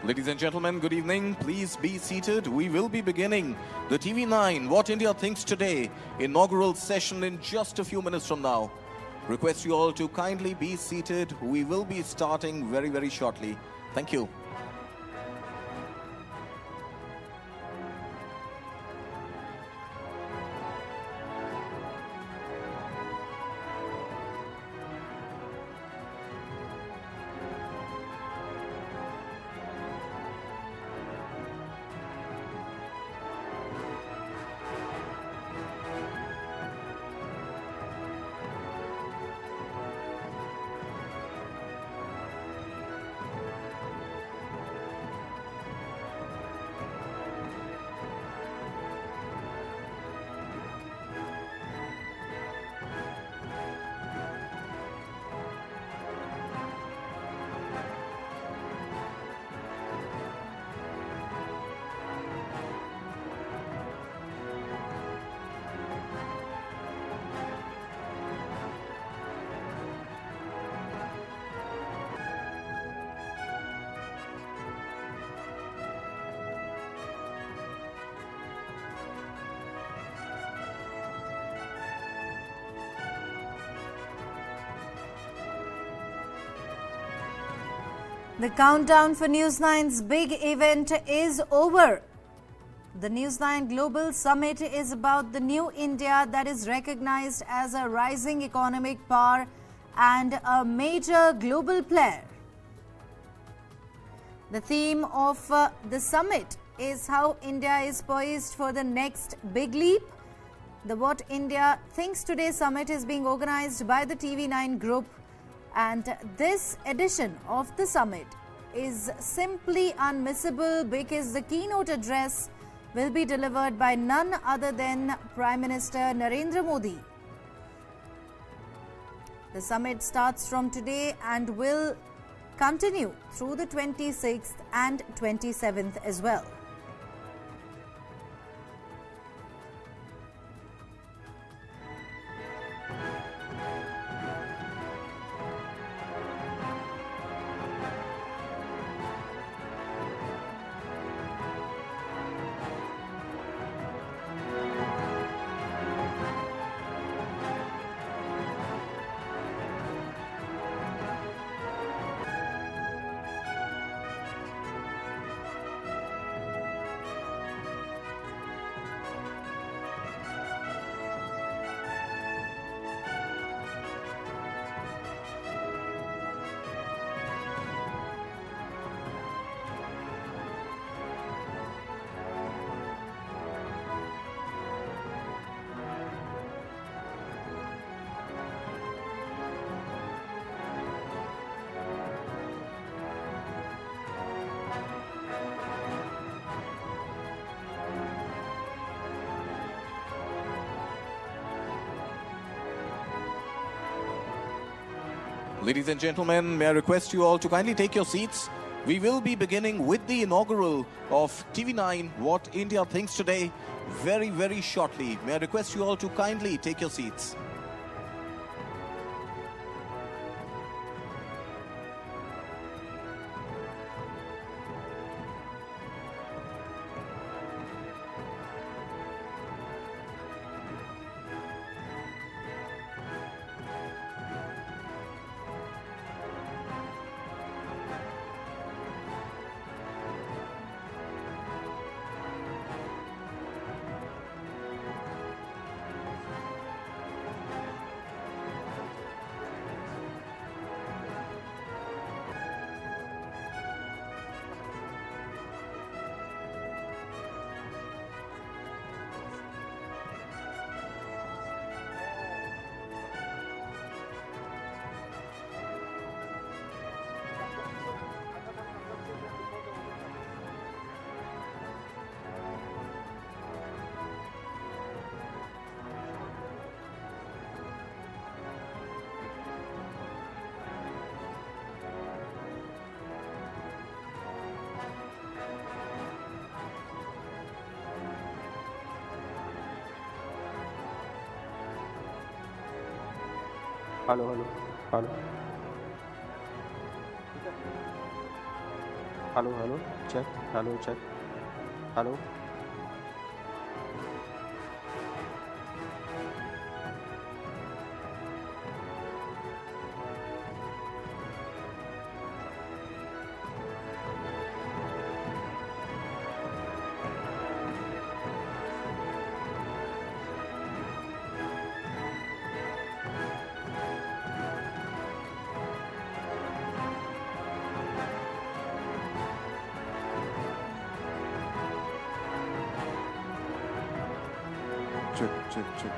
Ladies and gentlemen, good evening. Please be seated. We will be beginning the TV9 What India Thinks Today inaugural session in just a few minutes from now. Request you all to kindly be seated. We will be starting very, very shortly. Thank you. The countdown for News9's big event is over. The News9 Global Summit is about the new India that is recognized as a rising economic power and a major global player. The theme of the summit is how India is poised for the next big leap. The What India Thinks Today Summit is being organized by the TV9 Group, and this edition of the summit is simply unmissable because the keynote address will be delivered by none other than Prime Minister Narendra Modi. The summit starts from today and will continue through the 26th and 27th as well. Ladies and gentlemen, may I request you all to kindly take your seats. We will be beginning with the inaugural of TV9 What India Thinks Today very, very shortly. May I request you all to kindly take your seats. Hello hello hello Hello, hello, check. Hello, check. Hello. Check, check, check.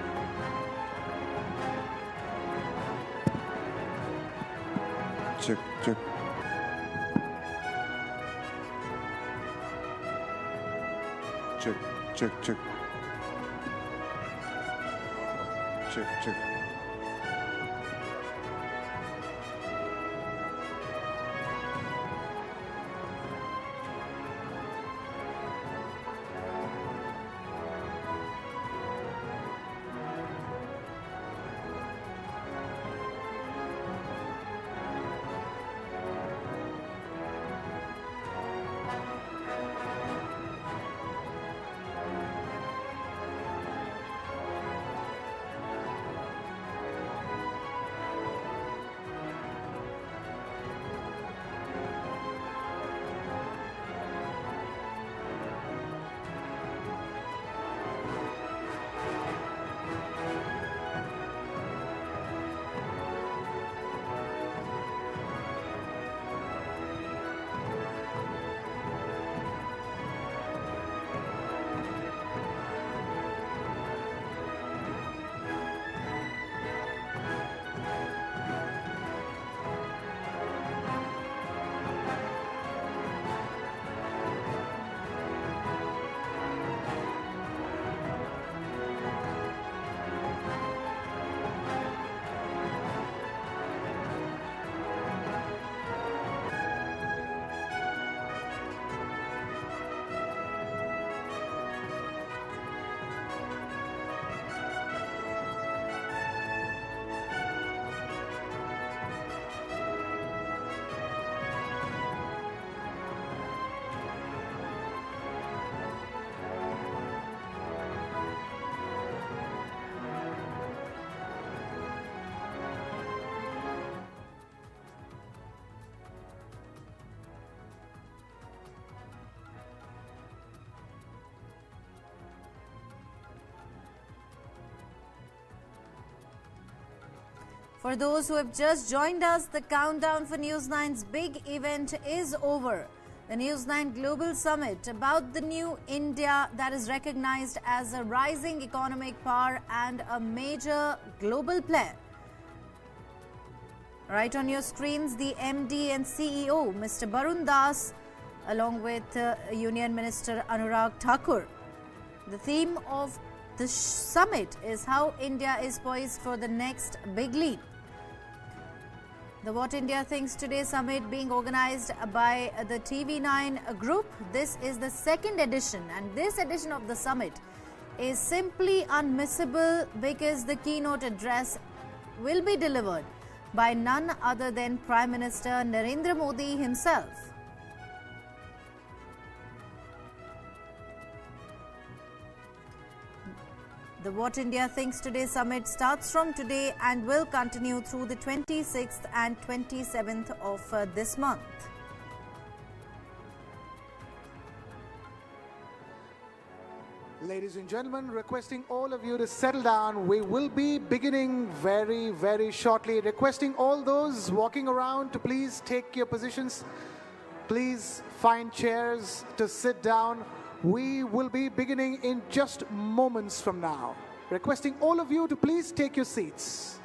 Check, check. Check, check, check. Check, check. For those who have just joined us, the countdown for News9's big event is over. The News9 Global Summit about the new India that is recognized as a rising economic power and a major global player. Right on your screens, the MD and CEO, Mr. Barun Das, along with Union Minister Anurag Thakur. The theme of the summit is how India is poised for the next big leap. The What India Thinks Today Summit being organized by the TV9 group. This is the second edition, and this edition of the summit is simply unmissable because the keynote address will be delivered by none other than Prime Minister Narendra Modi himself. The What India Thinks Today Summit starts from today and will continue through the 26th and 27th of this month. Ladies and gentlemen, requesting all of you to settle down. We will be beginning very, very shortly. Requesting all those walking around to please take your positions. Please find chairs to sit down. We will be beginning in just moments from now. Requesting all of you to please take your seats.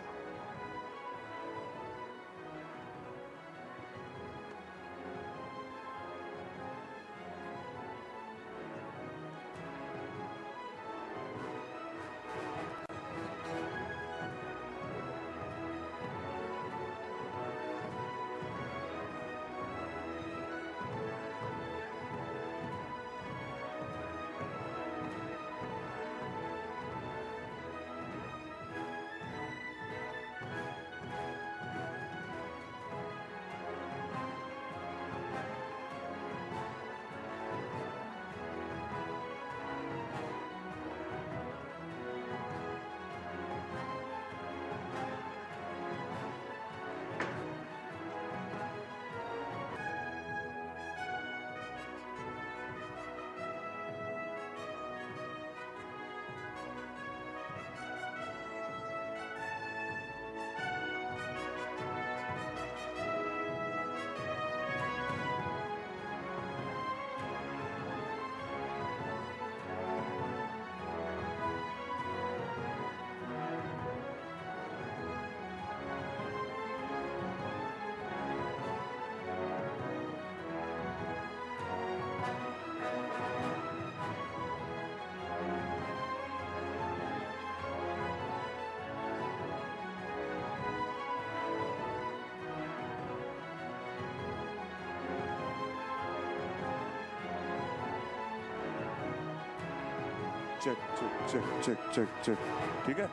check, check, check, check, check, check. ठीक है?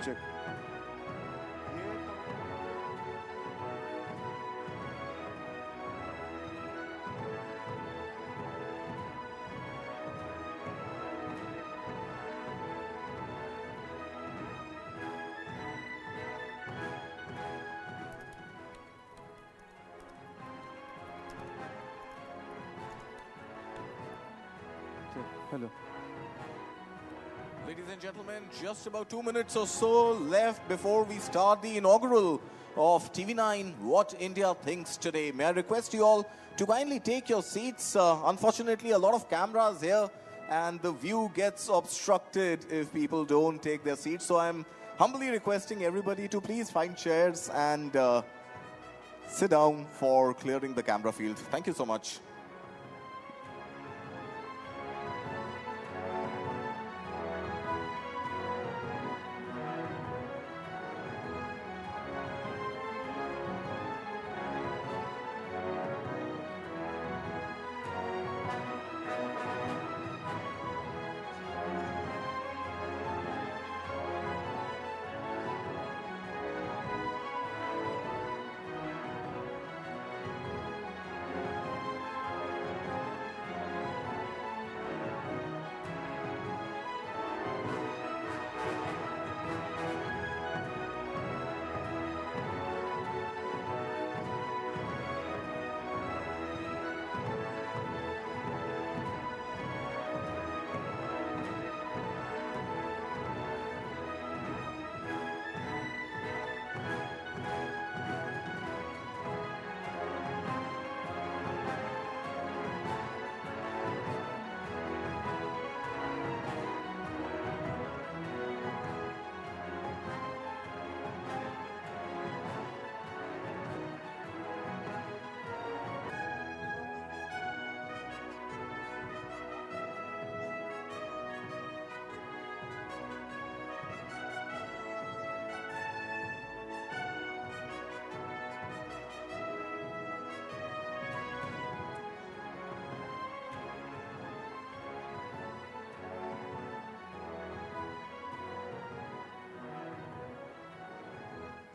Check. Hello. Ladies and gentlemen, just about 2 minutes or so left before we start the inaugural of TV9 What India Thinks Today. May I request you all to kindly take your seats. Unfortunately, a lot of cameras here and the view gets obstructed if people don't take their seats. So I'm humbly requesting everybody to please find chairs and sit down for clearing the camera field. Thank you so much.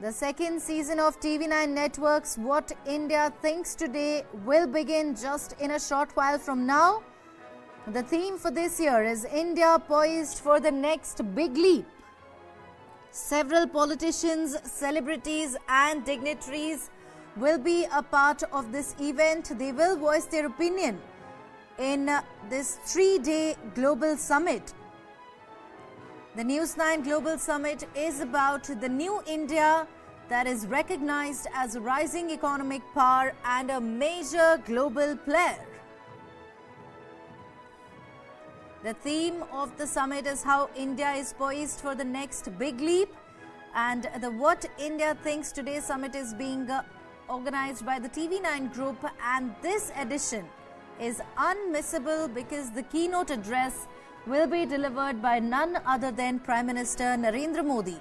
The second season of TV9 Network's What India Thinks Today will begin just in a short while from now. The theme for this year is India poised for the next big leap. Several politicians, celebrities and dignitaries will be a part of this event. They will voice their opinion in this 3-day global summit. The News9 Global Summit is about the new India that is recognized as a rising economic power and a major global player. The theme of the summit is how India is poised for the next big leap, and the What India Thinks Today summit is being organized by the TV9 group, and this edition is unmissable because the keynote address will be delivered by none other than Prime Minister Narendra Modi.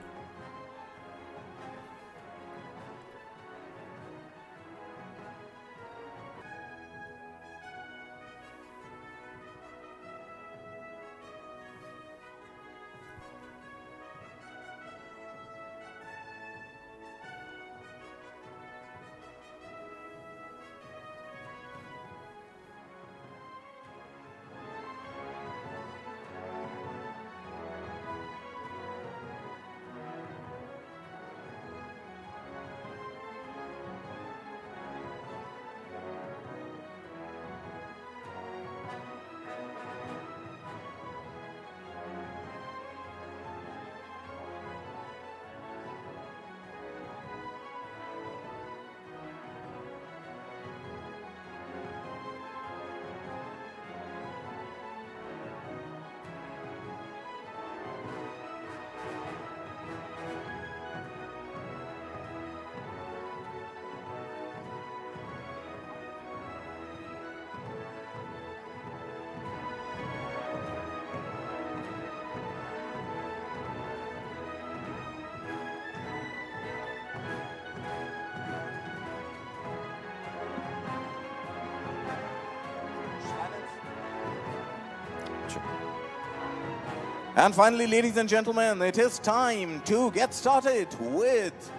And finally, ladies and gentlemen, it is time to get started with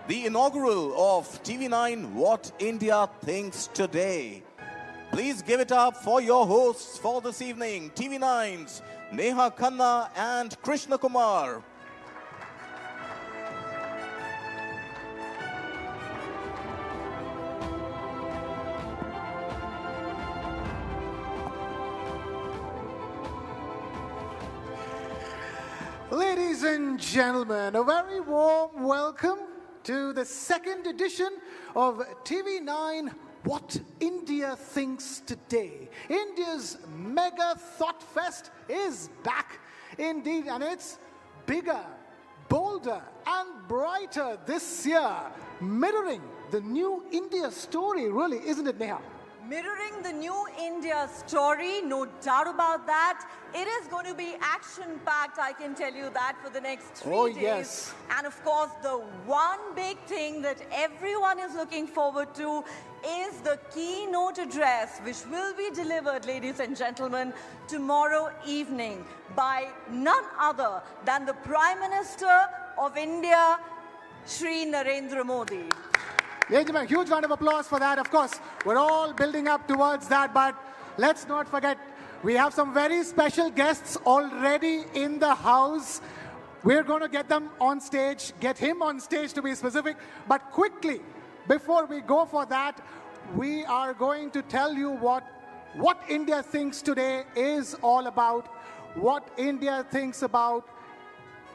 the inaugural of TV9 What India Thinks Today. Please give it up for your hosts for this evening, TV9's Neha Khanna and Krishna Kumar. Ladies and gentlemen, a very warm welcome to the second edition of TV9 What India Thinks Today. India's mega thought fest is back indeed, and it's bigger, bolder and brighter this year, mirroring the new India story, really, isn't it, Neha? Mirroring the new India story, no doubt about that. It is going to be action-packed, I can tell you that, for the next 3 days. Yes. And of course, the one big thing that everyone is looking forward to is the keynote address, which will be delivered, ladies and gentlemen, tomorrow evening by none other than the Prime Minister of India, Shri Narendra Modi. Ladies and gentlemen, huge round of applause for that. Of course, we're all building up towards that, but let's not forget, we have some very special guests already in the house. We're going to get them on stage, get him on stage to be specific. But quickly, before we go for that, we are going to tell you what India Thinks Today is all about. What India thinks about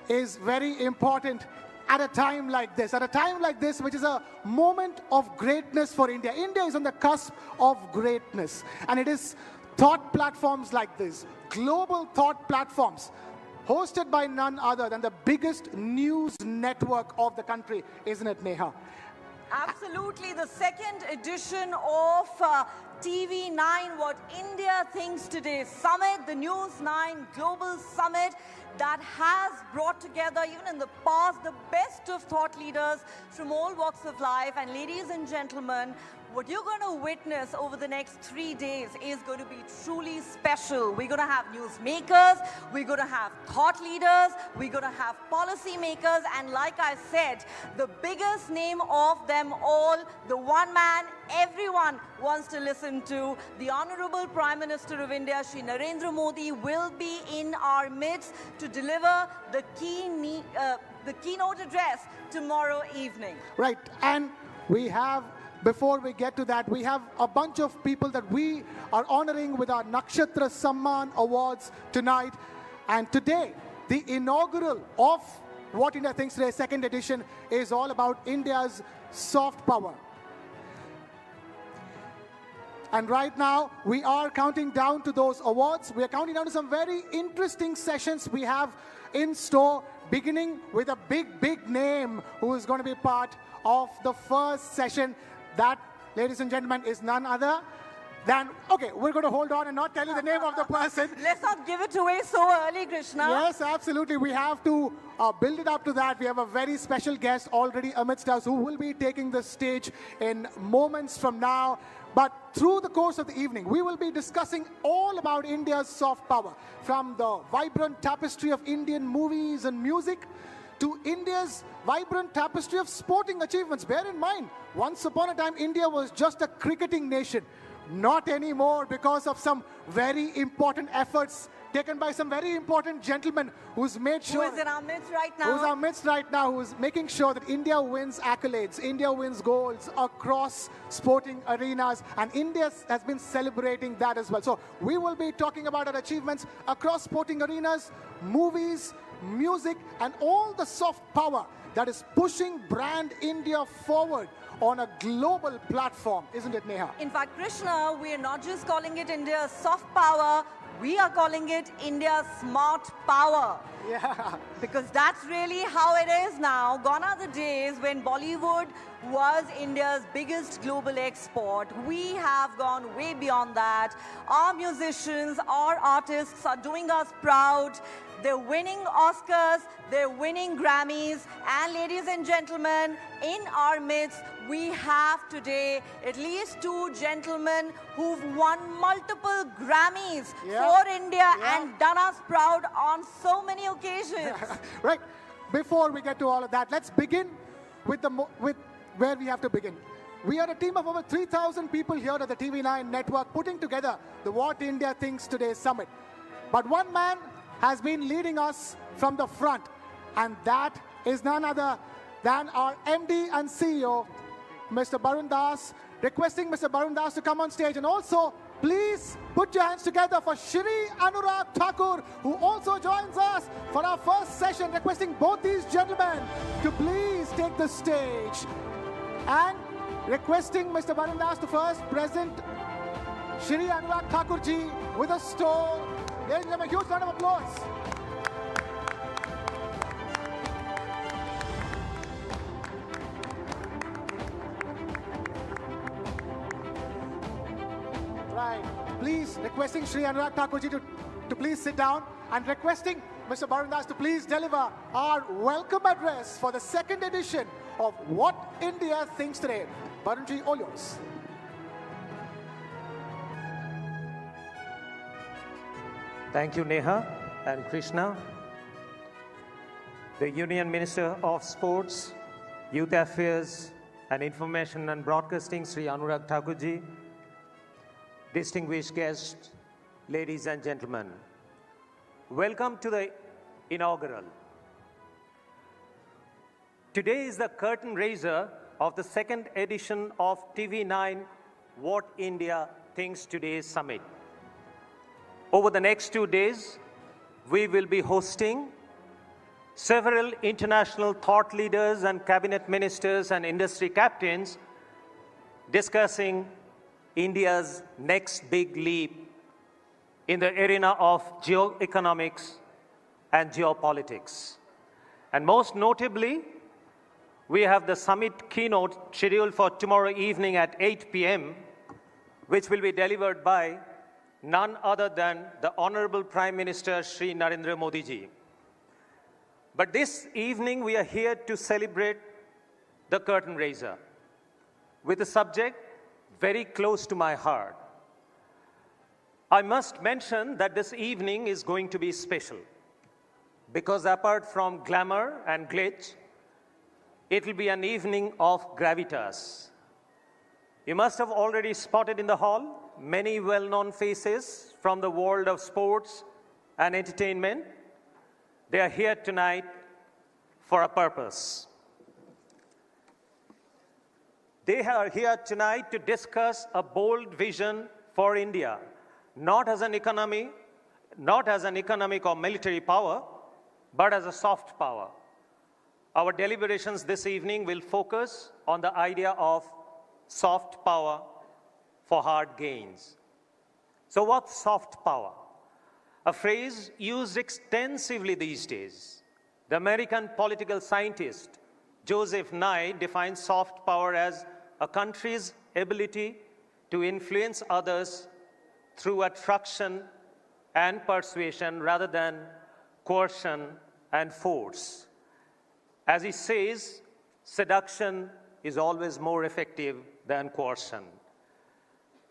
is very important at a time like this, which is a moment of greatness for India. India is on the cusp of greatness, and it is thought platforms like this, global thought platforms, hosted by none other than the biggest news network of the country, isn't it, Neha? Absolutely, the second edition of TV9 What India Thinks Today Summit, the News9 Global Summit that has brought together, even in the past, the best of thought leaders from all walks of life. And ladies and gentlemen, what you're going to witness over the next 3 days is going to be truly special. We're going to have newsmakers, we're going to have thought leaders, we're going to have policy makers, and like I said, the biggest name of them all, the one man everyone wants to listen to, the Honorable Prime Minister of India, Shri Narendra Modi, will be in our midst to deliver the keynote address tomorrow evening. Right, and we have, before we get to that, we have a bunch of people that we are honoring with our Nakshatra Samman Awards tonight. And today, the inaugural of What India Thinks Today, second edition, is all about India's soft power. And right now, we are counting down to those awards. We are counting down to some very interesting sessions we have in store, beginning with a big name who is going to be part of the first session. That, ladies and gentlemen, is none other than, okay, we're going to hold on and not tell you the name of the person. Let's not give it away so early, Krishna. Yes, absolutely. We have to build it up to that. We have a very special guest already amidst us who will be taking the stage in moments from now. But through the course of the evening, we will be discussing all about India's soft power, from the vibrant tapestry of Indian movies and music to India's vibrant tapestry of sporting achievements. Bear in mind, once upon a time, India was just a cricketing nation. Not anymore, because of some very important efforts taken by some very important gentlemen who's made sure... Who is in our midst right now. Who's our midst right now, who's making sure that India wins accolades, India wins goals across sporting arenas, and India has been celebrating that as well. So we will be talking about our achievements across sporting arenas, movies, music, and all the soft power that is pushing brand India forward on a global platform, isn't it, Neha? In fact, Krishna, we are not just calling it India's soft power, we are calling it India's smart power. Yeah. Because that's really how it is now. Gone are the days when Bollywood was India's biggest global export. We have gone way beyond that. Our musicians, our artists are doing us proud. They're winning Oscars, they're winning Grammys, and ladies and gentlemen, in our midst, we have today at least two gentlemen who've won multiple Grammys for India and done us proud on so many occasions. Right. Before we get to all of that, let's begin with where we have to begin. We are a team of over 3,000 people here at the TV9 network putting together the What India Thinks Today Summit. But one man has been leading us from the front, and that is none other than our MD and CEO, Mr. Barun Das. Requesting Mr. Barun Das to come on stage, and also please put your hands together for Shri Anurag Thakur, who also joins us for our first session. Requesting both these gentlemen to please take the stage, and requesting Mr. Barun Das to first present Shri Anurag Thakur ji with a stole. Ladies and gentlemen, a huge round of applause. Right. Please, requesting Shri Anurag Thakur ji to please sit down, and requesting Mr. Barun Das to please deliver our welcome address for the second edition of What India Thinks Today. Barun ji, all yours. Thank you, Neha and Krishna. The Union Minister of Sports, Youth Affairs and Information and Broadcasting, Sri Anurag Thakur ji, distinguished guests, ladies and gentlemen, welcome to the inaugural. Today is the curtain raiser of the second edition of TV9 What India Thinks Today Summit. Over the next 2 days, we will be hosting several international thought leaders and cabinet ministers and industry captains discussing India's next big leap in the arena of geoeconomics and geopolitics. And most notably, we have the summit keynote scheduled for tomorrow evening at 8 p.m., which will be delivered by none other than the Honorable Prime Minister Shri Narendra Modi ji. But this evening we are here to celebrate the curtain raiser with a subject very close to my heart. I must mention that this evening is going to be special because apart from glamour and glitz, it will be an evening of gravitas. You must have already spotted in the hall many well-known faces from the world of sports and entertainment. They are here tonight for a purpose. They are here tonight to discuss a bold vision for India, not as an economic or military power, but as a soft power. Our deliberations this evening will focus on the idea of soft power for hard gains. So what's soft power? A phrase used extensively these days. The American political scientist Joseph Nye defines soft power as a country's ability to influence others through attraction and persuasion rather than coercion and force. As he says, seduction is always more effective than coercion.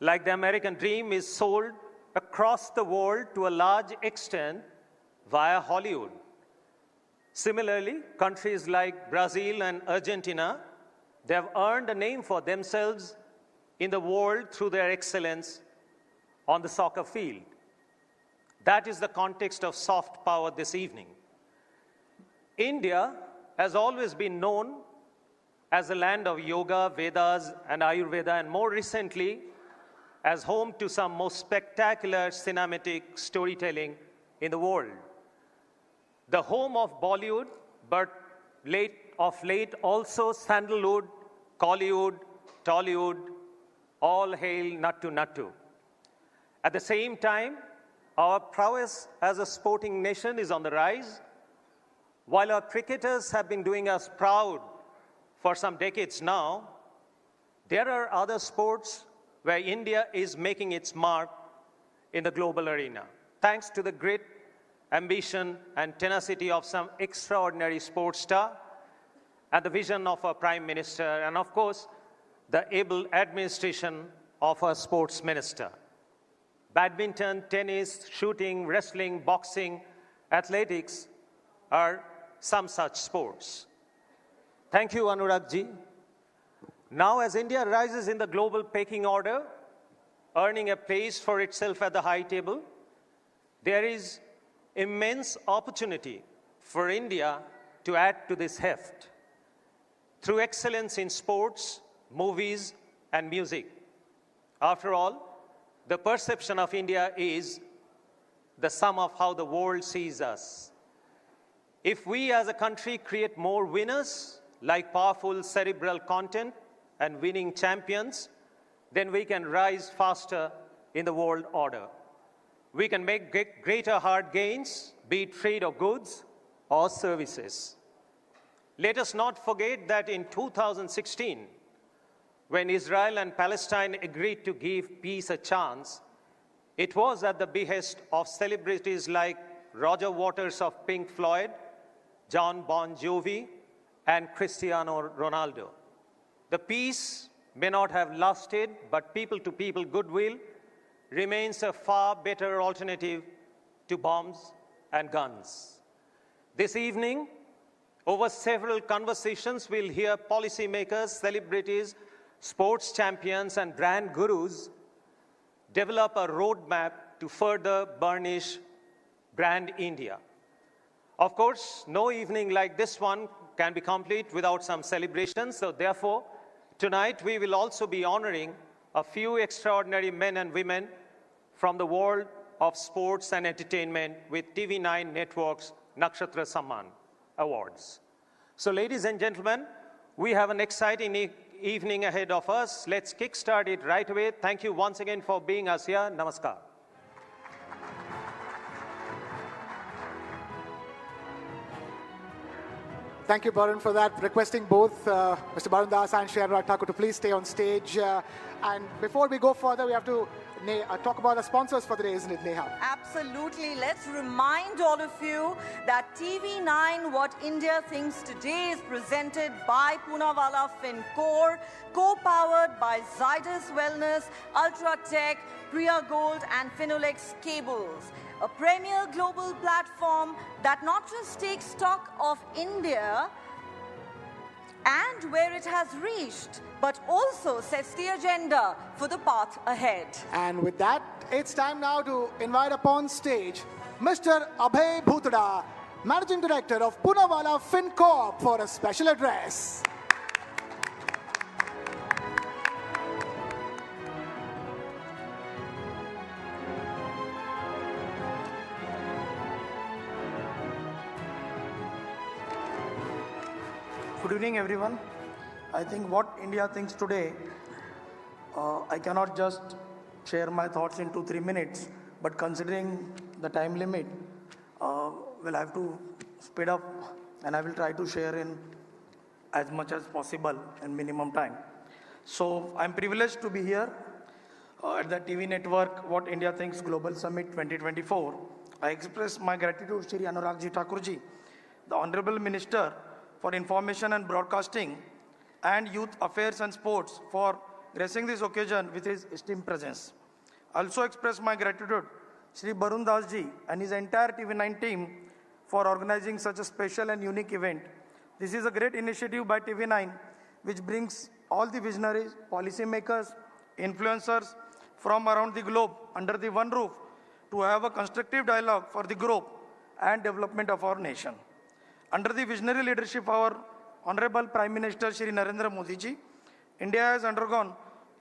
Like the American dream is sold across the world to a large extent via Hollywood. Similarly, countries like Brazil and Argentina, they have earned a name for themselves in the world through their excellence on the soccer field. That is the context of soft power this evening. India has always been known as a land of yoga, Vedas, and Ayurveda, and more recently, as home to some most spectacular cinematic storytelling in the world. The home of Bollywood, but of late also Sandalwood, Collywood, Tollywood, all hail Nattu Nattu. At the same time, our prowess as a sporting nation is on the rise. While our cricketers have been doing us proud for some decades now, there are other sports where India is making its mark in the global arena, thanks to the great ambition and tenacity of some extraordinary sports star and the vision of our Prime Minister, and of course, the able administration of our sports minister. Badminton, tennis, shooting, wrestling, boxing, athletics are some such sports. Thank you, Anurag ji. Now, as India rises in the global pecking order, earning a place for itself at the high table, there is immense opportunity for India to add to this heft through excellence in sports, movies, and music. After all, the perception of India is the sum of how the world sees us. If we as a country create more winners, like powerful cerebral content and winning champions, then we can rise faster in the world order. We can make greater hard gains, be it trade of goods or services. Let us not forget that in 2016, when Israel and Palestine agreed to give peace a chance, it was at the behest of celebrities like Roger Waters of Pink Floyd, John Bon Jovi, and Cristiano Ronaldo. The peace may not have lasted, but people-to-people goodwill remains a far better alternative to bombs and guns. This evening, over several conversations, we'll hear policymakers, celebrities, sports champions, and brand gurus develop a roadmap to further burnish brand India. Of course, no evening like this one can be complete without some celebrations. So therefore, tonight we will also be honoring a few extraordinary men and women from the world of sports and entertainment with TV9 Network's Nakshatra Samman Awards. So ladies and gentlemen, we have an exciting evening ahead of us. Let's kickstart it right away. Thank you once again for being us here. Namaskar. Thank you, Barun, for that. Requesting both Mr. Barun Das and Shri Anurag Thakur to please stay on stage. And before we go further, we have to talk about the sponsors for the day, isn't it, Neha? Absolutely. Let's remind all of you that TV9 What India Thinks Today is presented by Poonawalla FinCorp, co-powered by Zydus Wellness, Ultratech, Priya Gold, and Finolex Cables. A premier global platform that not just takes stock of India and where it has reached, but also sets the agenda for the path ahead. And with that, it's time now to invite upon stage Mr. Abhay Bhutada, Managing Director of Poonawalla FinCorp, for a special address. Good evening, everyone. I think what India thinks today, I cannot just share my thoughts in 2-3 minutes, but considering the time limit, we'll have to speed up, and I will try to share in as much as possible in minimum time. So I'm privileged to be here at the TV network What India Thinks Global Summit 2024. I express my gratitude to Shri Anurag Thakur ji, the Honorable Minister for Information and Broadcasting and Youth Affairs and Sports, for gracing this occasion with his esteemed presence. I also express my gratitude to Shri Barun Das ji and his entire TV9 team for organizing such a special and unique event. This is a great initiative by TV9 which brings all the visionaries, policymakers, influencers from around the globe under the one roof to have a constructive dialogue for the growth and development of our nation. Under the visionary leadership of our Honorable Prime Minister Shri Narendra Modi ji, India has undergone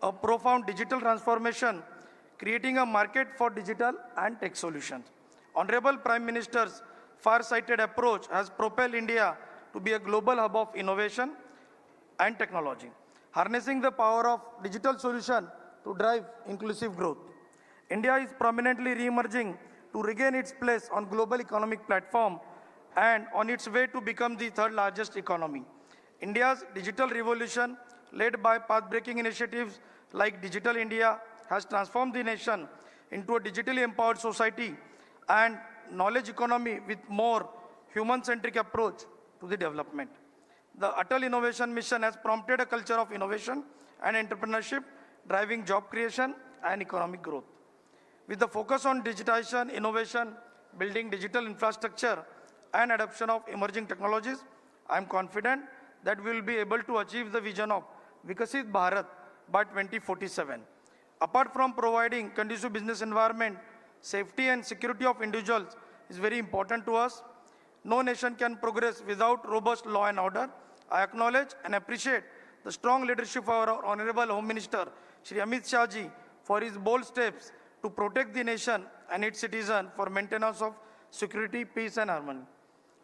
a profound digital transformation, creating a market for digital and tech solutions. Honorable Prime Minister's far-sighted approach has propelled India to be a global hub of innovation and technology, harnessing the power of digital solution to drive inclusive growth. India is prominently re-emerging to regain its place on global economic platform and on its way to become the third largest economy. India's digital revolution, led by path-breaking initiatives like Digital India, has transformed the nation into a digitally empowered society and knowledge economy with more human-centric approach to the development. The Atal Innovation Mission has prompted a culture of innovation and entrepreneurship, driving job creation and economic growth. With the focus on digitization, innovation, building digital infrastructure, and adoption of emerging technologies, I am confident that we will be able to achieve the vision of Vikasit Bharat by 2047. Apart from providing conducive business environment, safety and security of individuals is very important to us. No nation can progress without robust law and order. I acknowledge and appreciate the strong leadership of our Honorable Home Minister, Shri Amit Shah ji, for his bold steps to protect the nation and its citizens for maintenance of security, peace and harmony.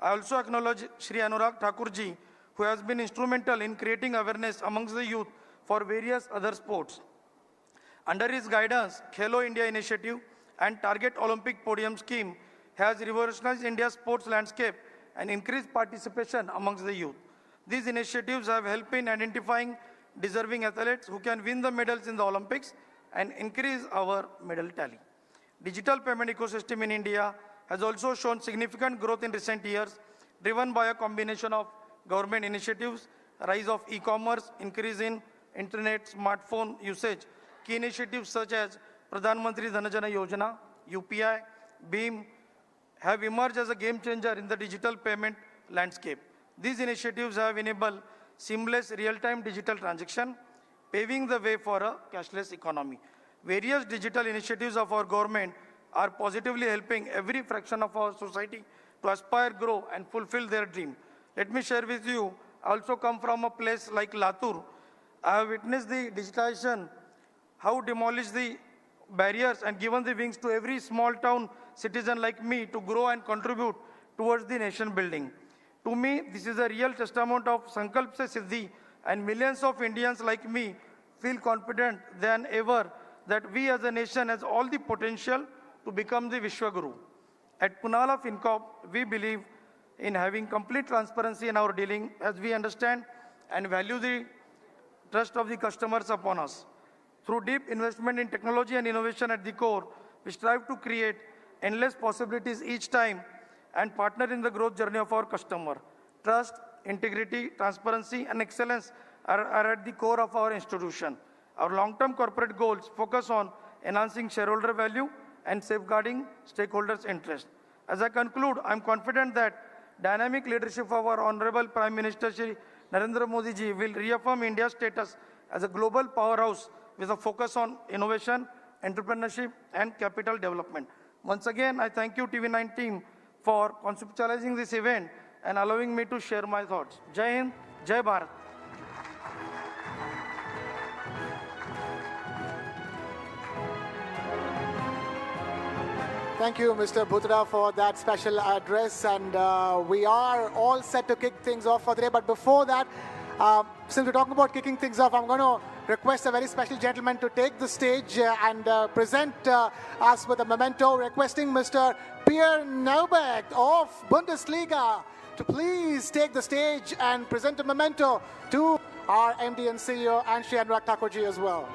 I also acknowledge Shri Anurag Thakur ji, who has been instrumental in creating awareness amongst the youth for various other sports. Under his guidance, Khelo India initiative and Target Olympic Podium scheme has revolutionized India's sports landscape and increased participation amongst the youth. These initiatives have helped in identifying deserving athletes who can win the medals in the Olympics and increase our medal tally. Digital payment ecosystem in India has also shown significant growth in recent years, driven by a combination of government initiatives, rise of e-commerce, increase in internet, smartphone usage. Key initiatives such as Pradhan Mantri Dhan Jana Yojana, UPI, BHIM have emerged as a game changer in the digital payment landscape. These initiatives have enabled seamless real-time digital transaction, paving the way for a cashless economy. Various digital initiatives of our government are positively helping every fraction of our society to aspire, grow, and fulfill their dream. Let me share with you, I also come from a place like Latur. I have witnessed the digitization, how demolished the barriers and given the wings to every small town citizen like me to grow and contribute towards the nation building. To me, this is a real testament of Sankalp Se Siddhi, and millions of Indians like me feel confident than ever that we as a nation has all the potential to become the Vishwaguru. At Punala FinCorp, we believe in having complete transparency in our dealing as we understand and value the trust of the customers upon us. Through deep investment in technology and innovation at the core, we strive to create endless possibilities each time and partner in the growth journey of our customer. Trust, integrity, transparency, and excellence are at the core of our institution. Our long-term corporate goals focus on enhancing shareholder value and safeguarding stakeholders' interest. As I conclude, I am confident that dynamic leadership of our Honorable Prime Minister Shri Narendra Modi ji will reaffirm India's status as a global powerhouse with a focus on innovation, entrepreneurship, and capital development. Once again, I thank you, TV9 team, for conceptualizing this event and allowing me to share my thoughts. Jai Hind, Jai Bharat. Thank you, Mr. Bhutra, for that special address. And we are all set to kick things off for today. But before that, since we're talking about kicking things off, I'm going to request a very special gentleman to take the stage and present us with a memento, requesting Mr. Pierre Neubeck of Bundesliga to please take the stage and present a memento to our MD and CEO and Shri Anurag Thakur ji as well.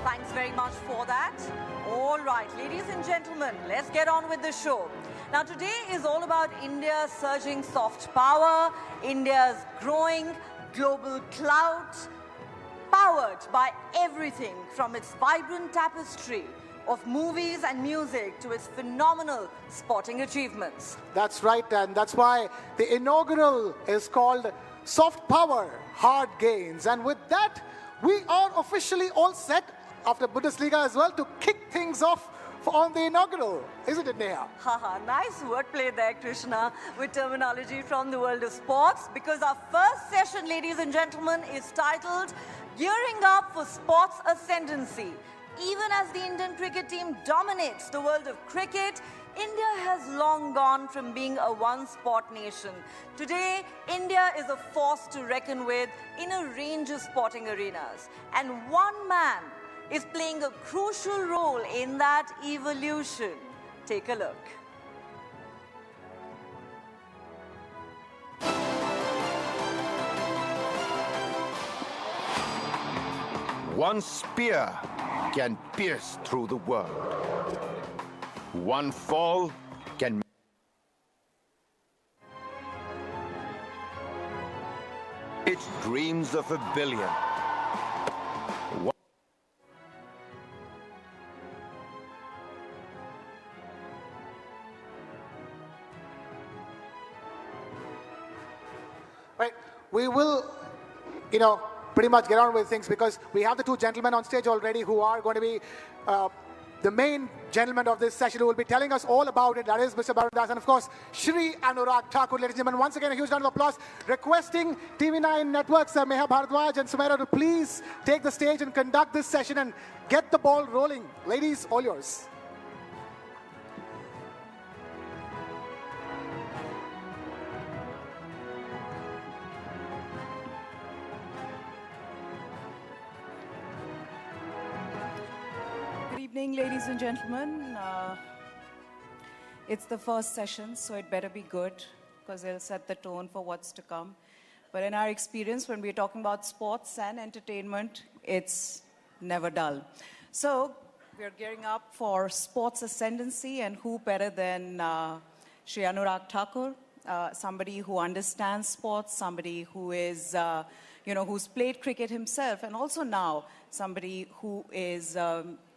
Thanks very much for that. All right, ladies and gentlemen, let's get on with the show. Now, today is all about India's surging soft power, India's growing global clout, powered by everything from its vibrant tapestry of movies and music to its phenomenal sporting achievements. That's right, and that's why the inaugural is called Soft Power, Hard Gains. And with that, we are officially all set after Bundesliga as well to kick things off on the inaugural, isn't it, Neha? Haha, nice wordplay there, Krishna, with terminology from the world of sports. Because our first session, ladies and gentlemen, is titled Gearing Up for Sports Ascendancy. Even as the Indian cricket team dominates the world of cricket, India has long gone from being a one-sport nation. Today, India is a force to reckon with in a range of sporting arenas. And one man is playing a crucial role in that evolution. Take a look. One spear can pierce through the world. One fall can... It's dreams of a billion. Right. We will, pretty much get on with things because we have the two gentlemen on stage already who are going to be the main gentleman of this session who will be telling us all about it. That is Mr. Bharatvarsh and, of course, Shri Anurag Thakur. Ladies and gentlemen, once again, a huge round of applause. Requesting TV9 Network's Meha Bharatvarsh and Sammelan to please take the stage and conduct this session and get the ball rolling. Ladies, all yours. Good evening, ladies and gentlemen. It's the first session, so it better be good because it'll set the tone for what's to come. But in our experience, when we're talking about sports and entertainment, it's never dull. So we're gearing up for sports ascendancy, and who better than Shri Anurag Thakur, somebody who understands sports, somebody who is, who's played cricket himself, and also now somebody who is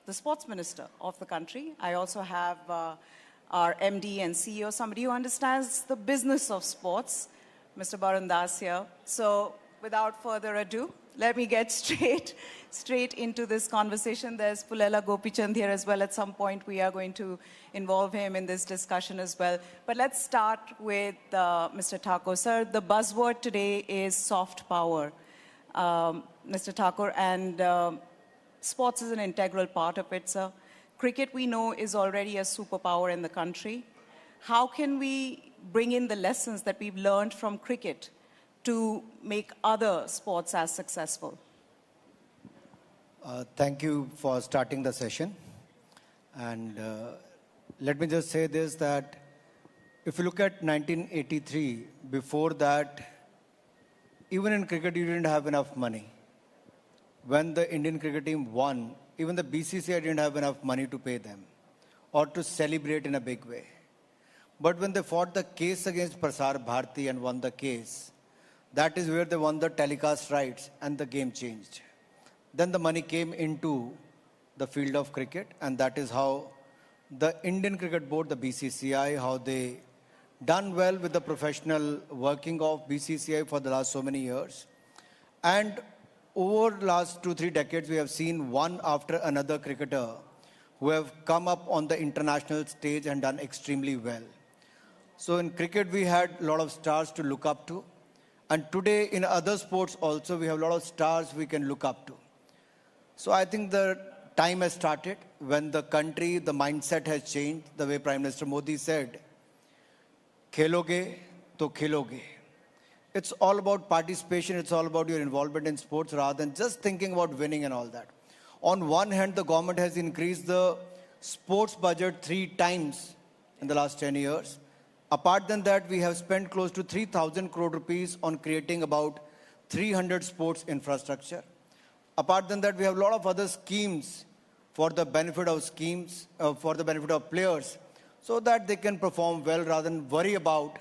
the sports minister of the country. I also have our MD and CEO, somebody who understands the business of sports, Mr. Bharatvarsh here. So without further ado, let me get straight into this conversation. There's Pulela Gopichand here as well. At some point, we are going to involve him in this discussion as well. But let's start with Mr. Thakur. Sir, the buzzword today is soft power. Mr. Thakur, and sports is an integral part of it, sir. Cricket, we know, is already a superpower in the country. How can we bring in the lessons that we've learned from cricket to make other sports as successful? Thank you for starting the session. And let me just say this, that if you look at 1983, before that, even in cricket, you didn't have enough money. When the Indian cricket team won, even the BCCI didn't have enough money to pay them or to celebrate in a big way. But when they fought the case against Prasar Bharati and won the case, that is where they won the telecast rights and the game changed. Then the money came into the field of cricket, and that is how the Indian Cricket Board, the BCCI, how they done well with the professional working of BCCI for the last so many years. And over the last 2-3 decades, we have seen one after another cricketer who have come up on the international stage and done extremely well. So in cricket, we had a lot of stars to look up to. And today, in other sports also, we have a lot of stars we can look up to. So I think the time has started when the country, the mindset has changed, the way Prime Minister Modi said, "Kheloge to khiloge." It's all about participation. It's all about your involvement in sports rather than just thinking about winning and all that. On one hand, the government has increased the sports budget 3 times in the last 10 years. Apart than that, we have spent close to 3,000 crore rupees on creating about 300 sports infrastructure. Apart than that, we have a lot of other schemes for the benefit of players so that they can perform well rather than worry about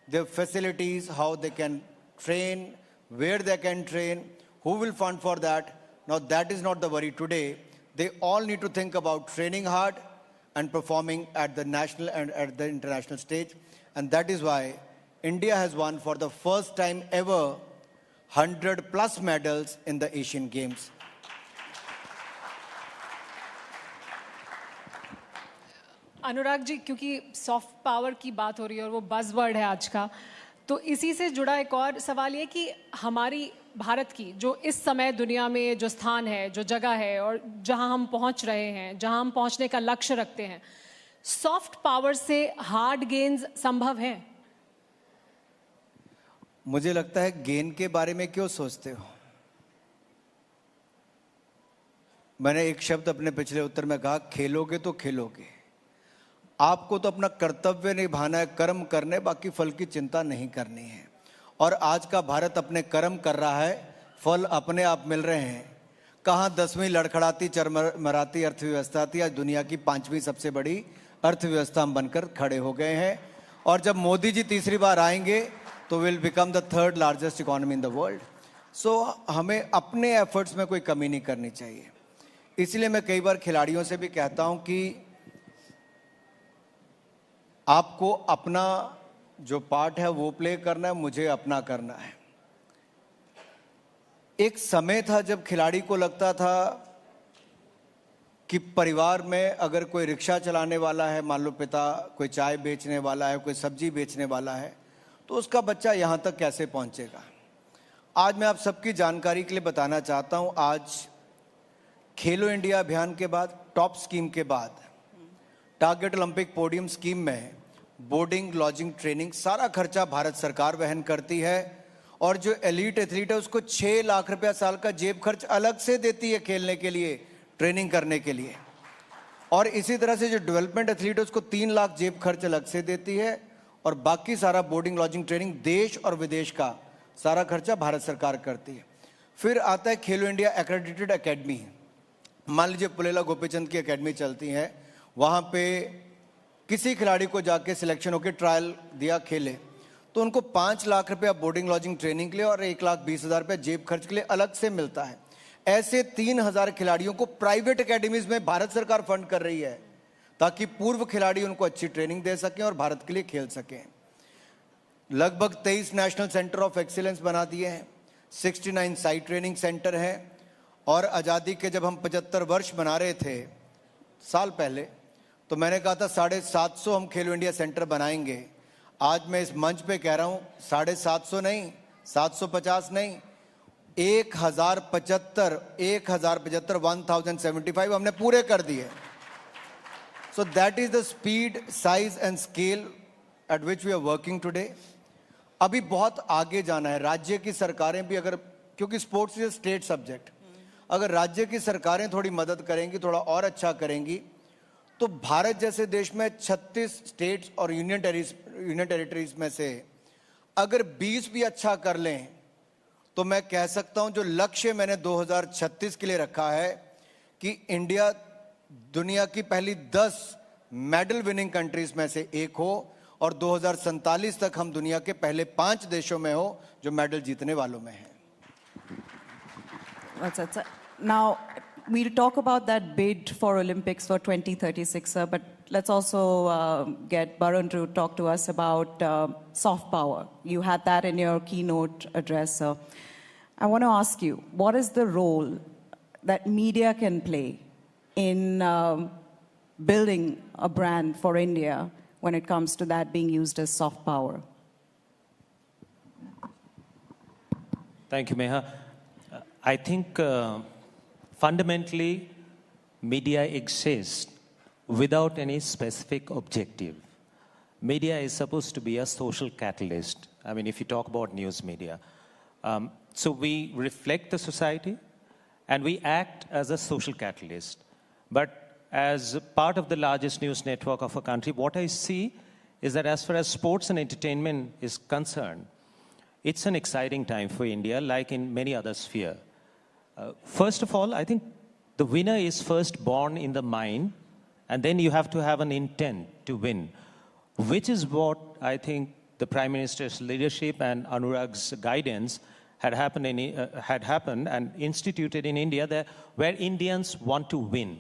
their facilities, how they can train, where they can train, who will fund for that. Now that is not the worry today. They all need to think about training hard and performing at the national and at the international stage. And that is why India has won for the first time ever 100+ medals in the Asian Games. Anurag ji, क्योंकि soft power की बात हो रही है और वो buzzword है आज का, तो इसी से जुड़ा एक और सवाल ये कि हमारी भारत की जो इस समय दुनिया में जो स्थान है, जो जगह है और जहां हम पहुंच रहे हैं, जहां हम पहुंचने का लक्ष्य रखते हैं, सॉफ्ट पावर से हार्ड गेन्स संभव है? मुझे लगता है गेन के बारे में क्यों सोचते हो? मैंने एक शब्द अपने पिछले उत्तर में कहा, खेलोगे तो खेलोगे। आपको तो अपना कर्तव्य निभाना है, कर्म करने, बाकी फल की चिंता नहीं करनी है। और आज का भारत अपने कर्म कर रहा है, फल अपने आप मिल रहे हैं। कहाँ 10वीं लड़खड़ाती चरमराती अर्थव्यवस्था थी, आज दुनिया की 5वीं सबसे बड़ी अर्थव्यवस्था हम बनकर खड़े हो गए हैं। और जब मोदी जी तीसरी बार आएंगे तो will become the 3rd largest economy in the world. So हमें अपने एफर्ट्स में कोई कमी नहीं करनी चाहिए। इसलिए मैं कई बार खिलाड़ियों से भी कहता हूं कि आपको अपना जो पार्ट है वो प्ले करना है, मुझे अपना करना है। एक समय था जब खिलाड़ी को लगता था कि परिवार में अगर कोई रिक्शा चलाने वाला है, मान लो पिता कोई चाय बेचने वाला है, कोई सब्जी बेचने वाला है, तो उसका बच्चा यहाँ तक कैसे पहुँचेगा। आज मैं आप सबकी जानकारी के लिए बताना चाहता हूँ, आज खेलो इंडिया अभियान के बाद, टॉप स्कीम के बाद, टारगेट ओलंपिक पोडियम स्कीम में बोर्डिंग, लॉजिंग, ट्रेनिंग सारा खर्चा भारत सरकार वहन करती है। और जो एलीट एथलीट है उसको 6 लाख रुपया साल का जेब खर्च अलग से देती है खेलने के लिए, ट्रेनिंग करने के लिए। और इसी तरह से जो डेवलपमेंट एथलीट है उसको 3 लाख जेब खर्च अलग से देती है। और बाकी सारा बोर्डिंग, लॉजिंग, ट्रेनिंग देश और विदेश का सारा खर्चा भारत सरकार करती है। फिर आता है खेलो इंडिया एक्रेडिटेड एकेडमी। मान लीजिए पुलेला गोपीचंद की एकेडमी चलती है, वहाँ पे किसी खिलाड़ी को जाके सिलेक्शन होकर ट्रायल दिया, खेले, तो उनको 5 लाख रुपया बोर्डिंग, लॉजिंग, ट्रेनिंग के लिए और 1,20,000 रुपया जेब खर्च के लिए अलग से मिलता है। ऐसे 3,000 खिलाड़ियों को प्राइवेट एकेडमीज में भारत सरकार फंड कर रही है ताकि पूर्व खिलाड़ी उनको अच्छी ट्रेनिंग दे सकें और भारत के लिए खेल सकें। लगभग 23 नेशनल सेंटर ऑफ एक्सीलेंस बना दिए हैं, 69 साइट ट्रेनिंग सेंटर हैं। और आज़ादी के जब हम 75 वर्ष मना रहे थे साल पहले, तो मैंने कहा था 750 हम खेलो इंडिया सेंटर बनाएंगे। आज मैं इस मंच पे कह रहा हूँ 750 नहीं, 750 नहीं, 1075 1075 हमने पूरे कर दिए। So that is the speed, size and scale at which we are working today. अभी बहुत आगे जाना है। राज्य की सरकारें भी अगर, क्योंकि स्पोर्ट्स इज स्टेट सब्जेक्ट, अगर राज्य की सरकारें थोड़ी मदद करेंगी, थोड़ा और अच्छा करेंगी, तो भारत जैसे देश में 36 स्टेट्स और यूनियन टेरिटरीज में से अगर 20 भी अच्छा कर लें, तो मैं कह सकता हूं जो लक्ष्य मैंने 2036 के लिए रखा है कि इंडिया दुनिया की पहली 10 मेडल विनिंग कंट्रीज में से एक हो और 2047 तक हम दुनिया के पहले 5 देशों में हो जो मेडल जीतने वालों में हैं। Now, we'll talk about that bid for Olympics for 2036, sir, but let's also get Barun to talk to us about soft power. You had that in your keynote address, sir. I want to ask you, what is the role that media can play in building a brand for India when it comes to that being used as soft power? Thank you, Meha. I think fundamentally media exists without any specific objective. Media is supposed to be a social catalyst. I mean, if you talk about news media. So we reflect the society and we act as a social catalyst. But as part of the largest news network of a country, what I see is that as far as sports and entertainment is concerned, it's an exciting time for India, like in many other spheres. First of all, I think the winner is first born in the mind, and then you have to have an intent to win, which is what I think the Prime Minister's leadership and Anurag's guidance had happened and instituted in India, where Indians want to win,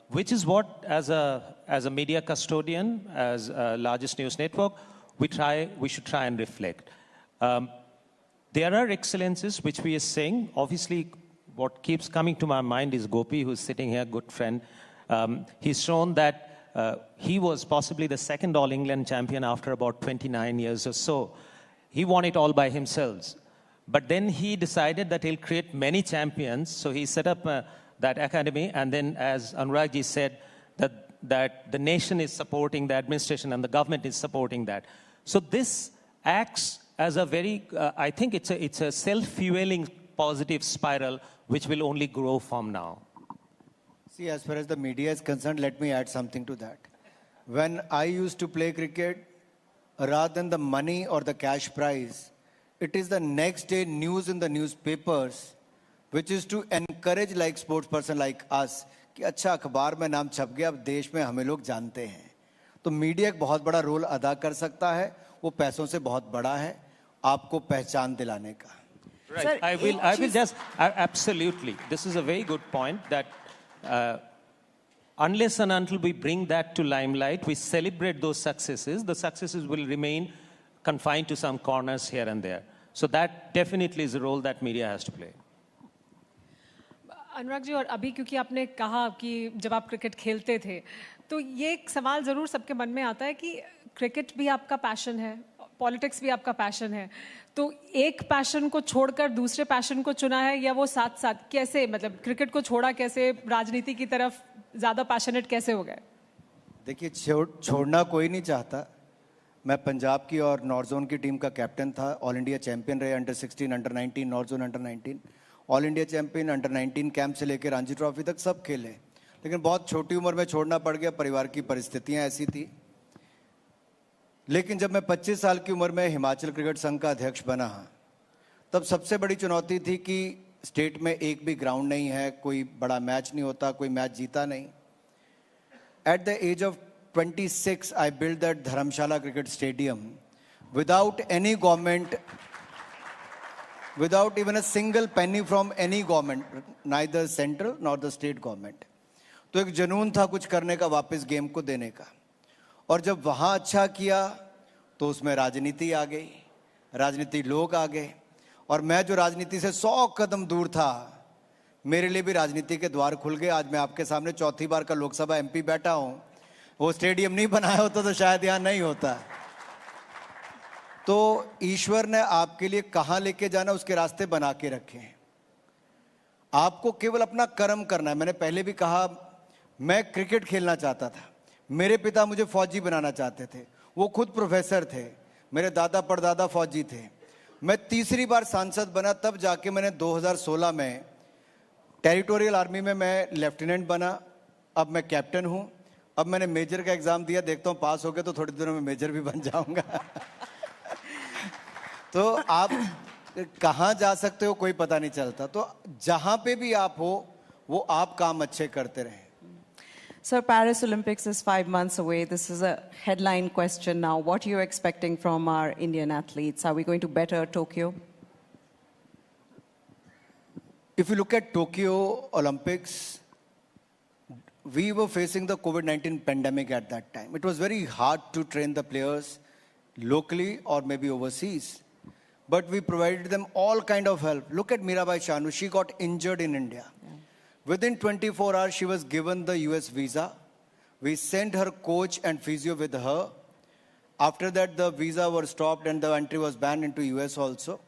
which is what, as a media custodian, as a largest news network, we should try and reflect. There are excellences which we are saying. Obviously, what keeps coming to my mind is Gopi, who's sitting here, good friend. He's shown that he was possibly the second All England champion after about 29 years or so. He won it all by himself. But then he decided that he'll create many champions. So he set up that academy. And then, as Anurag ji said, that the nation is supporting the administration and the government is supporting that. So this acts as a very, I think it's a self-fueling positive spiral which will only grow from now. See, as far as the media is concerned, let me add something to that. When I used to play cricket, rather than the money or the cash prize, it is the next day news in the newspapers, which is to encourage like sports person like us, कि अच्छा अखबार में नाम छप गया, अब देश में हमें लोग जानते हैं. तो मीडिया एक बहुत बड़ा रोल अदा कर सकता है, वो पैसों से बहुत बड़ा है, आपको पहचान दिलाने का. Right. I will just, absolutely. This is a very good point that unless and until we bring that to limelight, we celebrate those successes, the successes will remain confined to some corners here and there. So that definitely is a role that media has to play. Anurag ji, और अभी क्योंकि आपने कहा कि जब आप cricket खेलते थे, तो ये एक सवाल ज़रूर सबके मन में आता है कि क्रिकेट भी आपका पैशन है, पॉलिटिक्स भी आपका पैशन है, तो एक पैशन को छोड़कर दूसरे पैशन को चुना है या वो साथ साथ कैसे, मतलब क्रिकेट को छोड़ा कैसे, राजनीति की तरफ ज़्यादा पैशनेट कैसे हो गए? देखिए, छोड़ना कोई नहीं चाहता. मैं पंजाब की और नॉर्थ जोन की टीम का कैप्टन था, ऑल इंडिया चैंपियन रहे, under 16, under 19, north zone under 19, all India champion, under 19 camp से लेकर रणजी ट्रॉफी तक सब खेले. लेकिन बहुत छोटी उम्र में छोड़ना पड़ गया, परिवार की परिस्थितियां ऐसी थी. लेकिन जब मैं 25 साल की उम्र में हिमाचल क्रिकेट संघ का अध्यक्ष बना, तब सबसे बड़ी चुनौती थी कि स्टेट में एक भी ग्राउंड नहीं है, कोई बड़ा मैच नहीं होता, कोई मैच जीता नहीं. At the age of 26, I built that Dharamshala Cricket Stadium without any government, without even a single penny from any government, neither central nor the state government. तो एक जुनून था कुछ करने का, वापस गेम को देने का. और जब वहाँ अच्छा किया तो उसमें राजनीति आ गई, राजनीति लोग आ गए, और मैं जो राजनीति से 100 कदम दूर था, मेरे लिए भी राजनीति के द्वार खुल गए. आज मैं आपके सामने चौथी बार का लोकसभा MP बैठा हूँ. वो स्टेडियम नहीं बनाया होता तो शायद यहाँ नहीं होता. तो ईश्वर ने आपके लिए कहाँ लेके जाना, उसके रास्ते बना के रखे हैं. आपको केवल अपना कर्म करना है. मैंने पहले भी कहा, मैं क्रिकेट खेलना चाहता था, मेरे पिता मुझे फौजी बनाना चाहते थे, वो खुद प्रोफेसर थे, मेरे दादा परदादा फौजी थे. मैं तीसरी बार सांसद बना, तब जाके मैंने 2016 में टेरिटोरियल आर्मी में मैं लेफ्टिनेंट बना. अब मैं कैप्टन हूँ. अब मैंने मेजर का एग्जाम दिया, देखता हूँ पास हो गया तो थोड़ी दिनों में मेजर भी बन जाऊंगा. तो आप कहाँ जा सकते हो कोई पता नहीं चलता. तो जहाँ पे भी आप हो, वो आप काम अच्छे करते रहें. Sir, Paris Olympics is 5 months away. This is a headline question now. What are you expecting from our Indian athletes? Are we going to better Tokyo? If you look at Tokyo Olympics, we were facing the COVID-19 pandemic at that time. It was very hard to train the players locally or maybe overseas. But we provided them all kind of help. Look at Mirabai Chanu. She got injured in India. Yeah. Within 24 hours, she was given the US visa. We sent her coach and physio with her. After that, the visa was stopped and the entry was banned into US also.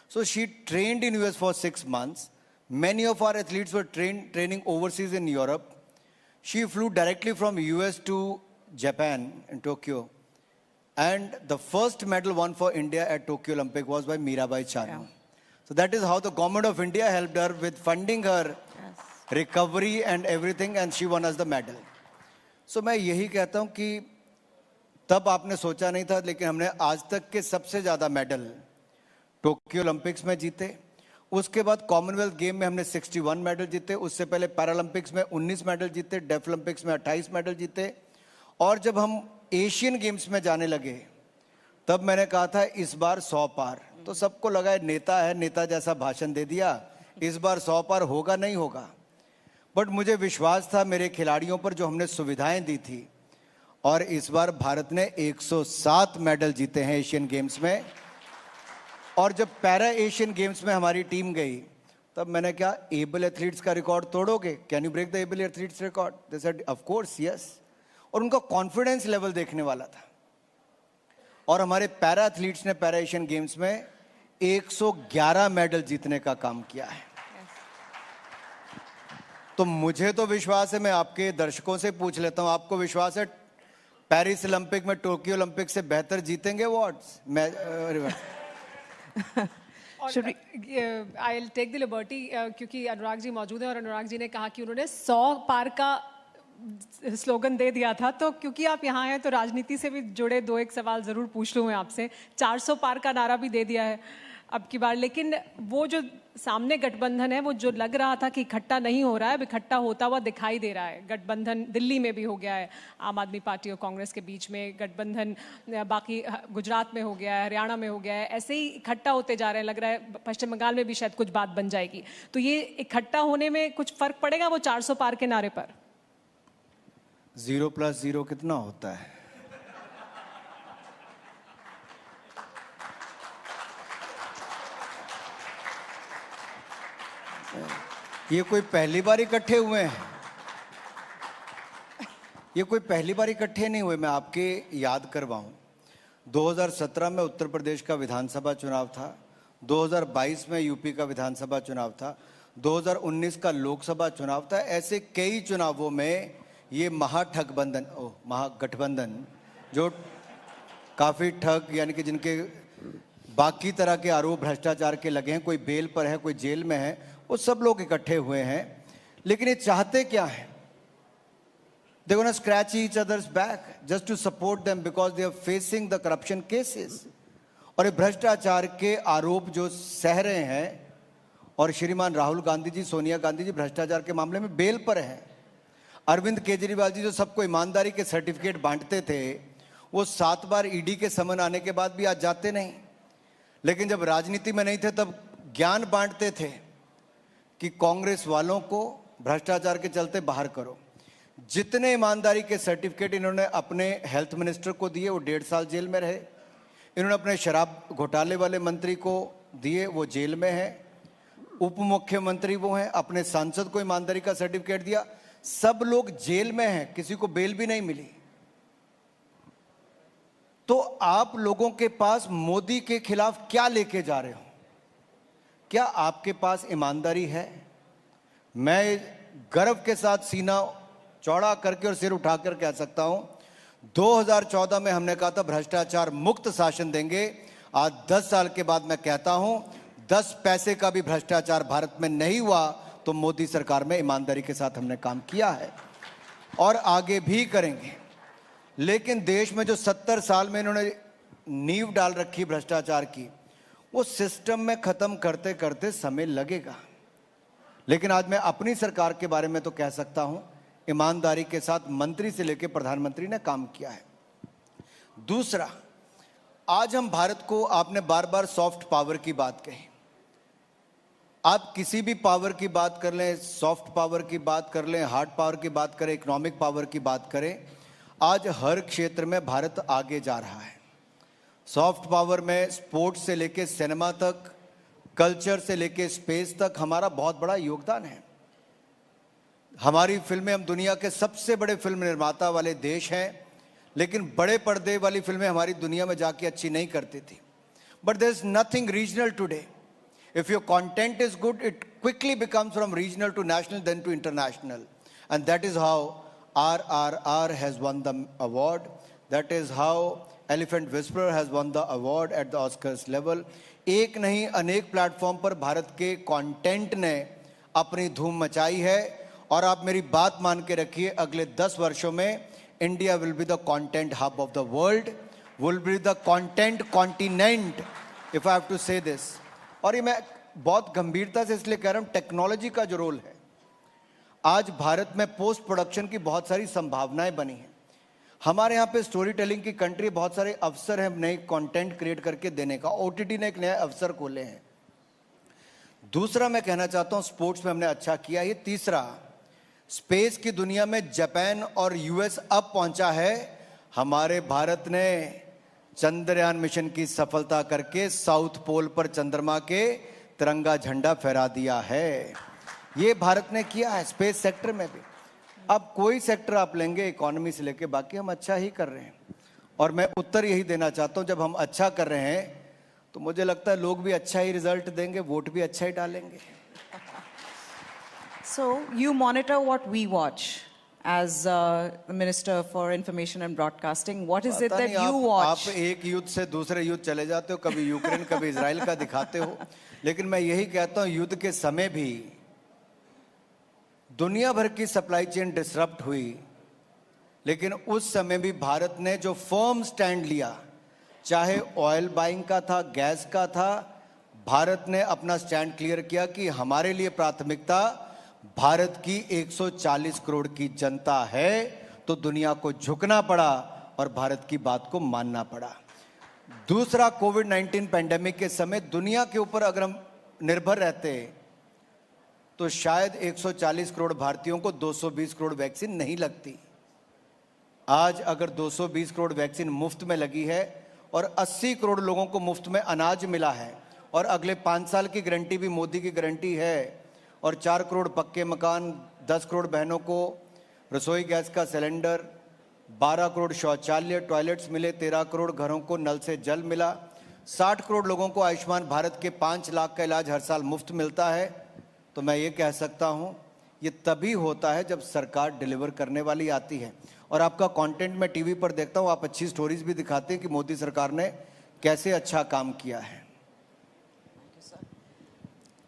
So she trained in US for 6 months. Many of our athletes were training overseas in Europe. She flew directly from US to Japan in Tokyo. And the first medal won for India at Tokyo Olympic was by Mirabai Chanu. Yeah. So that is how the government of India helped her with funding her recovery and everything, and she won us the medal. So मैं यही कहता हूँ कि तब आपने सोचा नहीं था, लेकिन हमने आज तक के सबसे ज़्यादा मेडल टोक्यो ओलंपिक्स में जीते. उसके बाद कॉमनवेल्थ गेम में हमने 61 मेडल जीते. उससे पहले पैरालंपिक्स में 19 मेडल जीते, डेफ ओलंपिक्स में 28 मेडल जीते. और जब हम एशियन गेम्स में जाने लगे, तब मैंने कहा था इस बार 100 पार. तो सबको लगा नेता है, नेता जैसा भाषण दे दिया, इस बार 100 पार होगा नहीं होगा. बट मुझे विश्वास था मेरे खिलाड़ियों पर, जो हमने सुविधाएं दी थी. और इस बार भारत ने 107 मेडल जीते हैं एशियन गेम्स में. और जब पैरा एशियन गेम्स में हमारी टीम गई, तब मैंने कहा एबल एथलीट्स का रिकॉर्ड तोड़ोगे, can you break the able athletes record? They said of course yes. और उनका कॉन्फिडेंस लेवल देखने वाला था। और हमारे पैरा एथलीट्स ने पैरा एशियन गेम्स में 111 मेडल जीतने का काम किया है। तो मुझे तो विश्वास है, मैं आपके दर्शकों से पूछ लेता हूं, आपको विश्वास है पेरिस ओलंपिक में टोक्यो ओलंपिक से बेहतर जीतेंगे awards? I will take the liberty, क्योंकि अनुराग जी मौजूद हैं और अनुराग जी ने कहा कि उन्होंने 100 पार का स्लोगन दे दिया था, तो क्योंकि आप यहाँ हैं तो राजनीति से भी जुड़े दो एक सवाल ज़रूर पूछ लूँ मैं आपसे। 400 पार का नारा भी दे दिया है अब की बार, लेकिन वो जो सामने गठबंधन है, वो जो लग रहा था कि इकट्ठा नहीं हो रहा है, अब इकट्ठा होता हुआ दिखाई दे रहा है। गठबंधन दिल्ली में भी हो गया है, आम आदमी पार्टी और कांग्रेस के बीच में गठबंधन, बाकी गुजरात में हो गया है, हरियाणा में हो गया है, ऐसे ही इकट्ठा होते जा रहे हैं। लग रहा है पश्चिम बंगाल में भी शायद कुछ बात बन जाएगी। तो ये इकट्ठा होने में कुछ फर्क पड़ेगा वो 400 पार के नारे पर? 0 + 0 कितना होता है? ये कोई पहली बार इकट्ठे हुए हैं? ये कोई पहली बार इकट्ठे नहीं हुए। मैं आपके याद करवाऊं, 2017 में उत्तर प्रदेश का विधानसभा चुनाव था, 2022 में यूपी का विधानसभा चुनाव था, 2019 का लोकसभा चुनाव था। ऐसे कई चुनावों में ये महागठबंधन जो काफी ठग, यानी कि जिनके बाकी तरह के आरोप भ्रष्टाचार के लगे हैं, कोई बेल पर है, कोई जेल में है, वो सब लोग इकट्ठे हुए हैं। लेकिन ये चाहते क्या है? They want to scratch each other's back just to support them because they are facing the corruption cases. और ये भ्रष्टाचार के आरोप जो सह रहे हैं, और श्रीमान राहुल गांधी जी, सोनिया गांधी जी भ्रष्टाचार के मामले में बेल पर हैं। अरविंद केजरीवाल जी जो सबको ईमानदारी के सर्टिफिकेट बांटते थे, वो 7 बार ईडी के समन आने के बाद भी आज जाते नहीं। लेकिन जब राजनीति में नहीं थे तब ज्ञान बांटते थे कि कांग्रेस वालों को भ्रष्टाचार के चलते बाहर करो। जितने ईमानदारी के सर्टिफिकेट इन्होंने अपने हेल्थ मिनिस्टर को दिए, वो 1.5 साल जेल में रहे। इन्होंने अपने शराब घोटाले वाले मंत्री को दिए, वो जेल में है। उप मुख्यमंत्री वो हैं, अपने सांसद को ईमानदारी का सर्टिफिकेट दिया, सब लोग जेल में हैं, किसी को बेल भी नहीं मिली। तो आप लोगों के पास मोदी के खिलाफ क्या लेके जा रहे हो? क्या आपके पास ईमानदारी है? मैं गर्व के साथ सीना चौड़ा करके और सिर उठाकर कह सकता हूं, 2014 में हमने कहा था भ्रष्टाचार मुक्त शासन देंगे। आज 10 साल के बाद मैं कहता हूं 10 पैसे का भी भ्रष्टाचार भारत में नहीं हुआ, तो मोदी सरकार में ईमानदारी के साथ हमने काम किया है और आगे भी करेंगे। लेकिन देश में जो 70 साल में इन्होंने नींव डाल रखी भ्रष्टाचार की, वो सिस्टम में खत्म करते करते समय लगेगा। लेकिन आज मैं अपनी सरकार के बारे में तो कह सकता हूं, ईमानदारी के साथ मंत्री से लेकर प्रधानमंत्री ने काम किया है। दूसरा, आज हम भारत को, आपने बार बार सॉफ्ट पावर की बात कही। आप किसी भी पावर की बात कर लें, सॉफ्ट पावर की बात कर लें, हार्ड पावर की बात करें, इकोनॉमिक पावर की बात करें, आज हर क्षेत्र में भारत आगे जा रहा है। सॉफ्ट पावर में स्पोर्ट्स से लेके सिनेमा तक, कल्चर से लेके स्पेस तक हमारा बहुत बड़ा योगदान है। हमारी फिल्में, हम दुनिया के सबसे बड़े फिल्म निर्माता वाले देश हैं, लेकिन बड़े पर्दे वाली फिल्में हमारी दुनिया में जाके अच्छी नहीं करती थी। But there is nothing regional today. If your content is good, it quickly becomes from regional to national, then to international. And that is how RRR has won the award. That is how Elephant Whisperer has won the award at the Oscars level. एक नहीं अनेक platform पर भारत के content ने अपनी धूम मचाई है। और आप मेरी बात मान के रखिए, अगले 10 वर्षों में India will be the content hub of the world, will be the content continent, if I have to say this. और ये मैं बहुत गंभीरता से इसलिए कह रहा हूं, टेक्नोलॉजी का जो रोल है, आज भारत में पोस्ट प्रोडक्शन की बहुत सारी संभावनाएं बनी हैं। हमारे यहाँ पे स्टोरी टेलिंग की कंट्री, बहुत सारे अवसर हैं नए कंटेंट क्रिएट करके देने का। ओटीटी ने एक नया अवसर खोले हैं। दूसरा मैं कहना चाहता हूं, स्पोर्ट्स में हमने अच्छा किया। ये तीसरा, स्पेस की दुनिया में जापान और यूएस अब पहुंचा है। हमारे भारत ने चंद्रयान मिशन की सफलता करके साउथ पोल पर चंद्रमा के तिरंगा झंडा फहरा दिया है। ये भारत ने किया है स्पेस सेक्टर में भी। अब कोई सेक्टर आप लेंगे इकोनॉमी से लेके बाकी हम अच्छा ही कर रहे हैं, और मैं उत्तर यही देना चाहता हूं, जब हम अच्छा कर रहे हैं तो मुझे लगता है लोग भी अच्छा ही रिजल्ट देंगे, वोट भी अच्छा ही डालेंगे. So you monitor what we watch as the Minister for Information and Broadcasting. What is it that you watch? आप एक युद्ध से दूसरे युद्ध चले जाते हो, कभी यूक्रेन कभी इजराइल का दिखाते हो, लेकिन मैं यही कहता हूं युद्ध के समय भी दुनिया भर की सप्लाई चेन डिसरप्ट हुई, लेकिन उस समय भी भारत ने जो फर्म स्टैंड लिया, चाहे ऑयल बाइंग का था, गैस का था, भारत ने अपना स्टैंड क्लियर किया कि हमारे लिए प्राथमिकता भारत की 140 करोड़ की जनता है, तो दुनिया को झुकना पड़ा और भारत की बात को मानना पड़ा. दूसरा, कोविड-19 पैंडेमिक के समय दुनिया के ऊपर अगर हम निर्भर रहते तो शायद 140 करोड़ भारतीयों को 220 करोड़ वैक्सीन नहीं लगती. आज अगर 220 करोड़ वैक्सीन मुफ्त में लगी है और 80 करोड़ लोगों को मुफ्त में अनाज मिला है, और अगले 5 साल की गारंटी भी मोदी की गारंटी है, और 4 करोड़ पक्के मकान, 10 करोड़ बहनों को रसोई गैस का सिलेंडर, 12 करोड़ शौचालय टॉयलेट्स मिले, 13 करोड़ घरों को नल से जल मिला, 60 करोड़ लोगों को आयुष्मान भारत के 5 लाख का इलाज हर साल मुफ्त मिलता है, तो मैं ये कह सकता हूँ ये तभी होता है जब सरकार डिलीवर करने वाली आती है. और आपका कंटेंट मैं टीवी पर देखता हूँ, आप अच्छी स्टोरीज भी दिखाते हैं कि मोदी सरकार ने कैसे अच्छा काम किया है.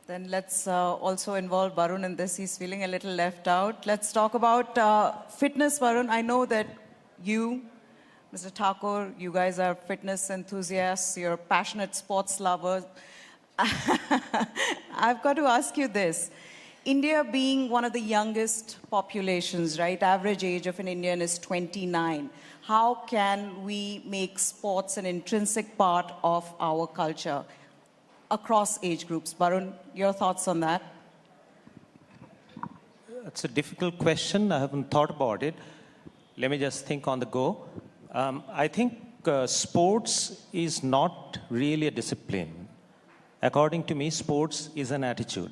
Then let's also involve Varun in this. He's feeling a little left out. Let's talk about fitness, Varun. I know that you, Mr. Thakur, you guys are fitness enthusiasts. You're passionate sports lovers. I've got to ask you this. India being one of the youngest populations, right? Average age of an Indian is 29. How can we make sports an intrinsic part of our culture across age groups? Varun, your thoughts on that? It's a difficult question. I haven't thought about it. Let me just think on the go. I think sports is not really a discipline. According to me, sports is an attitude.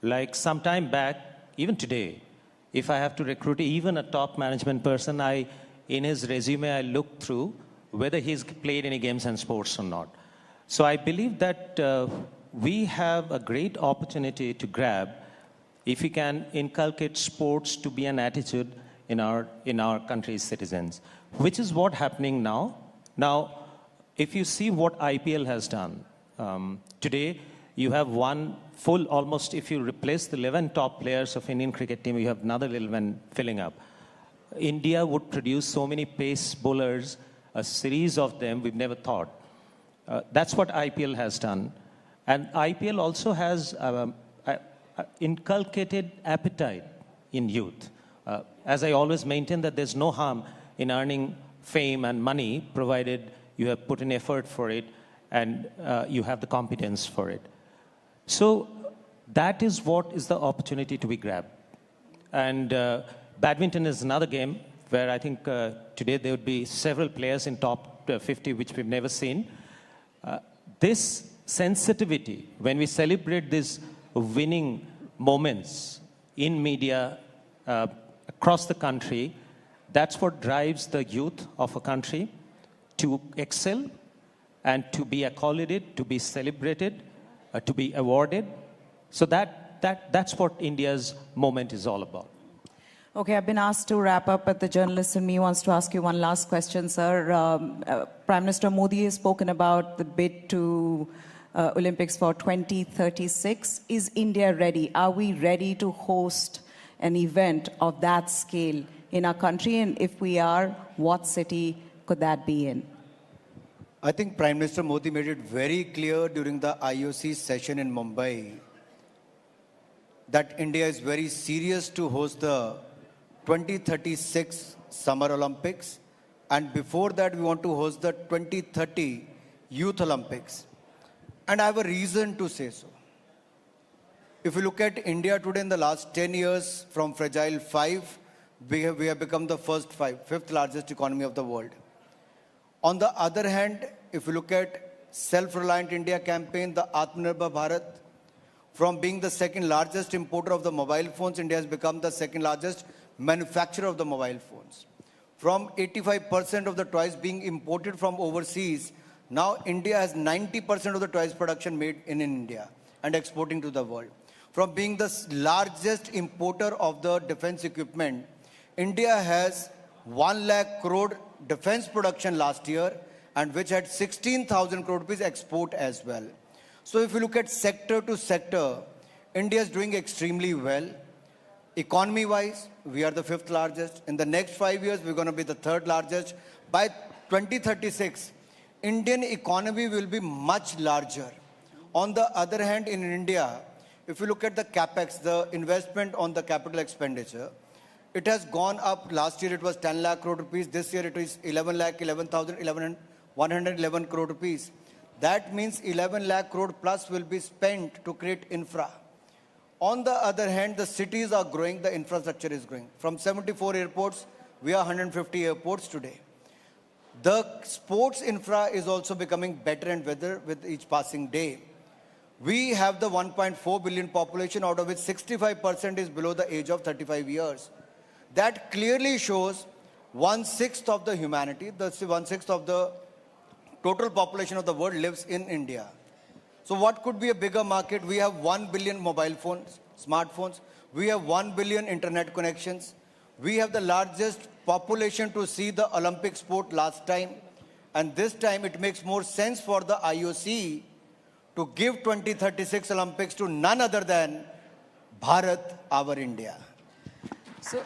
Like some time back, even today, if I have to recruit even a top management person, in his resume, I look through whether he's played any games and sports or not. So I believe that we have a great opportunity to grab if we can inculcate sports to be an attitude in our country's citizens, which is what's happening now. Now, if you see what IPL has done, today you have one full, almost if you replace the 11 top players of Indian cricket team, you have another 11 filling up. India would produce so many pace bowlers, a series of them we've never thought. That's what IPL has done. And IPL also has inculcated appetite in youth. As I always maintain that there's no harm in earning fame and money, provided you have put in effort for it and you have the competence for it. So that is what is the opportunity to be grabbed. And badminton is another game where I think today there would be several players in top 50 which we've never seen. This sensitivity, when we celebrate these winning moments in media across the country, that's what drives the youth of a country to excel and to be accoliated, to be celebrated, to be awarded. So that's what India's moment is all about. Okay, I've been asked to wrap up, but the journalist in me wants to ask you one last question, sir. Prime Minister Modi has spoken about the bid to Olympics for 2036. Is India ready? Are we ready to host an event of that scale in our country? And if we are, what city could that be in? I think Prime Minister Modi made it very clear during the IOC session in Mumbai that India is very serious to host the 2036 Summer Olympics, and before that we want to host the 2030 Youth Olympics. And I have a reason to say so. If you look at India today, in the last 10 years, from fragile 5, we have become the fifth largest economy of the world. On the other hand, if you look at Self-Reliant India campaign, the Atmanirbhar Bharat, from being the second largest importer of the mobile phones, India has become the second largest manufacturer of the mobile phones. From 85% of the toys being imported from overseas, now India has 90% of the toys production made in India and exporting to the world. From being the largest importer of the defense equipment, India has 1 lakh crore defense production last year, and which had 16,000 crore rupees export as well. So if you look at sector to sector, India is doing extremely well. Economy-wise, we are the 5th largest. In the next 5 years, we're going to be the 3rd largest. By 2036, Indian economy will be much larger. On the other hand, in India, if you look at the capex, the investment on the capital expenditure, it has gone up. Last year, it was 10 lakh crore rupees. This year, it is 111 crore rupees. That means 11 lakh crore plus will be spent to create infra. On the other hand, the cities are growing, the infrastructure is growing. From 74 airports, we are 150 airports today. The sports infra is also becoming better and better with each passing day. We have the 1.4 billion population, out of which 65% is below the age of 35 years. That clearly shows 1/6 of the humanity, the 1/6 of the total population of the world lives in India. So what could be a bigger market? We have 1 billion mobile phones, smartphones. We have 1 billion internet connections. We have the largest population to see the Olympic sport last time. And this time it makes more sense for the IOC to give 2036 Olympics to none other than Bharat, our India. So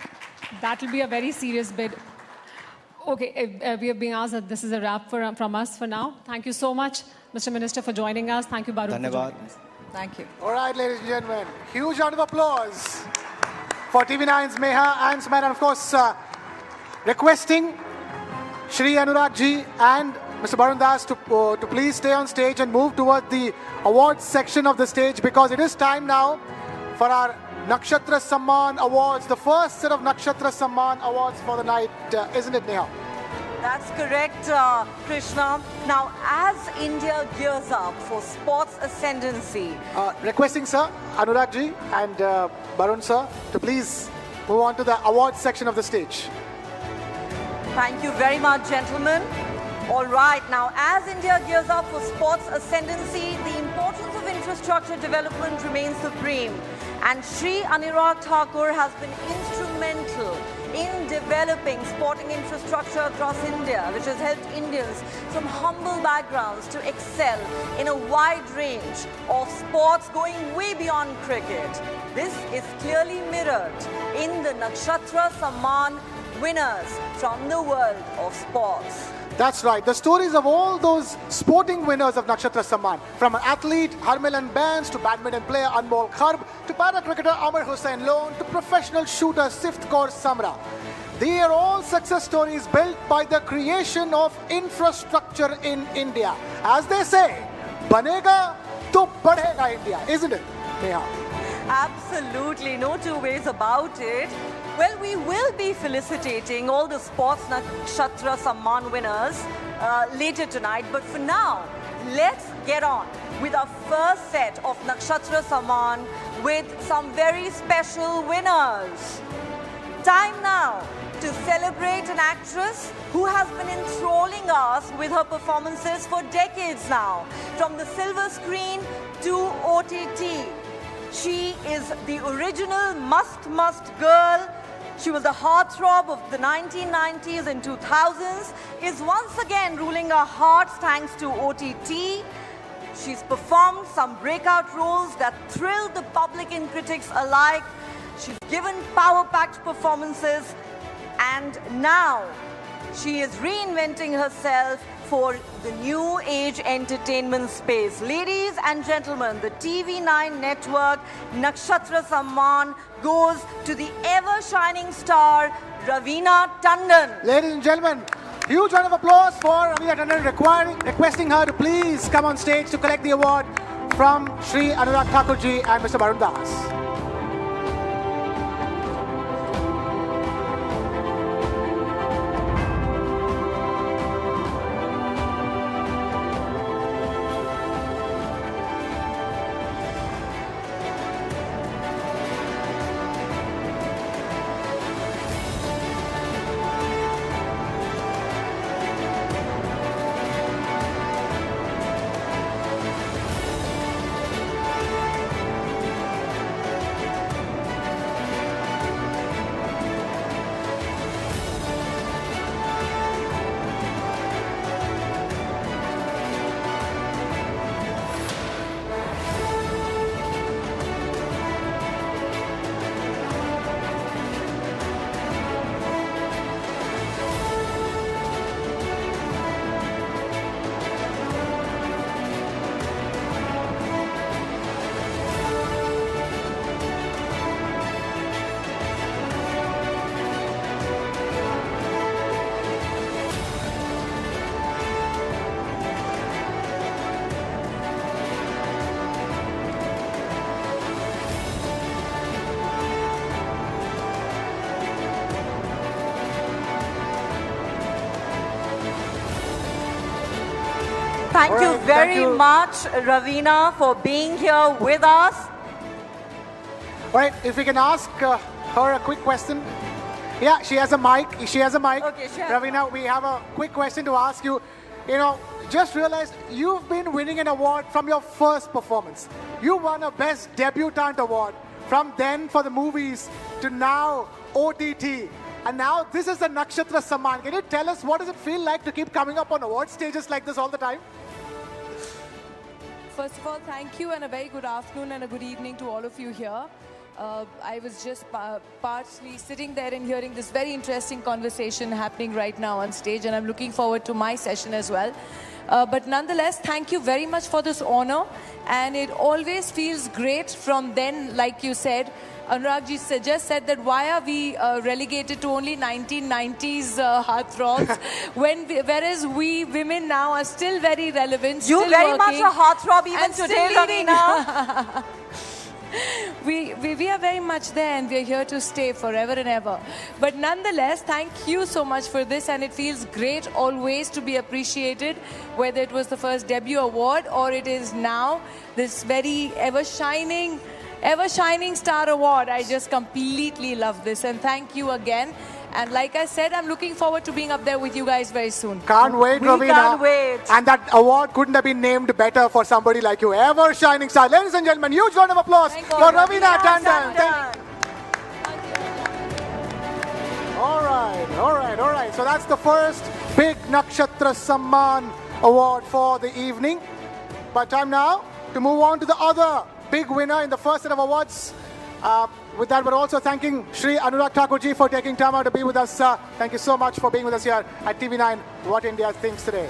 that will be a very serious bid. Okay, we are being asked that this is a wrap from us for now. Thank you so much, Mr. Minister, for joining us. Thank you, Barun, for joining us. Thank you. All right, ladies and gentlemen, huge round of applause for TV9's Meha and Sammelan, and of course, requesting Shri Anurag ji and Mr. Barun Das to please stay on stage and move toward the awards section of the stage, because it is time now for our Nakshatra Samman Awards, the first set of Nakshatra Samman Awards for the night, isn't it, Neha? That's correct, Krishna. Now, as India gears up for sports ascendancy, requesting, sir, Anurag ji and Barun sir, to please move on to the awards section of the stage. Thank you very much, gentlemen. All right, now, as India gears up for sports ascendancy, the importance of infrastructure development remains supreme. And Shri Anurag Thakur has been instrumental in developing sporting infrastructure across India, which has helped Indians from humble backgrounds to excel in a wide range of sports going way beyond cricket. This is clearly mirrored in the Nakshatra Samman winners from the world of sports. That's right. The stories of all those sporting winners of Nakshatra Samman, from an athlete, Sammelan Bands, to badminton player Anmol Kharb, to para-cricketer Amar Hussain Lone, to professional shooter Sift Kaur Samra. They are all success stories built by the creation of infrastructure in India. As they say, banega to badhega India, isn't it, Neha? Absolutely, no two ways about it. Well, we will be felicitating all the sports Nakshatra Samman winners later tonight. But for now, let's get on with our first set of Nakshatra Samman with some very special winners. Time now to celebrate an actress who has been enthralling us with her performances for decades now. From the silver screen to OTT. She is the original must girl. She was the heartthrob of the 1990s and 2000s, is once again ruling our hearts thanks to OTT. She's performed some breakout roles that thrilled the public and critics alike. She's given power-packed performances, and now she is reinventing herself for the new age entertainment space. Ladies and gentlemen, the TV9 network Nakshatra Samman goes to the ever-shining star, Raveena Tandon. Ladies and gentlemen, huge round of applause for Raveena Tandon, requesting her to please come on stage to collect the award from Shri Anurag Thakur ji and Mr. Barun Das. thank All you right, very thank you. much, Ravina, for being here with us. All right, if we can ask her a quick question. Yeah, she has a mic. She has a mic. Okay, she has Ravina, we have a quick question to ask you. You know, just realized you've been winning an award from your first performance. You won a Best Debutante award. From then for the movies to now OTT. And now this is the Nakshatra Samman. Can you tell us what does it feel like to keep coming up on award stages like this all the time? First of all, thank you and a very good afternoon and a good evening to all of you here. I was just partially sitting there and hearing this very interesting conversation happening right now on stage, and I'm looking forward to my session as well. But nonetheless, thank you very much for this honor, and it always feels great from then, like you said. Anurag ji just said that why are we relegated to only 1990s heartthrobs whereas we women now are still very relevant. You still very working, much a heartthrob even and still today, leading. Ravina. We are very much there, and we are here to stay forever and ever. But nonetheless, thank you so much for this, and it feels great always to be appreciated, whether it was the first debut award or it is now this very ever shining star award. I just completely love this, and thank you again. And like I said, I'm looking forward to being up there with you guys very soon. Can't wait, We Ravina. can't wait. And that award couldn't have been named better for somebody like you. Ever shining star. Ladies and gentlemen, huge round of applause Thank for you. Ravina Tandon. Tandon. All right. So that's the first big Nakshatra Samman award for the evening. But time now to move on to the other big winner in the first set of awards. With that, we're also thanking Shri Anurag Thakur ji for taking time out to be with us. Thank you so much for being with us here at TV9, What India Thinks Today.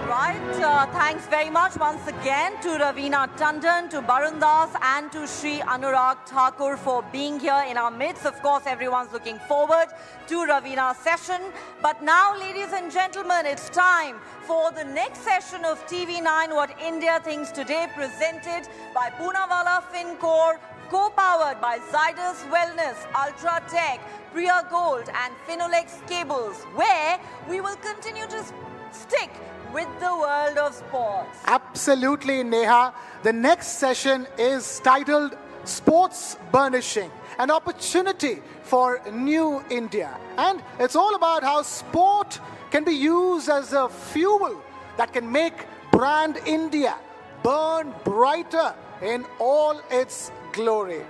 Right, thanks very much once again to Ravina Tandon, to Barun Das and to Shri Anurag Thakur for being here in our midst. Of course, everyone's looking forward to Ravina's session. But now, ladies and gentlemen, it's time for the next session of TV9 What India Thinks Today, presented by Poonawalla FinCorp, co-powered by Zydus Wellness, Ultra Tech, Priya Gold and Finolex Cables, where we will continue to stick with the world of sports. Absolutely, Neha. The next session is titled Sports Burnishing, an opportunity for new India. And it's all about how sport can be used as a fuel that can make brand India burn brighter in all its glory.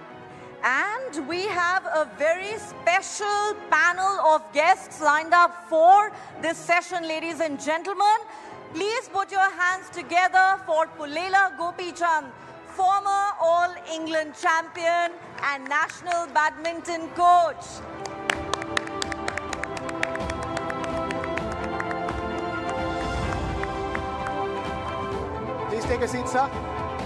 And we have a very special panel of guests lined up for this session, ladies and gentlemen. Please put your hands together for Pulela Gopichand, former All-England champion and national badminton coach. Please take a seat, sir.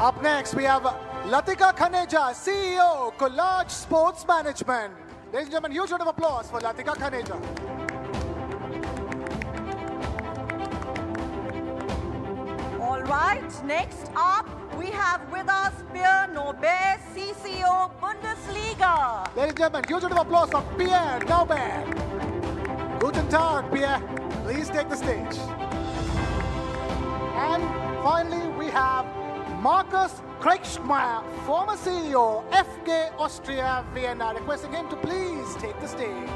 Up next, we have Latika Khaneja, CEO, Collage Sports Management. Ladies and gentlemen, huge round of applause for Latika Khaneja. All right, next up, we have with us Pierre Norbert, CCO, Bundesliga. Ladies and gentlemen, huge round of applause for Pierre Norbert. Guten Tag, Pierre. Please take the stage. And finally, we have Markus Kreischmeyer, former CEO, FK Austria Vienna, requesting him to please take the stage.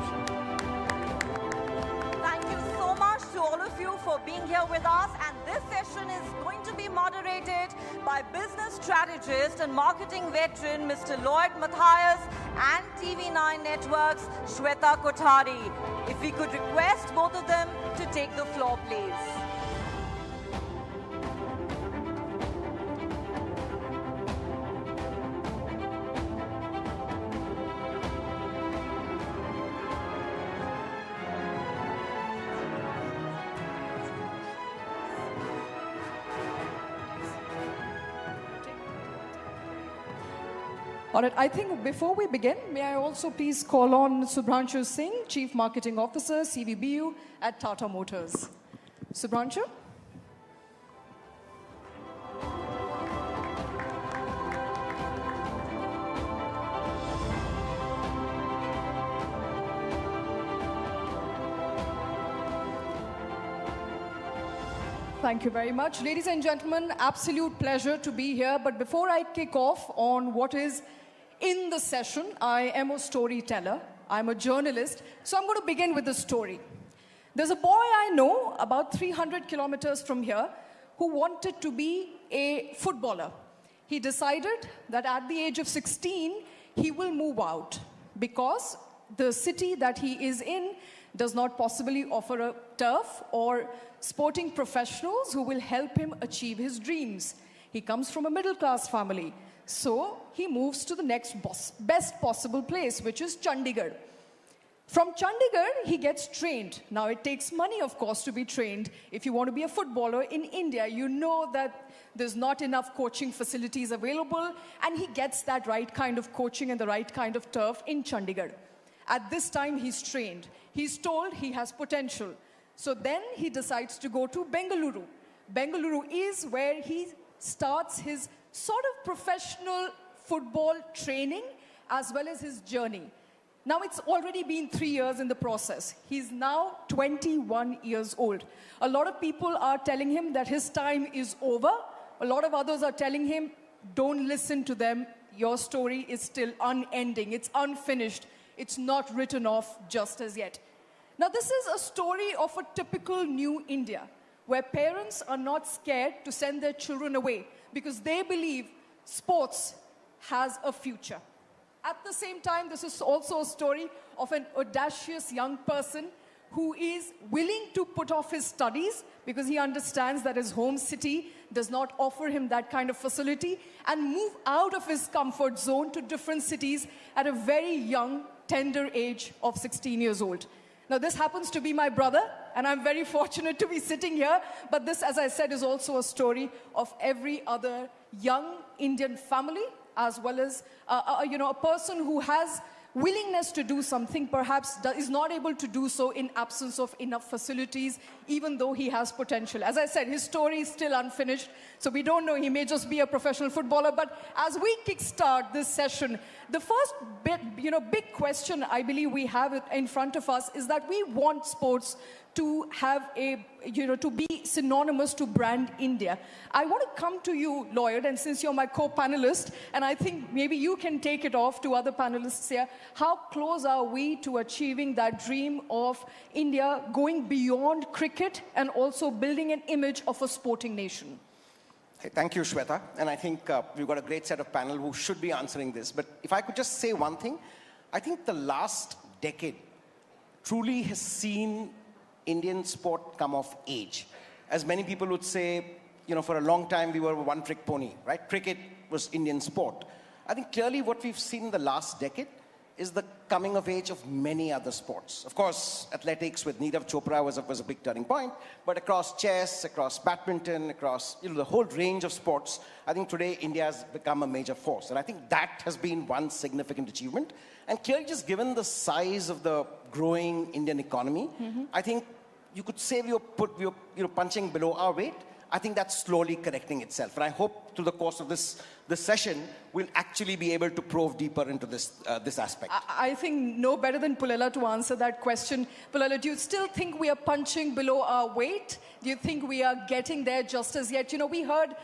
Thank you so much to all of you for being here with us. And this session is going to be moderated by business strategist and marketing veteran, Mr. Lloyd Matthias, and TV9 Networks, Shweta Kothari. If we could request both of them to take the floor, please. All right, I think before we begin, may I also please call on Subhranshu Singh, Chief Marketing Officer, CVBU at Tata Motors. Subhranshu? Thank you very much. Ladies and gentlemen, absolute pleasure to be here. But before I kick off on what is in the session, I am a storyteller. I'm a journalist. So I'm going to begin with a story. There's a boy I know about 300 kilometers from here who wanted to be a footballer. He decided that at the age of 16, he will move out because the city that he is in does not possibly offer a turf or sporting professionals who will help him achieve his dreams. He comes from a middle-class family, so he moves to the next best possible place, which is Chandigarh. From Chandigarh, he gets trained. Now, it takes money, of course, to be trained. If you want to be a footballer in India, you know that there's not enough coaching facilities available, and he gets that right kind of coaching and the right kind of turf in Chandigarh. At this time, he's trained. He's told he has potential. So then he decides to go to Bengaluru. Bengaluru is where he starts his sort of professional football training as well as his journey. Now, it's already been 3 years in the process. He's now 21 years old. A lot of people are telling him that his time is over. A lot of others are telling him, don't listen to them. Your story is still unending. It's unfinished. It's not written off just as yet. Now, this is a story of a typical new India, where parents are not scared to send their children away because they believe sports has a future. At the same time, this is also a story of an audacious young person who is willing to put off his studies because he understands that his home city does not offer him that kind of facility and move out of his comfort zone to different cities at a very young, tender age of 16 years old. Now, this happens to be my brother, and I'm very fortunate to be sitting here. But this, as I said, is also a story of every other young Indian family, as well as a person who has willingness to do something, perhaps is not able to do so in absence of enough facilities, even though he has potential. As I said, his story is still unfinished, so we don't know. He may just be a professional footballer. But as we kickstart this session, the first big question I believe we have in front of us is that we want sports to have to be synonymous to brand India. I want to come to you, Lloyd, and since you're my co-panelist, and I think maybe you can take it off to other panelists here, how close are we to achieving that dream of India going beyond cricket and also building an image of a sporting nation? Hey, thank you, Shweta. And I think we've got a great set of panel who should be answering this. But if I could just say one thing, I think the last decade truly has seen Indian sport come of age. As many people would say, for a long time we were a one-trick pony, right? Cricket was Indian sport. I think clearly what we've seen in the last decade is the coming of age of many other sports. Of course, athletics with Neerav Chopra was a big turning point, but across chess, across badminton, across the whole range of sports, I think today India has become a major force. And I think that has been one significant achievement. And clearly just given the size of the growing Indian economy, I think you could say we were punching below our weight. I think that's slowly correcting itself. And I hope through the course of this session, we'll actually be able to probe deeper into this aspect. I think no better than Pullela to answer that question. Pullela, do you still think we are punching below our weight? Do you think we are getting there just as yet? We heard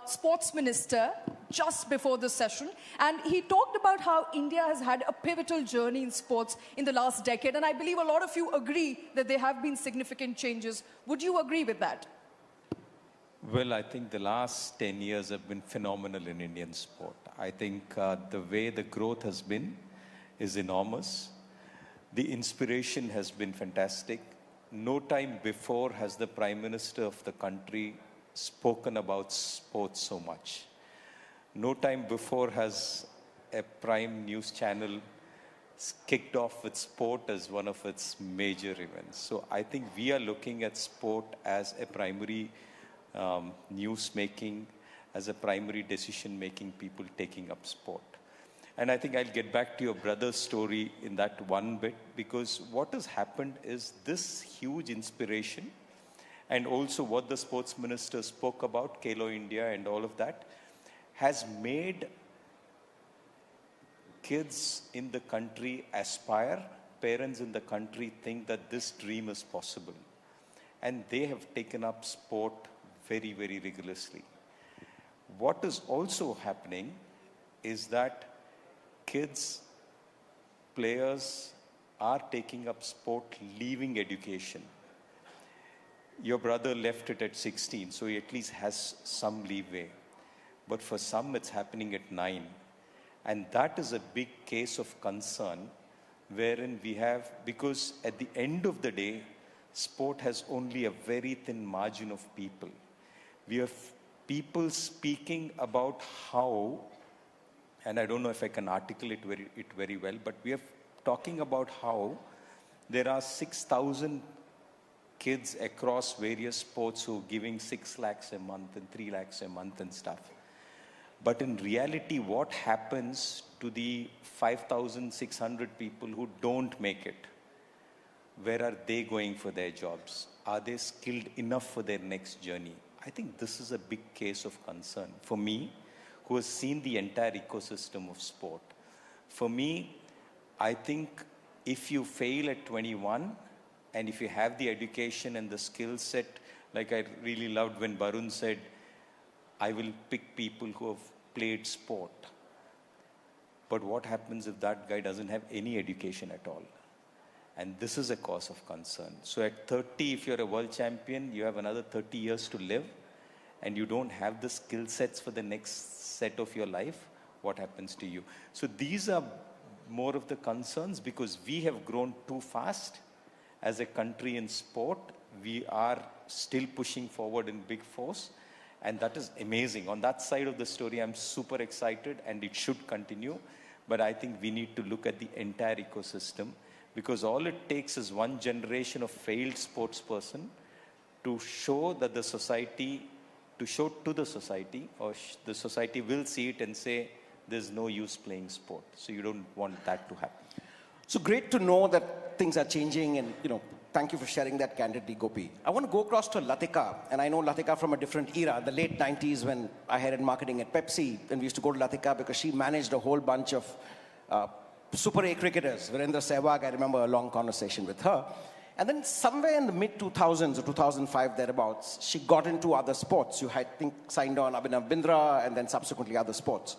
Sports Minister just before the session, and he talked about how India has had a pivotal journey in sports in the last decade, and I believe a lot of you agree that there have been significant changes. Would you agree with that? Well, I think the last 10 years have been phenomenal in Indian sport. I think the way the growth has been is enormous. The inspiration has been fantastic. No time before has the Prime Minister of the country spoken about sports so much. No time before has a prime news channel kicked off with sport as one of its major events. So I think we are looking at sport as a primary news making, as a primary decision making, people taking up sport. And I think I'll get back to your brother's story in that one bit, because what has happened is this huge inspiration, and also what the sports minister spoke about, Khelo India and all of that, has made kids in the country aspire, parents in the country think that this dream is possible. and they have taken up sport very, very rigorously. What is also happening is that kids, players are taking up sport, leaving education. Your brother left it at 16, so he at least has some leeway. But for some, it's happening at 9. And that is a big case of concern, wherein we have, because at the end of the day, sport has only a very thin margin of people. We have people speaking about how, and I don't know if I can articulate it very well, but we are talking about how there are 6,000 kids across various sports who are giving 6 lakhs a month and 3 lakhs a month and stuff. But in reality, what happens to the 5,600 people who don't make it? Where are they going for their jobs? Are they skilled enough for their next journey? I think this is a big case of concern. For me, who has seen the entire ecosystem of sport, for me, I think if you fail at 21, and if you have the education and the skill set, like I really loved when Barun said, I will pick people who have played sport. But what happens if that guy doesn't have any education at all? And this is a cause of concern. So at 30, if you're a world champion, you have another 30 years to live, and you don't have the skill sets for the next set of your life, what happens to you? So these are more of the concerns, because we have grown too fast as a country in sport. We are still pushing forward in big force, and that is amazing. On that side of the story, I'm super excited, and it should continue. But I think we need to look at the entire ecosystem, because all it takes is one generation of failed sports person to show that the society, to show to the society, or the society will see it and say, there's no use playing sport. So you don't want that to happen. So great to know that things are changing, and thank you for sharing that candidly, Gopi. I want to go across to Latika, and I know Latika from a different era, the late 90s, when I headed marketing at Pepsi, and we used to go to Latika because she managed a whole bunch of Super A cricketers. Virendra Sehwag, I remember a long conversation with her. And then somewhere in the mid-2000s or 2005 thereabouts, she got into other sports. You, I think, signed on Abhinav Bindra and then subsequently other sports.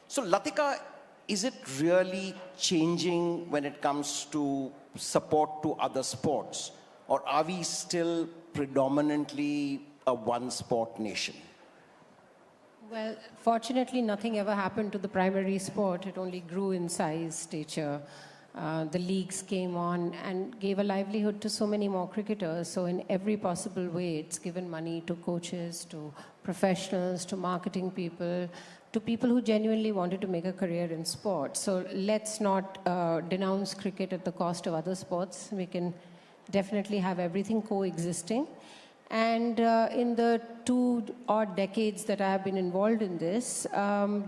So Latika, is it really changing when it comes to support to other sports? Or are we still predominantly a one-sport nation? Well, fortunately, nothing ever happened to the primary sport. It only grew in size, stature. The leagues came on and gave a livelihood to so many more cricketers. So in every possible way, it's given money to coaches, to professionals, to marketing people, to people who genuinely wanted to make a career in sport. So let's not denounce cricket at the cost of other sports. We can definitely have everything coexisting. And in the 2 odd decades that I have been involved in this,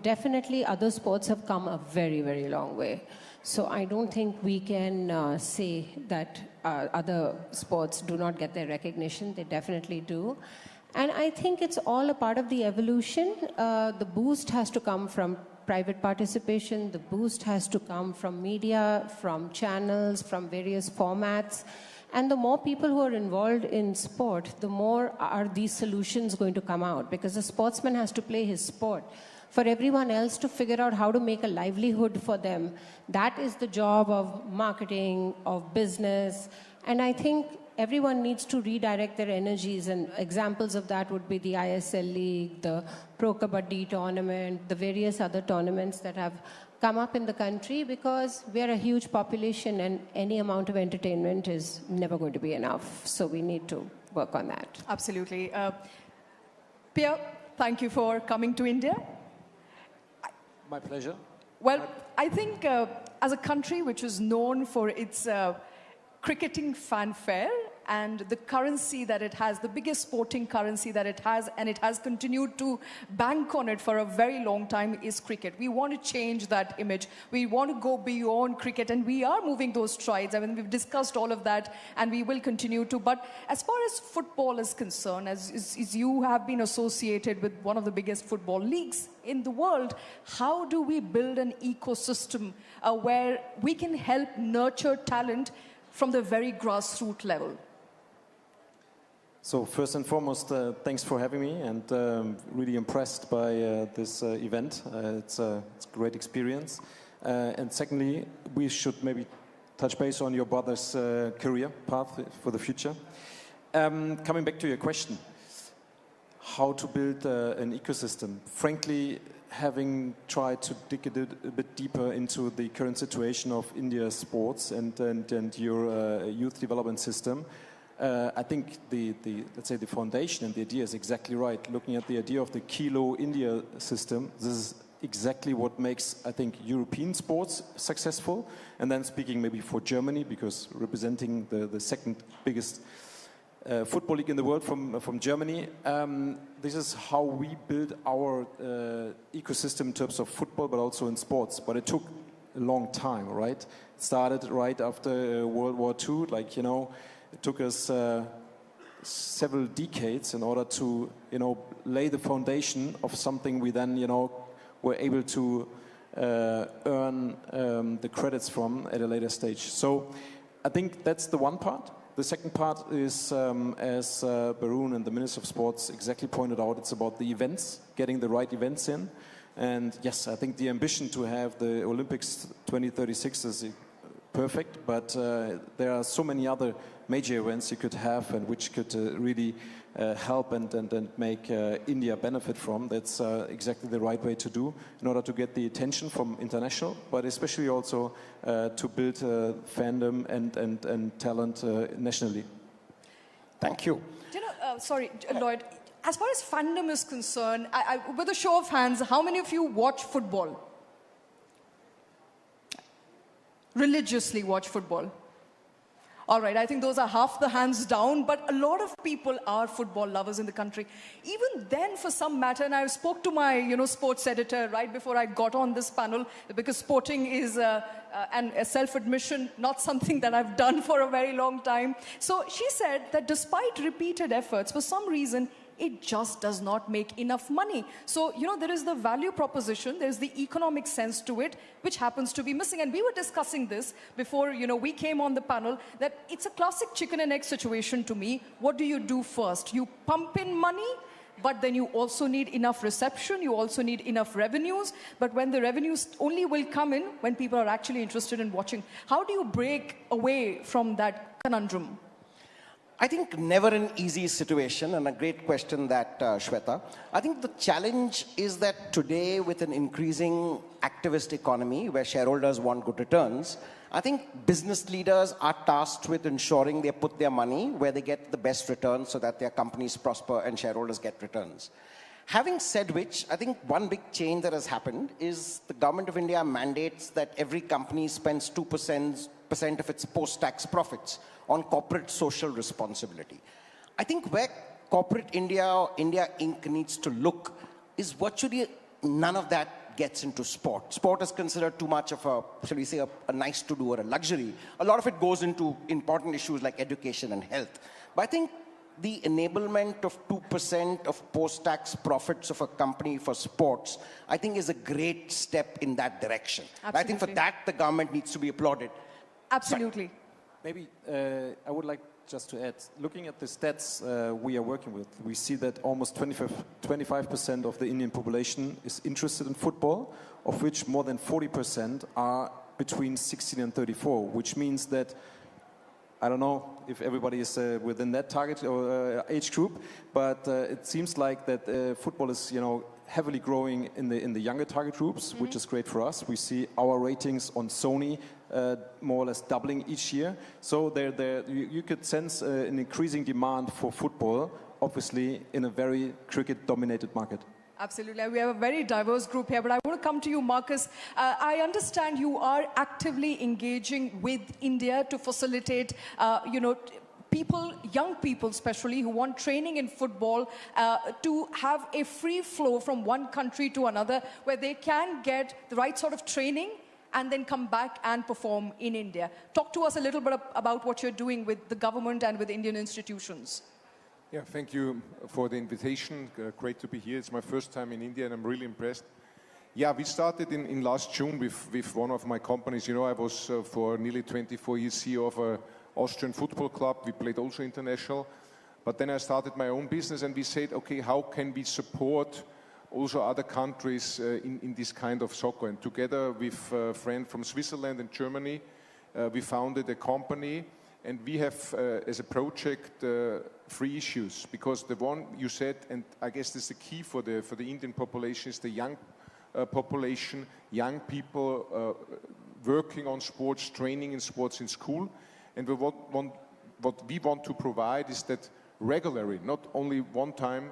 definitely other sports have come a very, very long way. So I don't think we can say that other sports do not get their recognition. They definitely do. And I think it's all a part of the evolution. The boost has to come from private participation. The boost has to come from media, from channels, from various formats. And the more people who are involved in sport, the more are these solutions going to come out, because the sportsman has to play his sport. For everyone else to figure out how to make a livelihood for them, that is the job of marketing, of business. And I think everyone needs to redirect their energies, and examples of that would be the ISL League, the Pro Kabaddi tournament, the various other tournaments that have come up in the country, because we are a huge population and any amount of entertainment is never going to be enough. So we need to work on that. Absolutely. Pia, thank you for coming to India. My pleasure. Well, I think as a country which is known for its cricketing fanfare and the currency that it has, the biggest sporting currency that it has, and it has continued to bank on it for a very long time, is cricket. We want to change that image. We want to go beyond cricket, and we are moving those strides. I mean, we've discussed all of that, and we will continue to. But as far as football is concerned, as you have been associated with one of the biggest football leagues in the world, how do we build an ecosystem where we can help nurture talent from the very grassroots level? So first and foremost, thanks for having me, and really impressed by this event. It's a great experience. And secondly, we should maybe touch base on your brother's career path for the future. Coming back to your question, how to build an ecosystem. Frankly, having tried to dig a bit deeper into the current situation of India's sports and your youth development system, I think let's say the foundation and the idea is exactly right. Looking at the idea of the Kilo India system, this is exactly what makes, I think, European sports successful. And then speaking maybe for Germany, because representing the second biggest football league in the world from Germany, this is how we build our ecosystem in terms of football, but also in sports. But it took a long time, right? It started right after World War II, like, you know, it took us several decades in order to, you know, lay the foundation of something we then, you know, were able to earn the credits from at a later stage. So I think that's the one part. The second part is, as Barun and the Minister of Sports exactly pointed out, it's about the events, getting the right events in. And yes, I think the ambition to have the Olympics 2036 is perfect, but there are so many other major events you could have and which could really help and make India benefit from. That's exactly the right way to do in order to get the attention from international, but especially also to build fandom and talent nationally. Thank you. Do you know, sorry, Lloyd, as far as fandom is concerned, with a show of hands, how many of you watch football? Religiously watch football? All right, I think those are half the hands down, but a lot of people are football lovers in the country. Even then, for some matter, and I spoke to my, sports editor right before I got on this panel, because sporting is a self-admission, not something that I've done for a very long time. So she said that despite repeated efforts, for some reason, it just does not make enough money. So, there is the value proposition, there's the economic sense to it, which happens to be missing. And we were discussing this before, we came on the panel, that it's a classic chicken and egg situation to me. What do you do first? You pump in money, but then you also need enough reception, you also need enough revenues. But when the revenues only will come in when people are actually interested in watching. How do you break away from that conundrum? I think never an easy situation, and a great question that, Shweta. I think the challenge is that today, with an increasing activist economy where shareholders want good returns, I think business leaders are tasked with ensuring they put their money where they get the best returns so that their companies prosper and shareholders get returns. Having said which, I think one big change that has happened is the government of India mandates that every company spends 2% of its post-tax profits on corporate social responsibility. I think where corporate India or India Inc. needs to look is virtually none of that gets into sport. Sport is considered too much of a, shall we say, a nice to do or a luxury. A lot of it goes into important issues like education and health. But I think the enablement of 2% of post-tax profits of a company for sports, I think is a great step in that direction. I think for that, the government needs to be applauded. Absolutely. Sorry. Maybe I would like just to add, looking at the stats we are working with, we see that almost 25% of the Indian population is interested in football, of which more than 40% are between 16 and 34, which means that, I don't know if everybody is within that target or age group, but it seems like that football is, heavily growing in the younger target groups, which is great for us. We see our ratings on Sony more or less doubling each year. So you could sense an increasing demand for football, obviously in a very cricket-dominated market. Absolutely. We have a very diverse group here, but I want to come to you, Marcus. I understand you are actively engaging with India to facilitate, people, young people especially, who want training in football to have a free flow from one country to another where they can get the right sort of training and then come back and perform in India. Talk to us a little bit about what you're doing with the government and with Indian institutions. Yeah, thank you for the invitation. Great to be here. It's my first time in India and I'm really impressed. Yeah, we started in last June with one of my companies. I was for nearly 24 years CEO of an Austrian football club. We played also international. But then I started my own business and we said, okay, how can we support also other countries in this kind of soccer? And together with a friend from Switzerland and Germany, we founded a company, and we have as a project 3 issues, because the one you said, and I guess this is the key for the Indian population, is the young population, young people working on sports, training in sports in school. And what we want to provide is that regularly, not only one time,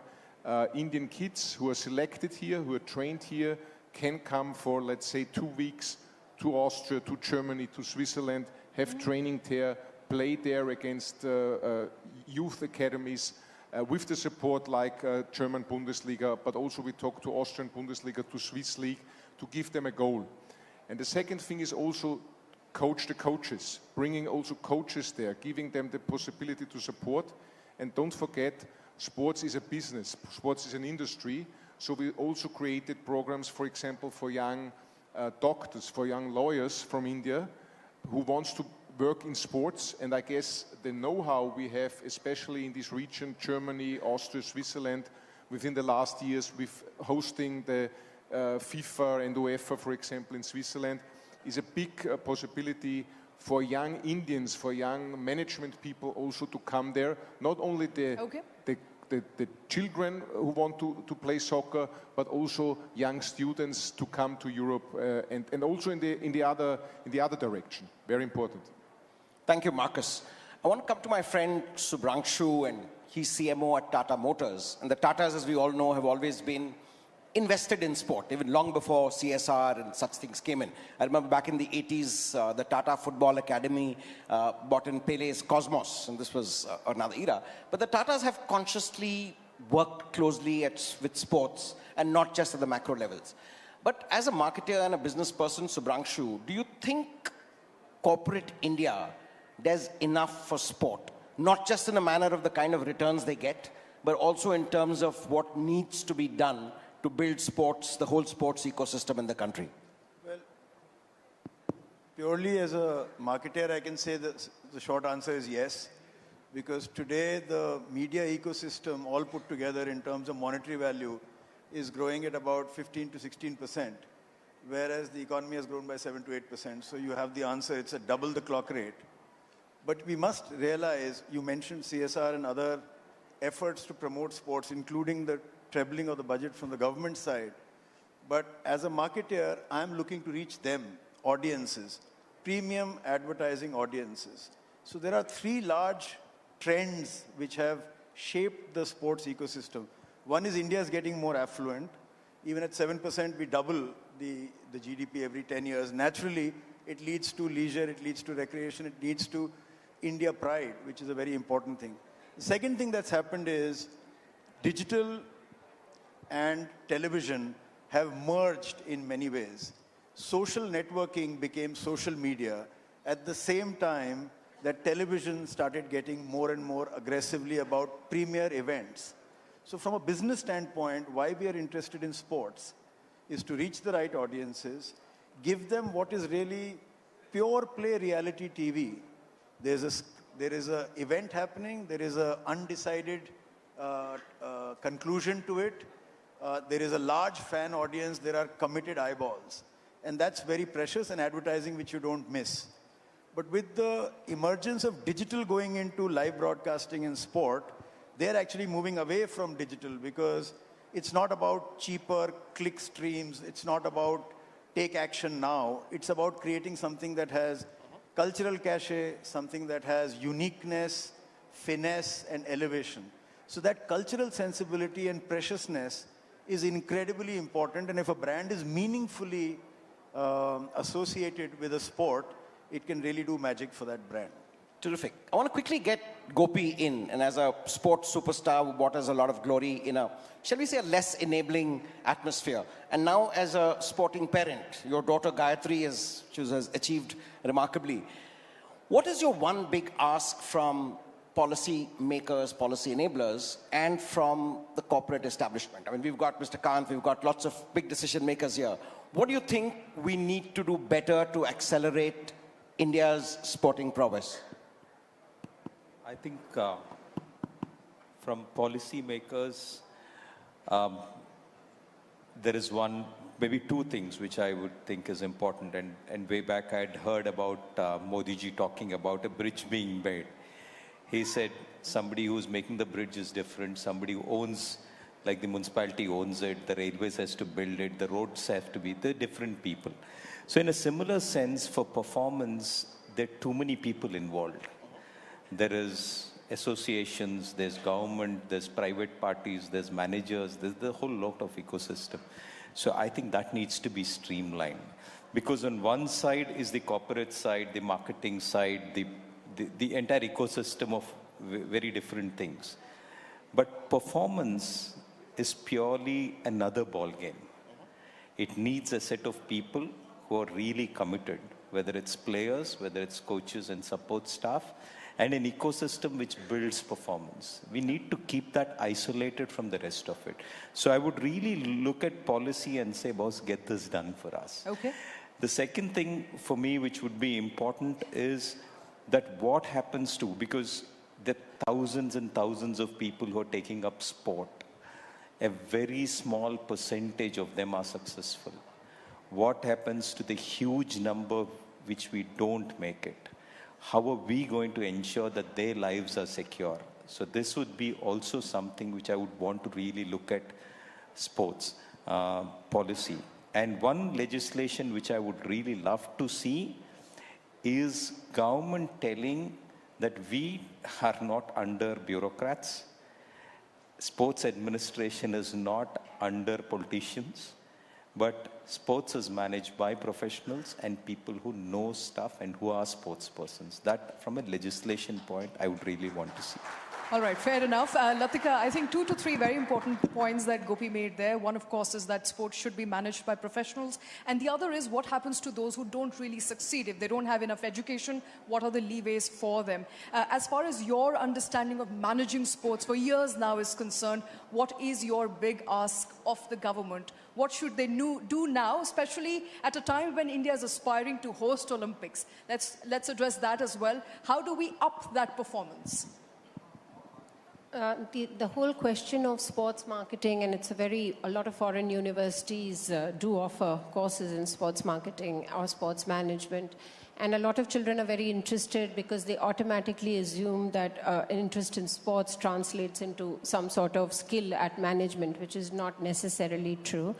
Indian kids who are selected here, who are trained here, can come for, let's say, 2 weeks to Austria, to Germany, to Switzerland, have training there, play there against youth academies, with the support like German Bundesliga, but also we talk to Austrian Bundesliga, to Swiss League, to give them a goal. And the second thing is also coach the coaches, bringing also coaches there, giving them the possibility to support. And don't forget, sports is a business, sports is an industry, so we also created programs, for example, for young doctors, for young lawyers from India who wants to work in sports. And I guess the know-how we have, especially in this region, Germany, Austria, Switzerland, within the last years with hosting the FIFA and UEFA, for example, in Switzerland, is a big possibility for young Indians, for young management people also to come there. Not only the children who want to play soccer, but also young students to come to Europe and also in the other direction. Very important. Thank you, Marcus. I want to come to my friend Subhranshu, and he's CMO at Tata Motors. And the Tatas, as we all know, have always been invested in sport, even long before CSR and such things came in. I remember back in the 80s, the Tata Football Academy bought in Pele's Cosmos, and this was another era. But the Tatas have consciously worked closely with sports, and not just at the macro levels. But as a marketer and a business person, Subhranshu, do you think corporate India does enough for sport? Not just in a manner of the kind of returns they get, but also in terms of what needs to be done to build sports, the whole sports ecosystem in the country? Well, purely as a marketer, I can say that the short answer is yes. Because today the media ecosystem all put together in terms of monetary value is growing at about 15 to 16%, whereas the economy has grown by 7 to 8%. So you have the answer, it's a double the clock rate. But we must realize, you mentioned CSR and other efforts to promote sports, including the trebling of the budget from the government side. But as a marketer, I'm looking to reach them, audiences, premium advertising audiences. So there are 3 large trends which have shaped the sports ecosystem. One is India is getting more affluent. Even at 7%, we double the GDP every 10 years. Naturally, it leads to leisure, it leads to recreation, it leads to India pride, which is a very important thing. The second thing that's happened is digital and television have merged in many ways. Social networking became social media at the same time that television started getting more and more aggressively about premier events. So from a business standpoint, why we are interested in sports is to reach the right audiences, give them what is really pure play reality TV. There is an event happening, there is an undecided conclusion to it. There is a large fan audience, there are committed eyeballs. And that's very precious and advertising which you don't miss. But with the emergence of digital going into live broadcasting and sport, they're actually moving away from digital because it's not about cheaper click streams, it's not about take action now, it's about creating something that has cultural cachet, something that has uniqueness, finesse and elevation. So that cultural sensibility and preciousness is incredibly important, and if a brand is meaningfully associated with a sport, it can really do magic for that brand. Terrific. I want to quickly get Gopi in, and as a sports superstar who brought us a lot of glory in a, shall we say, a less enabling atmosphere. And now as a sporting parent, your daughter Gayatri has achieved remarkably. What is your one big ask from policy makers, policy enablers, and from the corporate establishment? I mean, we've got Mr. Kant, we've got lots of big decision makers here. What do you think we need to do better to accelerate India's sporting prowess? I think from policymakers, there is one, maybe two things which I would think is important. And way back I had heard about Modi ji talking about a bridge being made. He said somebody who's making the bridge is different, somebody who owns, like the municipality owns it, the railways has to build it, the roads have to be, they're different people. So in a similar sense, for performance, there are too many people involved. There is associations, there's government, there's private parties, there's managers, there's the whole lot of ecosystem. So I think that needs to be streamlined. Because on one side is the corporate side, the marketing side, the entire ecosystem of very different things. But performance is purely another ball game. It needs a set of people who are really committed, whether it's players, whether it's coaches and support staff, and an ecosystem which builds performance. We need to keep that isolated from the rest of it. So I would really look at policy and say, boss, get this done for us. Okay. The second thing for me which would be important is that what happens to, because there are thousands and thousands of people who are taking up sport. A very small percentage of them are successful. What happens to the huge number which we don't make it? How are we going to ensure that their lives are secure? So this would be also something which I would want to really look at sports policy. And one legislation which I would really love to see is government telling that we are not under bureaucrats. Sports administration is not under politicians, but sports is managed by professionals and people who know stuff and who are sports persons. That, from a legislation point, I would really want to see. All right, fair enough. Latika, I think 2 to 3 very important points that Gopi made there. One, of course, is that sports should be managed by professionals. And the other is what happens to those who don't really succeed. If they don't have enough education, what are the leeways for them? As far as your understanding of managing sports for years now is concerned, what is your big ask of the government? What should they do now, especially at a time when India is aspiring to host Olympics? Let's address that as well. How do we up that performance? The whole question of sports marketing, and a lot of foreign universities do offer courses in sports marketing or sports management. And a lot of children are very interested because they automatically assume that an interest in sports translates into some sort of skill at management, which is not necessarily true.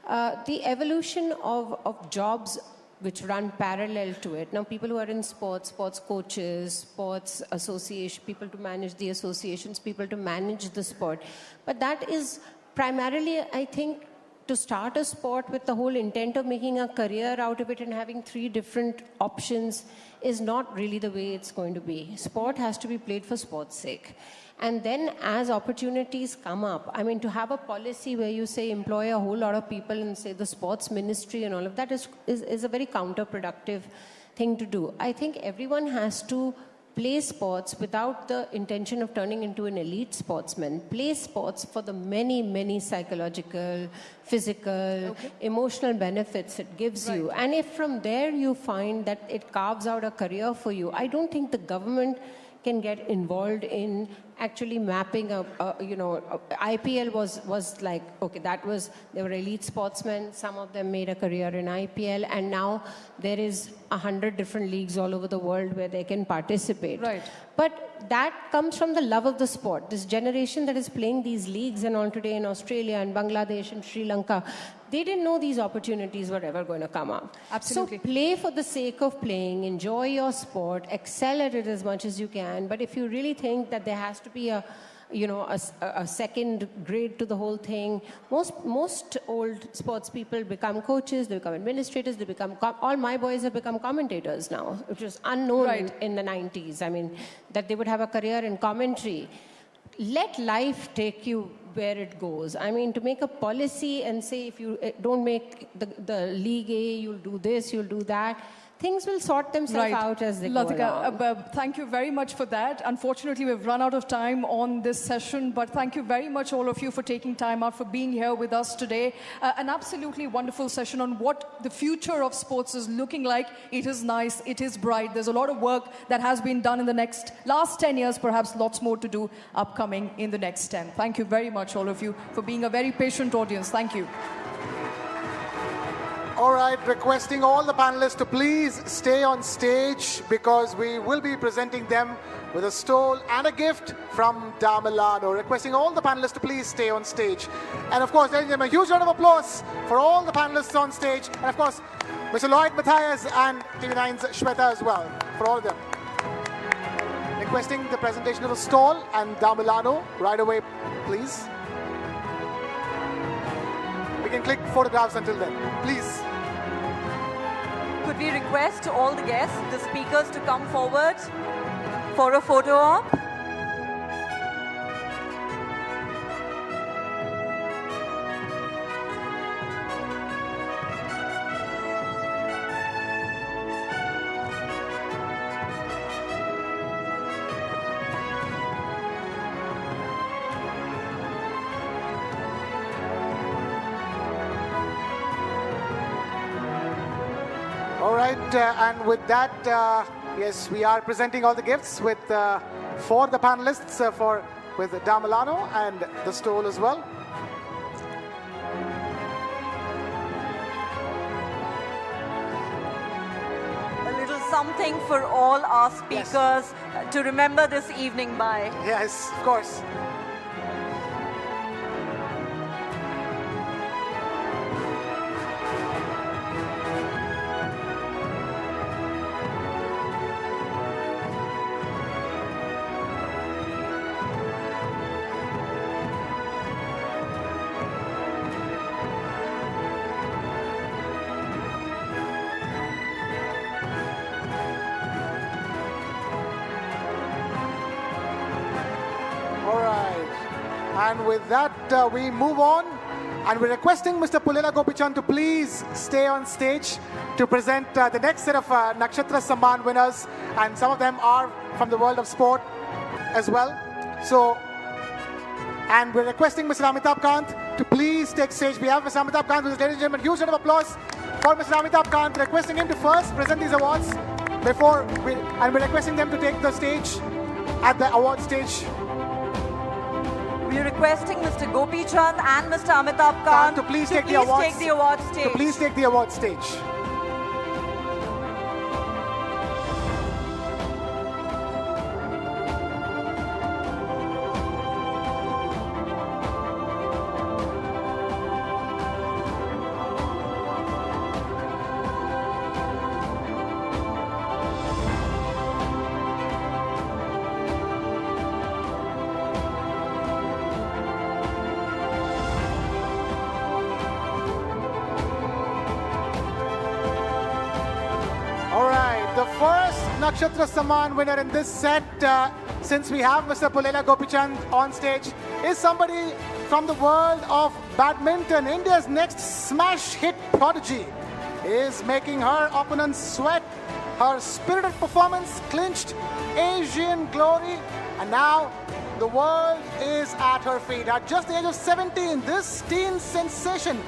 The evolution of jobs which run parallel to it. Now, people who are in sports, sports coaches, sports association, people to manage the associations, people to manage the sport. But that is primarily, I think, to start a sport with the whole intent of making a career out of it and having 3 different options is not really the way it's going to be. Sport has to be played for sport's sake. And then as opportunities come up, I mean, to have a policy where you say employ a whole lot of people and say the sports ministry and all of that is a very counterproductive thing to do. I think everyone has to play sports without the intention of turning into an elite sportsman. Play sports for the many, many psychological, physical, emotional benefits it gives you. And if from there you find that it carves out a career for you, I don't think the government can get involved in actually mapping IPL was like, okay, they were elite sportsmen, some of them made a career in IPL, and now there is 100 different leagues all over the world where they can participate. Right. But that comes from the love of the sport. This generation that is playing these leagues and all today in Australia and Bangladesh and Sri Lanka, they didn't know these opportunities were ever going to come up. Absolutely. So play for the sake of playing, enjoy your sport, excel at it as much as you can. But if you really think that there has to be a second grade to the whole thing, most old sports people become coaches, they become administrators, all my boys have become commentators now, which was unknown in the 90s. I mean, that they would have a career in commentary. Let life take you where it goes. I mean, to make a policy and say if you don't make the League A, you'll do this, you'll do that, things will sort themselves out as they go along. Thank you very much for that. Unfortunately, we've run out of time on this session, but thank you very much, all of you, for taking time out, for being here with us today. An absolutely wonderful session on what the future of sports is looking like. It is nice, it is bright. There's a lot of work that has been done in the last 10 years, perhaps lots more to do upcoming in the next 10. Thank you very much, all of you, for being a very patient audience. Thank you. All right, requesting all the panelists to please stay on stage because we will be presenting them with a stole and a gift from Milano. Requesting all the panelists to please stay on stage. And of course, ladies and gentlemen, a huge round of applause for all the panelists on stage. And of course, Mr. Lloyd Matthias and TV9's Shweta as well, for all of them. Requesting the presentation of the stall and Milano right away, please. We can click photographs until then, please. Could we request all the guests, the speakers, to come forward for a photo op? All right, and with that, yes, we are presenting all the gifts with for the panelists with Milano and the stole as well. A little something for all our speakers to remember this evening by. Yes, of course. And with that, we move on. And we're requesting Mr. Pullela Gopichand to please stay on stage to present the next set of Nakshatra Samman winners. And some of them are from the world of sport as well. So, and we're requesting Mr. Amitabh Kant to please take stage. We have Mr. Amitabh Kant, ladies and gentlemen, huge round of applause for Mr. Amitabh Kant, requesting him to first present these awards and we're requesting them to take the stage at the award stage. We're requesting Mr. Gopi Chand and Mr. Amitabh Kant to please take the award stage. To please take the award stage. Nakshatra Samman winner in this set, since we have Mr. Pullela Gopichand on stage, is somebody from the world of badminton. India's next smash hit prodigy is making her opponents sweat. Her spirited performance clinched Asian glory, and now the world is at her feet. At just the age of 17, this teen sensation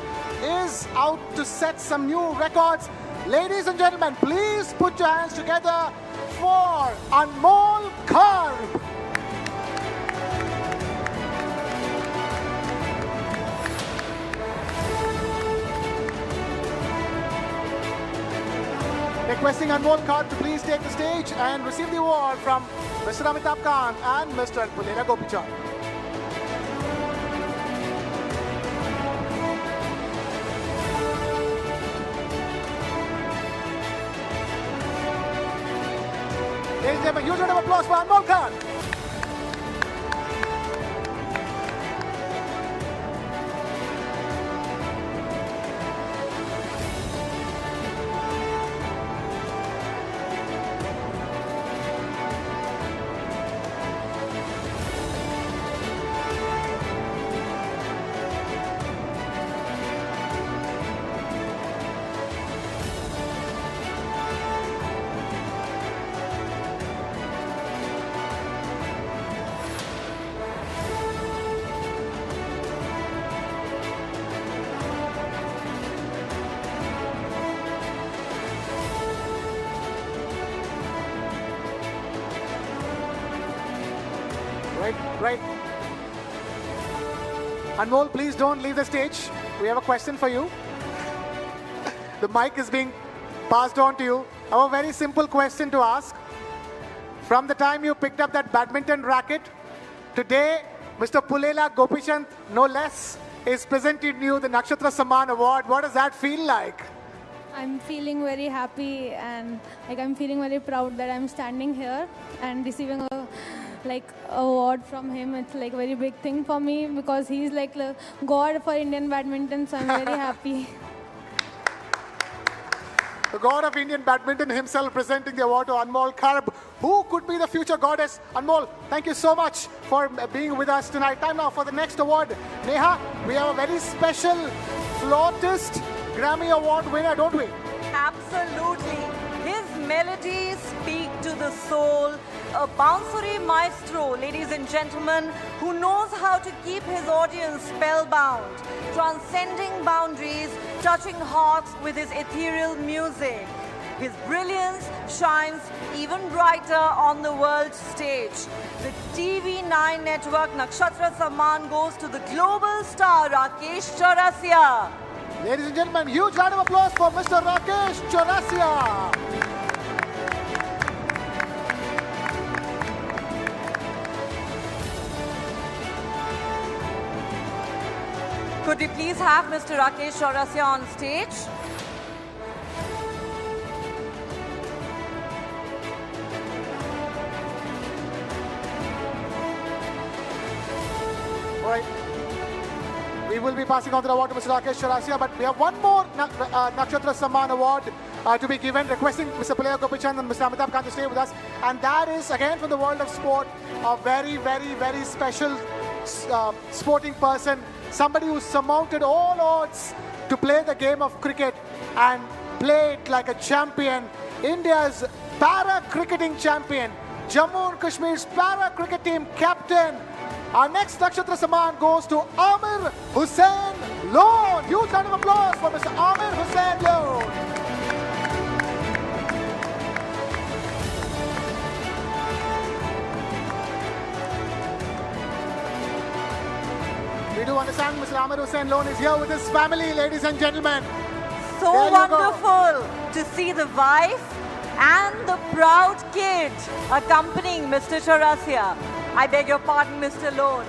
is out to set some new records. Ladies and gentlemen, please put your hands together for Anmol Karp. Requesting Anmol Karp to please take the stage and receive the award from Mr. Amitabh Kant and Mr. Pullela Gopichand. Ladies and gentlemen, huge round of applause for Anmol Karp. Right. Anmol, please don't leave the stage. We have a question for you. The mic is being passed on to you. I have a very simple question to ask. From the time you picked up that badminton racket, today, Mr. Pulela Gopichand, no less, is presenting you the Nakshatra Samman Award. What does that feel like? I'm feeling very happy and I'm feeling very proud that I'm standing here and receiving a award from him. It's a very big thing for me because he's like the god for Indian badminton, so I'm very happy. The god of Indian badminton himself presenting the award to Anmol Kharab. Who could be the future goddess? Anmol, thank you so much for being with us tonight. Time now for the next award. Neha, we have a very special flautist Grammy Award winner, don't we? Absolutely. His melodies speak to the soul. A bouncery maestro, ladies and gentlemen, who knows how to keep his audience spellbound, transcending boundaries, touching hearts with his ethereal music. His brilliance shines even brighter on the world stage. The TV9 network Nakshatra Samman goes to the global star Rakesh Chaurasia. Ladies and gentlemen, huge round of applause for Mr. Rakesh Chaurasia. Could we please have Mr. Rakesh Chaurasia on stage? All right. We will be passing on the award to Mr. Rakesh Chaurasia, but we have one more Nakshatra Samman Award to be given, requesting Mr. Pulela Gopichand and Mr. Amitabh Kant to stay with us. And that is, again, from the world of sport, a very, very, very special sporting person, somebody who surmounted all odds to play the game of cricket and play it like a champion. India's para-cricketing champion, Jammu and Kashmir's para-cricket team captain. Our next Nakshatra Samman goes to Amir Hussain Lone. Huge round of applause for Mr. Amir Hussain Lone. We do understand Mr. Amir Hussain Lone is here with his family, ladies and gentlemen. So wonderful to see the wife and the proud kid accompanying Mr. Chaurasia. I beg your pardon, Mr. Lone.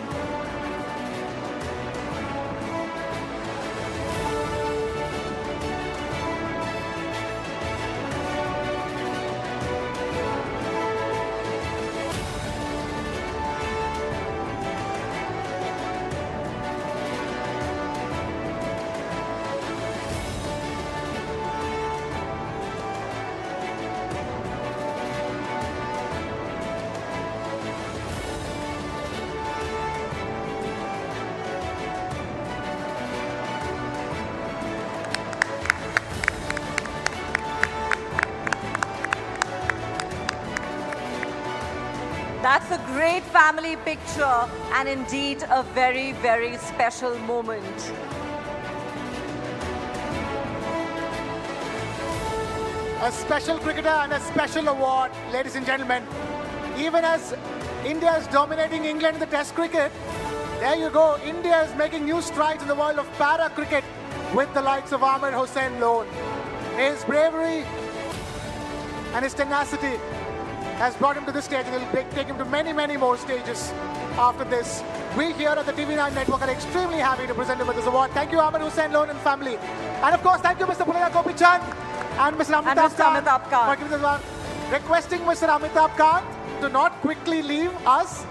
That's a great family picture and indeed a very, very special moment. A special cricketer and a special award, ladies and gentlemen. Even as India is dominating England in the Test cricket, there you go. India is making new strides in the world of para-cricket with the likes of Amir Hussain Lone. His bravery and his tenacity has brought him to this stage, and it will take him to many, many more stages after this. We here at the TV9 network are extremely happy to present him with this award. Thank you, Amir Hussain Lone and family. And of course, thank you, Mr. Pulela Gopichand and Mr. Amitabh Kant for giving this award. Requesting Mr. Amitabh Kant to not quickly leave us.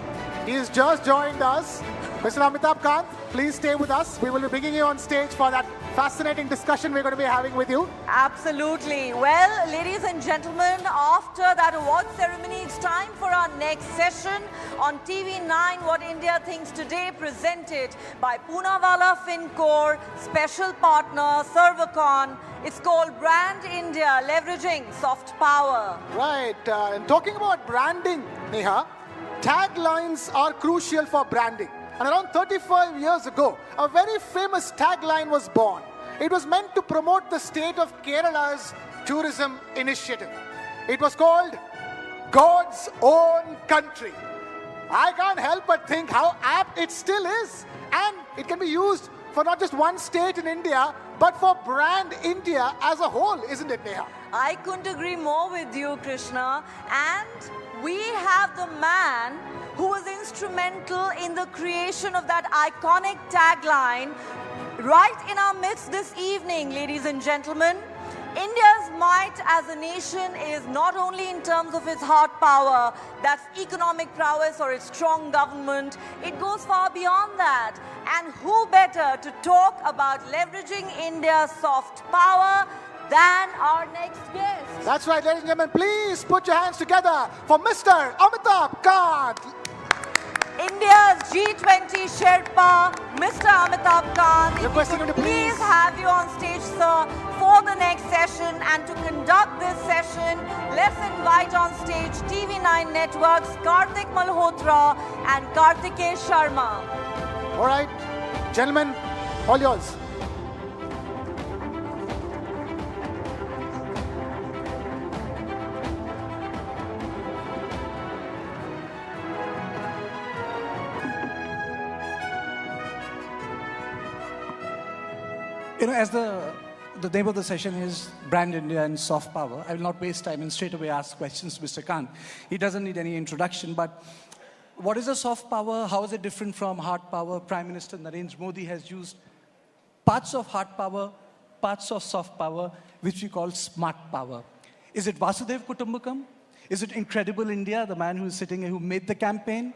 He has just joined us. Mr. Amitabh Kant, please stay with us. We will be bringing you on stage for that fascinating discussion we're going to be having with you. Absolutely. Well, ladies and gentlemen, after that award ceremony, it's time for our next session on TV9, What India Thinks Today, presented by Poonawalla FinCorp, special partner, Servacon. It's called Brand India, leveraging soft power. Right. And talking about branding, Neha, taglines are crucial for branding. And around 35 years ago, a very famous tagline was born. It was meant to promote the state of Kerala's tourism initiative. It was called God's Own Country. I can't help but think how apt it still is. And it can be used for not just one state in India, but for brand India as a whole, isn't it, Neha? I couldn't agree more with you, Krishna. And we have the man who was instrumental in the creation of that iconic tagline right in our midst this evening, ladies and gentlemen. India's might as a nation is not only in terms of its hard power, that's economic prowess or its strong government, it goes far beyond that. And who better to talk about leveraging India's soft power than our next guest? That's right, ladies and gentlemen. Please put your hands together for Mr. Amitabh Kant. India's G20 Sherpa, Mr. Amitabh Kant. Requesting him to please have you on stage, sir, for the next session. And to conduct this session, let's invite on stage TV9 Network's Kartik Malhotra and Kartikeya Sharma. All right, gentlemen, all yours. You know, as the name of the session is Brand India and Soft Power, I will not waste time and straight away ask questions to Mr. Kant. He doesn't need any introduction, but what is a soft power? How is it different from hard power? Prime Minister Narendra Modi has used parts of hard power, parts of soft power, which we call smart power. Is it Vasudev Kutumbakam? Is it Incredible India, the man who is sitting here who made the campaign?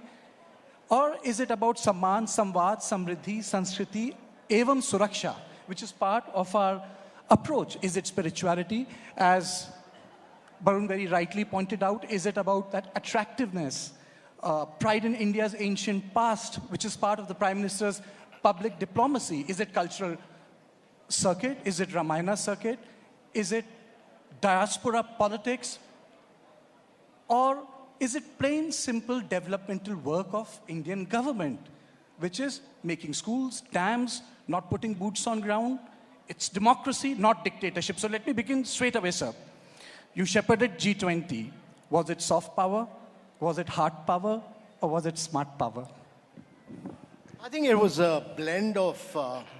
Or is it about Samman, Samvad, Samriddhi, Sanskriti, Evam Suraksha, which is part of our approach? Is it spirituality? As Barun very rightly pointed out, is it about that attractiveness, pride in India's ancient past, which is part of the Prime Minister's public diplomacy? Is it cultural circuit? Is it Ramayana circuit? Is it diaspora politics? Or is it plain, simple developmental work of Indian government, which is making schools, dams, not putting boots on ground? It's democracy, not dictatorship. So let me begin straight away, sir. You shepherded G20. Was it soft power? Was it hard power? Or was it smart power? I think it was a blend of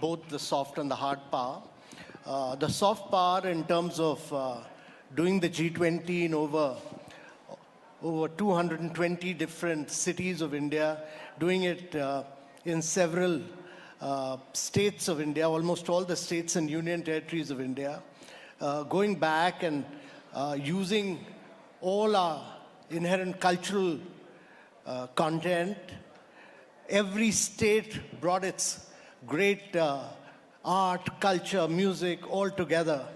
both the soft and the hard power. The soft power in terms of doing the G20 in over 220 different cities of India, doing it in several states of India, almost all the states and union territories of India, going back and using all our inherent cultural content. Every state brought its great art, culture, music all together,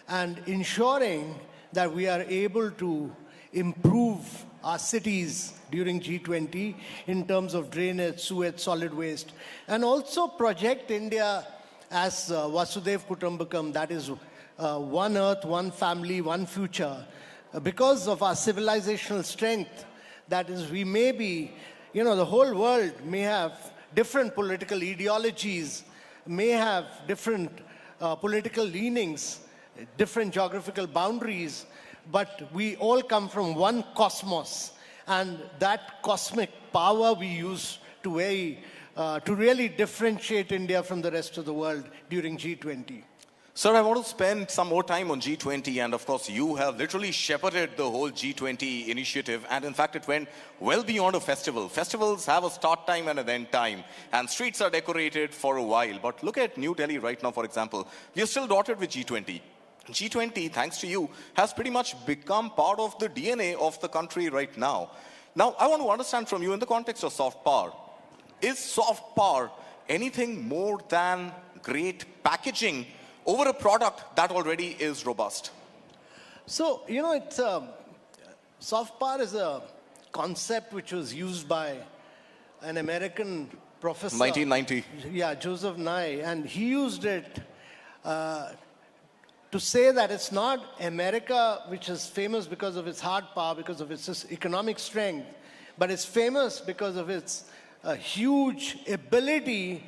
and ensuring that we are able to improve our cities during G20 in terms of drainage, sewage, solid waste, and also project India as Vasudev Kutumbakam, that is one earth, one family, one future. Because of our civilizational strength, that is, we may be, you know, the whole world may have different political ideologies, may have different political leanings, different geographical boundaries, but we all come from one cosmos, and that cosmic power we use to really differentiate India from the rest of the world during G20. Sir, I want to spend some more time on G20, and of course you have literally shepherded the whole G20 initiative, and in fact it went well beyond a festival. Festivals have a start time and an end time, and streets are decorated for a while. But look at New Delhi right now, for example. We are still dotted with G20. G20, thanks to you, has pretty much become part of the DNA of the country right now. Now, I want to understand from you in the context of soft power, is soft power anything more than great packaging over a product that already is robust? So, you know, it's soft power is a concept which was used by an American professor. 1990. Yeah, Joseph Nye, and he used it to say that it's not America which is famous because of its hard power, because of its economic strength, but it's famous because of its huge ability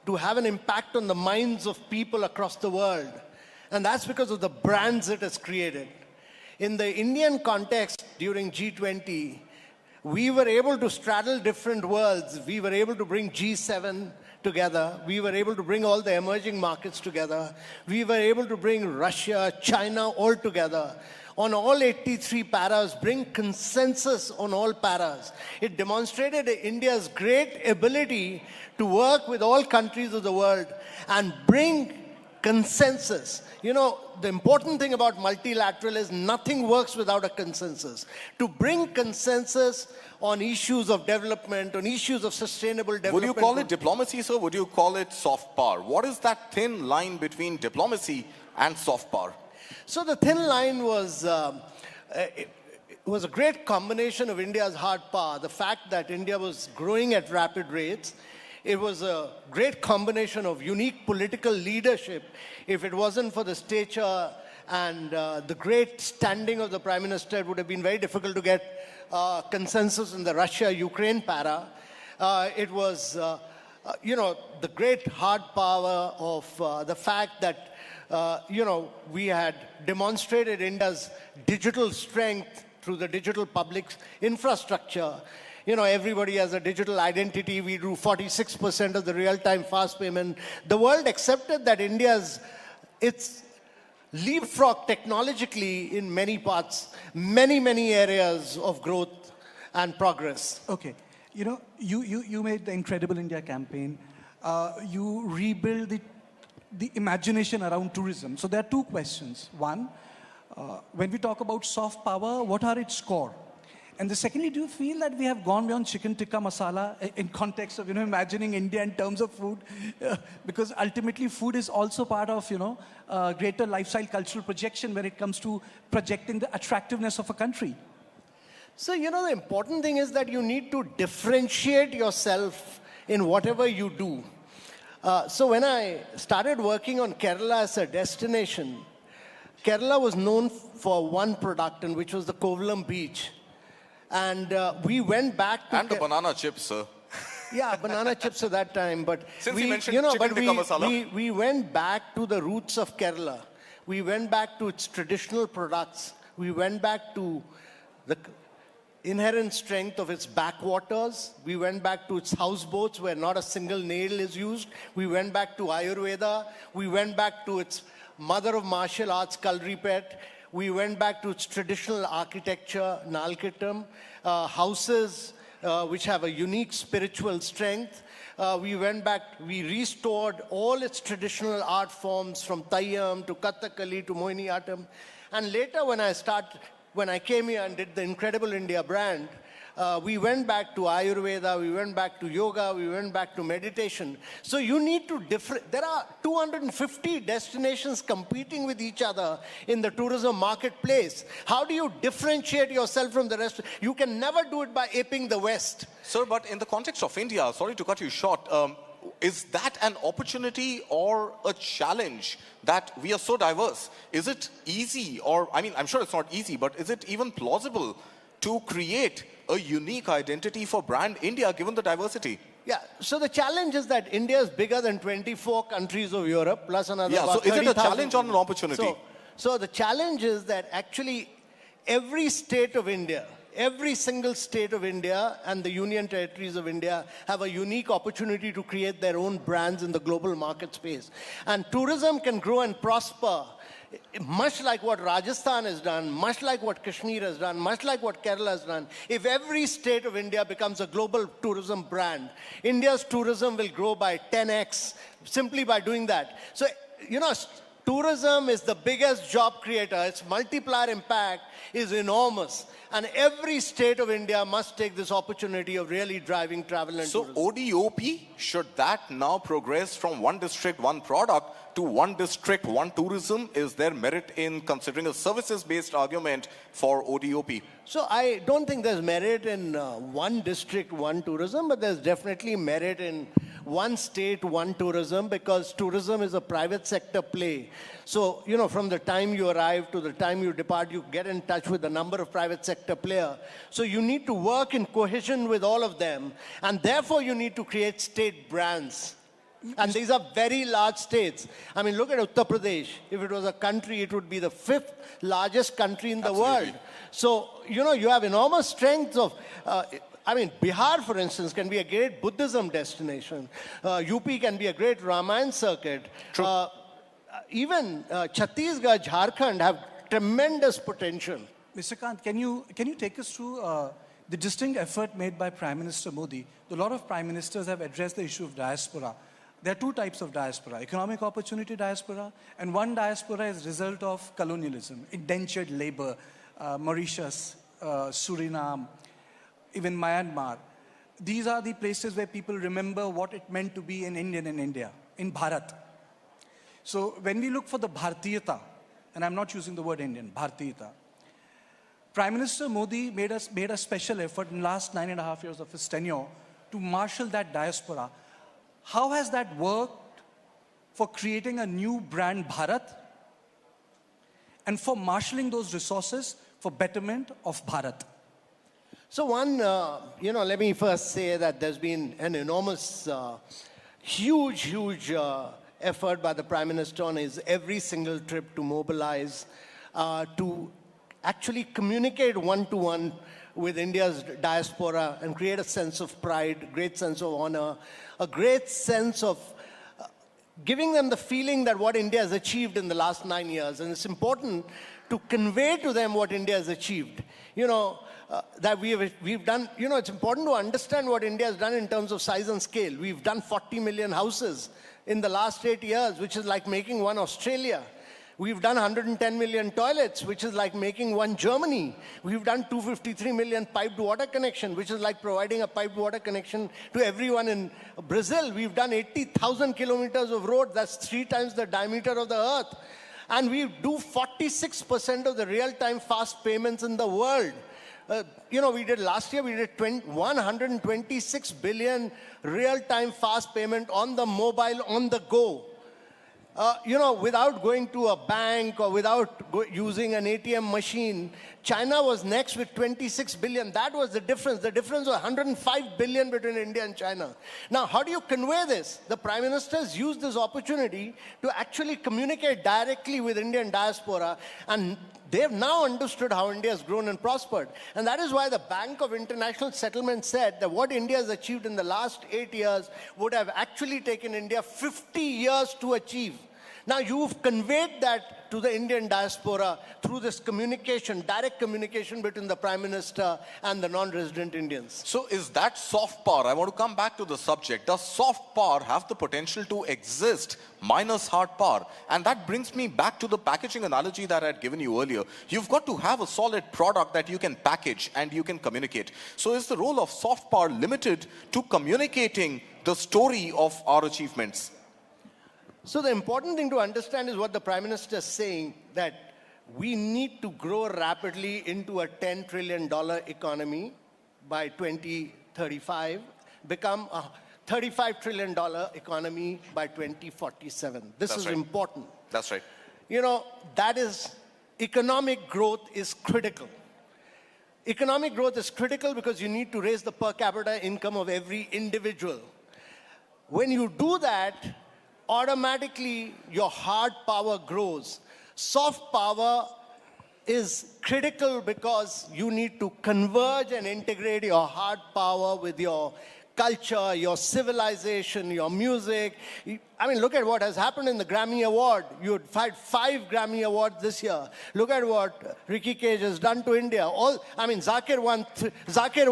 to have an impact on the minds of people across the world. And that's because of the brands it has created. In the Indian context during G20, We were able to straddle different worlds. We were able to bring G7 together. We were able to bring all the emerging markets together. We were able to bring Russia, China all together. On all 83 paras, bring consensus on all paras. It demonstrated India's great ability to work with all countries of the world and bring consensus. You know, the important thing about multilateral is nothing works without a consensus. To bring consensus on issues of development, on issues of sustainable development. Would you call it diplomacy, sir? Would you call it soft power? What is that thin line between diplomacy and soft power? So the thin line was, it was a great combination of India's hard power, the fact that India was growing at rapid rates. It was a great combination of unique political leadership. If it wasn't for the stature and the great standing of the Prime Minister, it would have been very difficult to get consensus in the Russia-Ukraine para. It was, you know, the great hard power of the fact that you know, we had demonstrated India's digital strength through the digital public infrastructure. You know, everybody has a digital identity. We do 46% of the real-time fast payment. The world accepted that it's leapfrog technologically in many parts, many areas of growth and progress. Okay. You know, you made the Incredible India campaign. You rebuild the imagination around tourism. So there are two questions. One, when we talk about soft power, what are its core? And the secondly, do you feel that we have gone beyond chicken tikka masala in context of, you know, imagining India in terms of food? Because ultimately food is also part of, you know, greater lifestyle cultural projection when it comes to projecting the attractiveness of a country. So, you know, the important thing is that you need to differentiate yourself in whatever you do. So when I started working on Kerala as a destination, Kerala was known for one product, and which was the Kovalam beach. And we went back to... And the banana chips, sir. Yeah, banana chips at that time. But Since we, you mentioned you know, chicken but tikka masala. we went back to the roots of Kerala. We went back to its traditional products. We went back to the inherent strength of its backwaters. We went back to its houseboats where not a single nail is used. We went back to Ayurveda. We went back to its mother of martial arts, Kalripet. We went back to its traditional architecture, Nalkittam, houses which have a unique spiritual strength. We went back, we restored all its traditional art forms from Tayyam to Kathakali to Mohiniyattam. And later when I came here and did the Incredible India brand, we went back to Ayurveda, we went back to yoga, we went back to meditation. So you need to there are 250 destinations competing with each other in the tourism marketplace. How do you differentiate yourself from the rest? You can never do it by aping the West. Sir, but in the context of India, sorry to cut you short, is that an opportunity or a challenge that we are so diverse? Is it easy, or, I mean, I'm sure it's not easy, but is it even plausible to create a unique identity for brand India given the diversity? Yeah, so the challenge is that India is bigger than 24 countries of Europe, plus another Yeah, so is it a 30,000. challenge or an opportunity? So the challenge is that actually every state of India, every single state of India and the union territories of India have a unique opportunity to create their own brands in the global market space. And tourism can grow and prosper much like what Rajasthan has done, much like what Kashmir has done, much like what Kerala has done. If every state of India becomes a global tourism brand, India's tourism will grow by 10x simply by doing that. So, you know, tourism is the biggest job creator. Its multiplier impact is enormous. And every state of India must take this opportunity of really driving travel and tourism. So ODOP, should that now progress from one district, one product to one district, one tourism? Is there merit in considering a services-based argument for ODOP? So I don't think there's merit in one district, one tourism, but there's definitely merit in one state, one tourism, because tourism is a private sector play. So, you know, from the time you arrive to the time you depart, you get in touch with a number of private sector players. So you need to work in cohesion with all of them, and therefore you need to create state brands. And these are very large states. I mean, look at Uttar Pradesh. If it was a country, it would be the 5th largest country in the world. So, you know, you have enormous strengths of, I mean, Bihar, for instance, can be a great Buddhism destination. UP can be a great Ramayana circuit. Even Chhattisgarh, Jharkhand have tremendous potential. Mr. Kant, can you take us through the distinct effort made by Prime Minister Modi? A lot of prime ministers have addressed the issue of diaspora. There are two types of diaspora: economic opportunity diaspora, and one diaspora is a result of colonialism, indentured labor, Mauritius, Suriname, even Myanmar. These are the places where people remember what it meant to be an Indian in India, in Bharat. So when we look for the Bhartiyata, and I'm not using the word Indian, Bhartiyata, Prime Minister Modi made a special effort in the last 9.5 years of his tenure to marshal that diaspora. How has that worked for creating a new brand Bharat and for marshalling those resources for betterment of Bharat? So one, you know, let me first say that there's been an enormous, huge effort by the Prime Minister on his every single trip to mobilize, to actually communicate one-to-one with India's diaspora and create a sense of pride, great sense of honor, a great sense of giving them the feeling that what India has achieved in the last 9 years. And it's important to convey to them what India has achieved. You know, that we've done, you know, it's important to understand what India has done in terms of size and scale. We've done 40 million houses in the last 8 years, which is like making one Australia. We've done 110 million toilets, which is like making one Germany. We've done 253 million piped water connection, which is like providing a piped water connection to everyone in Brazil. We've done 80,000 kilometers of road. That's 3 times the diameter of the earth. And we do 46% of the real-time fast payments in the world. You know, we did last year, we did 126 billion real-time fast payment on the mobile, on the go. You know, without going to a bank or without using an ATM machine. China was next with 26 billion. That was the difference. The difference was 105 billion between India and China. Now, how do you convey this? The Prime Minister's used this opportunity to actually communicate directly with Indian diaspora, and they've now understood how India has grown and prospered. And that is why the Bank of International Settlement said that what India has achieved in the last 8 years would have actually taken India 50 years to achieve. Now, you've conveyed that to the Indian diaspora through this communication, direct communication between the Prime Minister and the non-resident Indians. So is that soft power? I want to come back to the subject. Does soft power have the potential to exist minus hard power? And that brings me back to the packaging analogy that I had given you earlier. You've got to have a solid product that you can package and you can communicate. So is the role of soft power limited to communicating the story of our achievements? So the important thing to understand is what the Prime Minister is saying, that we need to grow rapidly into a $10 trillion economy by 2035, become a $35 trillion economy by 2047. This is important. That's right. You know, that is, economic growth is critical. Economic growth is critical because you need to raise the per capita income of every individual. When you do that, automatically your hard power grows. Soft power is critical because you need to converge and integrate your hard power with your culture, your civilization, your music. I mean, look at what has happened in the Grammy Award. You had 5 Grammy Awards this year. Look at what Ricky Cage has done to India. Zakir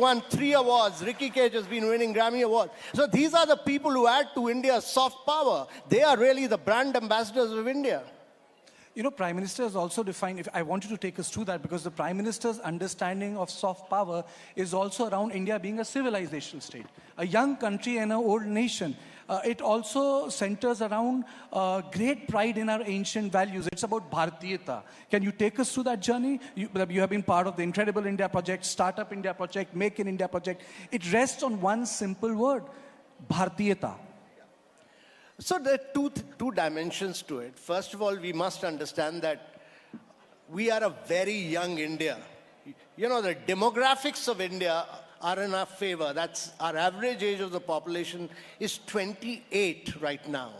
won 3 awards. Ricky Cage has been winning Grammy Awards. So these are the people who add to India's soft power. They are really the brand ambassadors of India. You know, Prime Minister has also defined, I wanted to take us through that because the Prime Minister's understanding of soft power is also around India being a civilizational state, a young country and an old nation. It also centers around great pride in our ancient values. It's about Bhartiyata. Can you take us through that journey? You have been part of the Incredible India Project, Startup India Project, Make in India Project. It rests on one simple word, Bhartiyata. So there are two dimensions to it. First of all, we must understand that we are a very young India. You know, the demographics of India are in our favor. That's our average age of the population is 28 right now.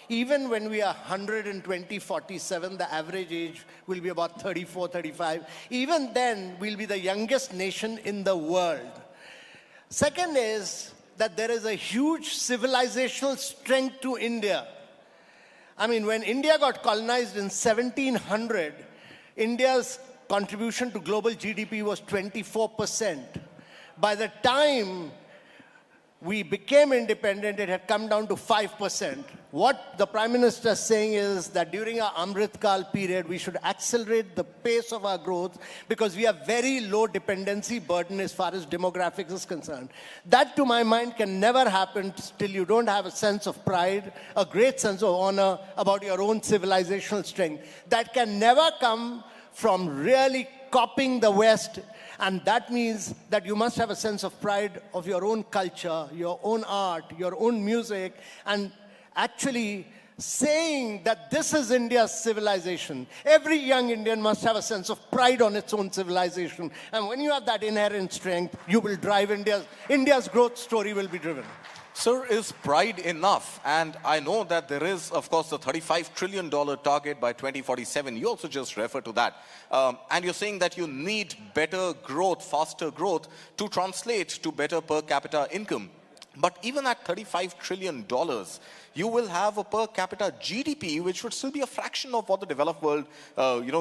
Even when we are 147, the average age will be about 34, 35. Even then, we'll be the youngest nation in the world. Second is that there is a huge civilizational strength to India. I mean, when India got colonized in 1700, India's contribution to global GDP was 24%. By the time we became independent, it had come down to 5%. What the Prime Minister is saying is that during our Amrit Kal period, we should accelerate the pace of our growth because we have very low dependency burden as far as demographics is concerned. That, to my mind, can never happen till you don't have a sense of pride, a great sense of honor about your own civilizational strength. That can never come from really copying the West. And that means that you must have a sense of pride of your own culture, your own art, your own music, and actually saying that this is India's civilization. Every young Indian must have a sense of pride on its own civilization. And when you have that inherent strength, you will drive India's growth story will be driven. Sir, is pride enough? And I know that there is, of course, the $35 trillion target by 2047. You also just refer to that. And you're saying that you need better growth, faster growth to translate to better per capita income. But even at $35 trillion, you will have a per capita GDP, which would still be a fraction of what the developed world,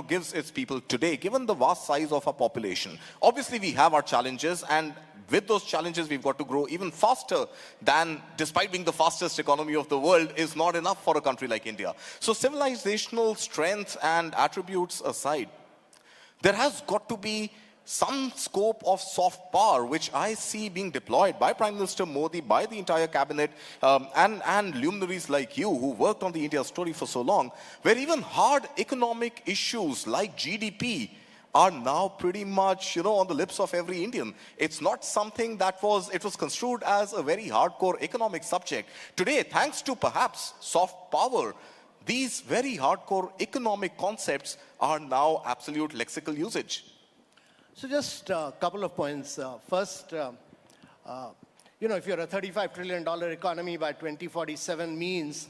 gives its people today, given the vast size of our population. Obviously, we have our challenges, and with those challenges, we've got to grow even faster than, despite being the fastest economy of the world, is not enough for a country like India. So civilizational strength and attributes aside, there has got to be some scope of soft power, which I see being deployed by Prime Minister Modi, by the entire cabinet, and luminaries like you who worked on the India story for so long, where even hard economic issues like GDP are now pretty much, on the lips of every Indian. It's not something it was construed as a very hardcore economic subject. Today, thanks to perhaps soft power, these very hardcore economic concepts are now absolute lexical usage. So just a couple of points. First, if you're a $35 trillion economy by 2047 means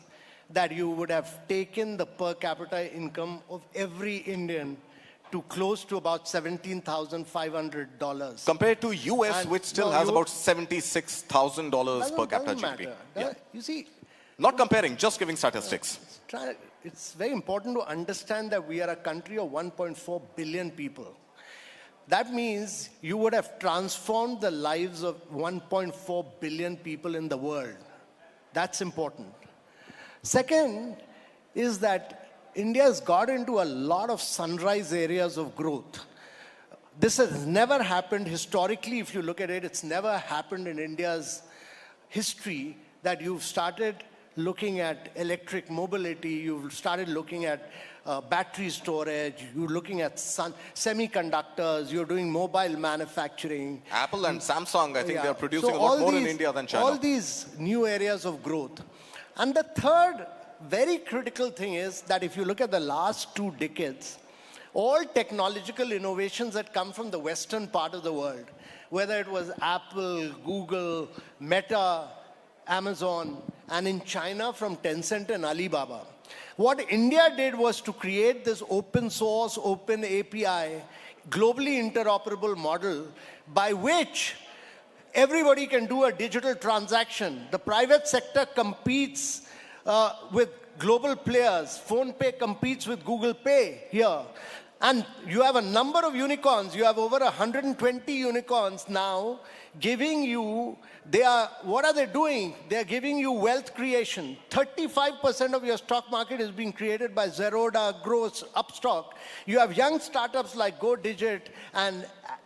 that you would have taken the per capita income of every Indian to close to about $17,500. Compared to US, which still has about $76,000 per capita GDP. Yeah. You see, not comparing, just giving statistics. It's very important to understand that we are a country of 1.4 billion people. That means you would have transformed the lives of 1.4 billion people in the world. That's important. Second is that India has got into a lot of sunrise areas of growth. This has never happened historically. If you look at it, it's never happened in India's history that you've started looking at electric mobility, you've started looking at battery storage, you're looking at semiconductors, you're doing mobile manufacturing. Apple and Samsung, I think they're producing a lot more in India than China. All these new areas of growth. And the third very critical thing is that if you look at the last 2 decades, all technological innovations that come from the western part of the world, whether it was Apple, Google, Meta, Amazon, and in China from Tencent and Alibaba. What India did was to create this open source, open API, globally interoperable model by which everybody can do a digital transaction. The private sector competes with global players. PhonePe competes with Google Pay here. And you have a number of unicorns. You have over 120 unicorns now giving you, what are they doing? They're giving you wealth creation. 35% of your stock market is being created by Zerodha, Gross, Upstock. You have young startups like GoDigit and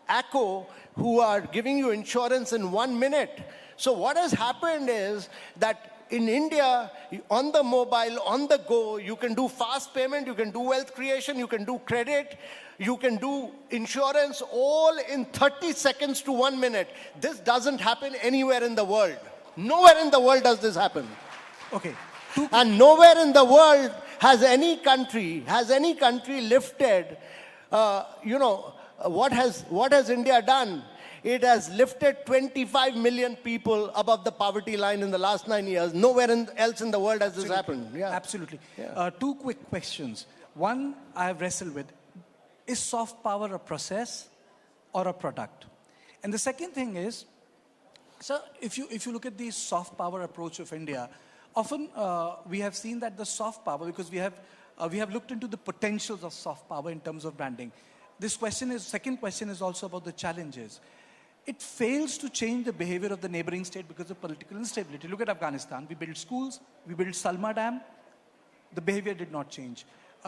Acco who are giving you insurance in 1 minute. So what has happened is that in India, on the mobile, on the go, you can do fast payment, you can do wealth creation, you can do credit, you can do insurance, all in 30 seconds to 1 minute. This doesn't happen anywhere in the world. Nowhere in the world does this happen. Okay. And nowhere in the world has any country lifted, what has India done? It has lifted 25 million people above the poverty line in the last 9 years. Nowhere else in the world has this happened. Yeah. Absolutely. Yeah. Two quick questions. One I have wrestled with. Is soft power a process or a product? And the second thing is, sir, if you look at the soft power approach of India, often we have seen that the soft power, because we have looked into the potentials of soft power in terms of branding. Second question is also about the challenges. It fails to change the behavior of the neighboring state because of political instability. Look at Afghanistan. We built schools, we built Salma Dam. The behavior did not change.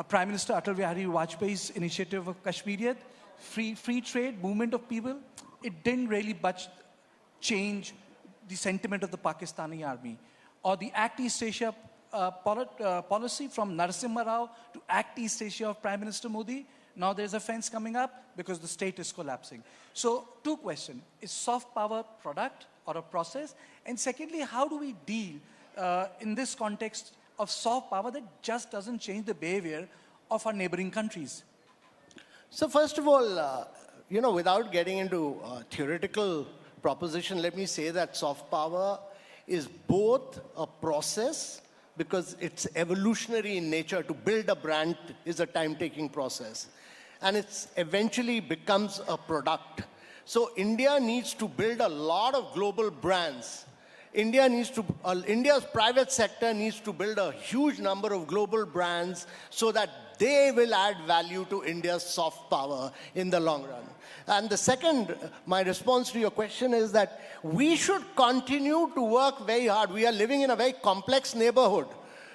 Prime Minister Atal Bihari Vajpayee's initiative of Kashmiriyat, free trade, movement of people, it didn't really change the sentiment of the Pakistani army. Or the Act East Asia policy from Narasimha Rao to Act East Asia of Prime Minister Modi. Now there's a fence coming up because the state is collapsing. So, two questions. Is soft power a product or a process? And secondly, how do we deal in this context of soft power that just doesn't change the behavior of our neighboring countries? So first of all, without getting into theoretical proposition, let me say that soft power is both a process, because it's evolutionary in nature. To build a brand is a time-taking process. And it eventually becomes a product. So India needs to build a lot of global brands. India's private sector needs to build a huge number of global brands so that they will add value to India's soft power in the long run. And the second, my response to your question is that we should continue to work very hard. We are living in a very complex neighborhood.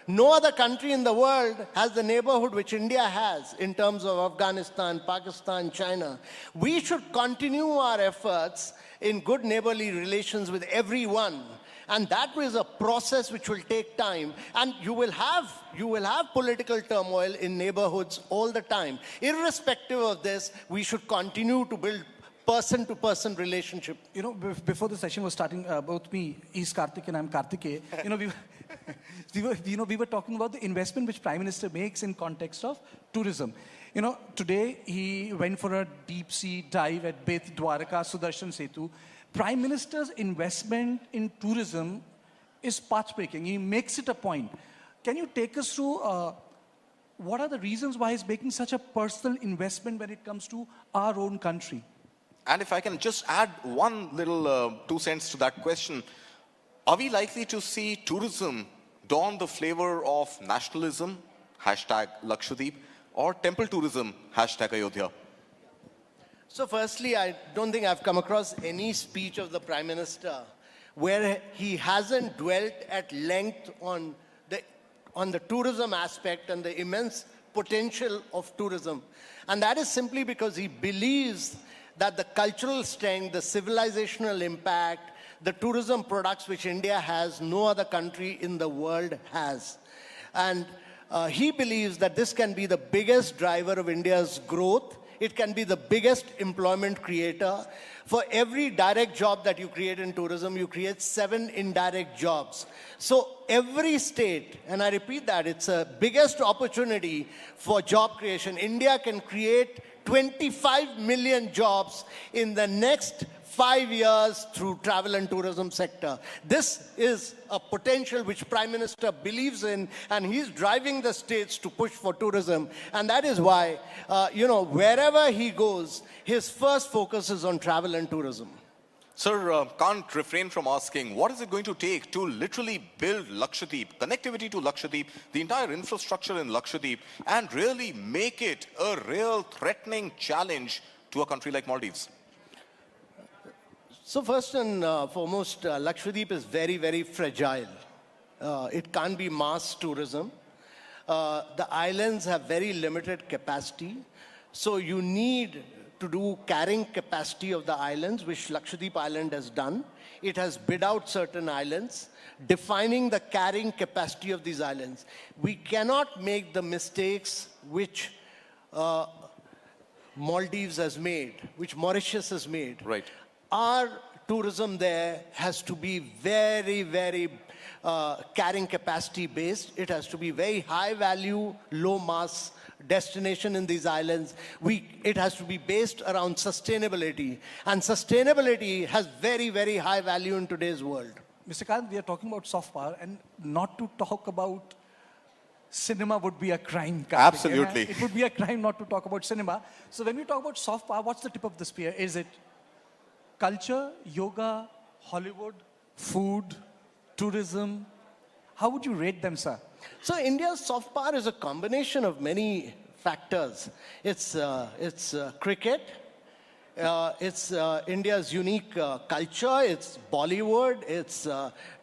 No other country in the world has the neighborhood which India has in terms of Afghanistan, Pakistan, China. We should continue our efforts in good neighborly relations with everyone. And that is a process which will take time. And you will have political turmoil in neighborhoods all the time. Irrespective of this, we should continue to build person-to-person relationship. Before the session was starting, both me, he's Karthik and I'm Karthike, we were talking about the investment which Prime Minister makes in context of tourism. Today he went for a deep sea dive at Beth Dwarka Sudarshan Setu. Prime Minister's investment in tourism is path-breaking. He makes it a point. Can you take us through what are the reasons why he's making such a personal investment when it comes to our own country? And if I can just add one little 2 cents to that question, are we likely to see tourism don the flavor of nationalism, #Lakshadweep, or temple tourism, #Ayodhya? So firstly, I don't think I've come across any speech of the Prime Minister where he hasn't dwelt at length on the tourism aspect and the immense potential of tourism. And that is simply because he believes that the cultural strength, the civilizational impact, the tourism products which India has, no other country in the world has. And he believes that this can be the biggest driver of India's growth. It can be the biggest employment creator. For every direct job that you create in tourism, you create 7 indirect jobs. So every state, and I repeat that, it's a biggest opportunity for job creation. India can create 25 million jobs in the next 5 years through travel and tourism sector. This is a potential which Prime Minister believes in, and he's driving the states to push for tourism. And that is why, wherever he goes, his first focus is on travel and tourism. Sir, can't refrain from asking, what is it going to take to literally build Lakshadweep, connectivity to Lakshadweep, the entire infrastructure in Lakshadweep, and really make it a real threatening challenge to a country like Maldives? So first and foremost, Lakshadweep is very, very fragile. It can't be mass tourism. The islands have very limited capacity. So you need to do carrying capacity of the islands, which Lakshadweep Island has done. It has bid out certain islands, defining the carrying capacity of these islands. We cannot make the mistakes which Maldives has made, which Mauritius has made. Right. Our tourism there has to be very, very carrying capacity based. It has to be very high value, low mass destination in these islands. It has to be based around sustainability. And sustainability has very, very high value in today's world. Mr. Kant, we are talking about soft power, and not to talk about cinema would be a crime. Absolutely. It would be a crime not to talk about cinema. So when we talk about soft power, what's the tip of the spear? Is it culture, yoga, Hollywood, food, tourism? How would you rate them, sir? So India's soft power is a combination of many factors. It's cricket. It's India's unique culture. It's Bollywood. It's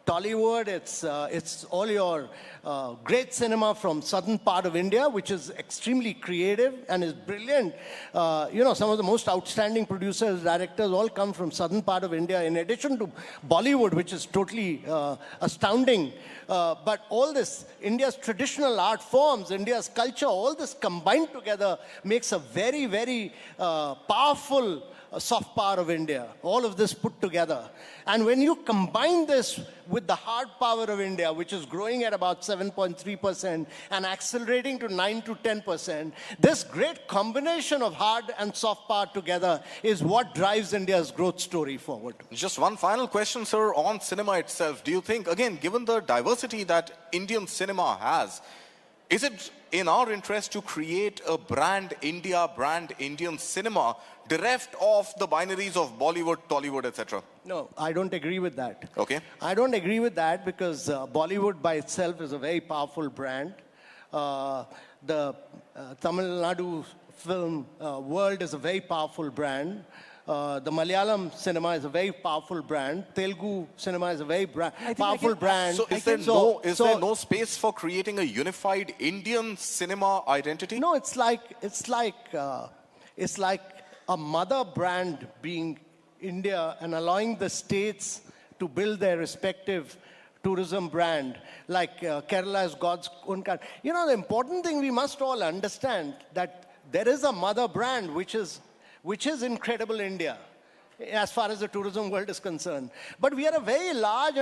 Tollywood. It's all your great cinema from southern part of India, which is extremely creative and is brilliant. Some of the most outstanding producers, directors, all come from southern part of India. In addition to Bollywood, which is totally astounding. But all this, India's traditional art forms, India's culture, all this combined together makes a very, very powerful soft power of India. All of this put together. And when you combine this with the hard power of India, which is growing at about 7.3% and accelerating to 9 to 10%, this great combination of hard and soft power together is what drives India's growth story forward. Just one final question, sir, on cinema itself. Do you think, again, given the diversity that Indian cinema has, is it in our interest to create a brand India, brand Indian cinema, bereft of the binaries of Bollywood, Tollywood, etc.? No, I don't agree with that. Okay. I don't agree with that because Bollywood by itself is a very powerful brand. The Tamil Nadu film world is a very powerful brand. The Malayalam cinema is a very powerful brand. Telugu cinema is a very powerful brand. So is there no space for creating a unified Indian cinema identity? No, it's like a mother brand being India and allowing the states to build their respective tourism brand, like Kerala has God's own country. The important thing we must all understand that there is a mother brand which is Incredible India, as far as the tourism world is concerned. But we are a very large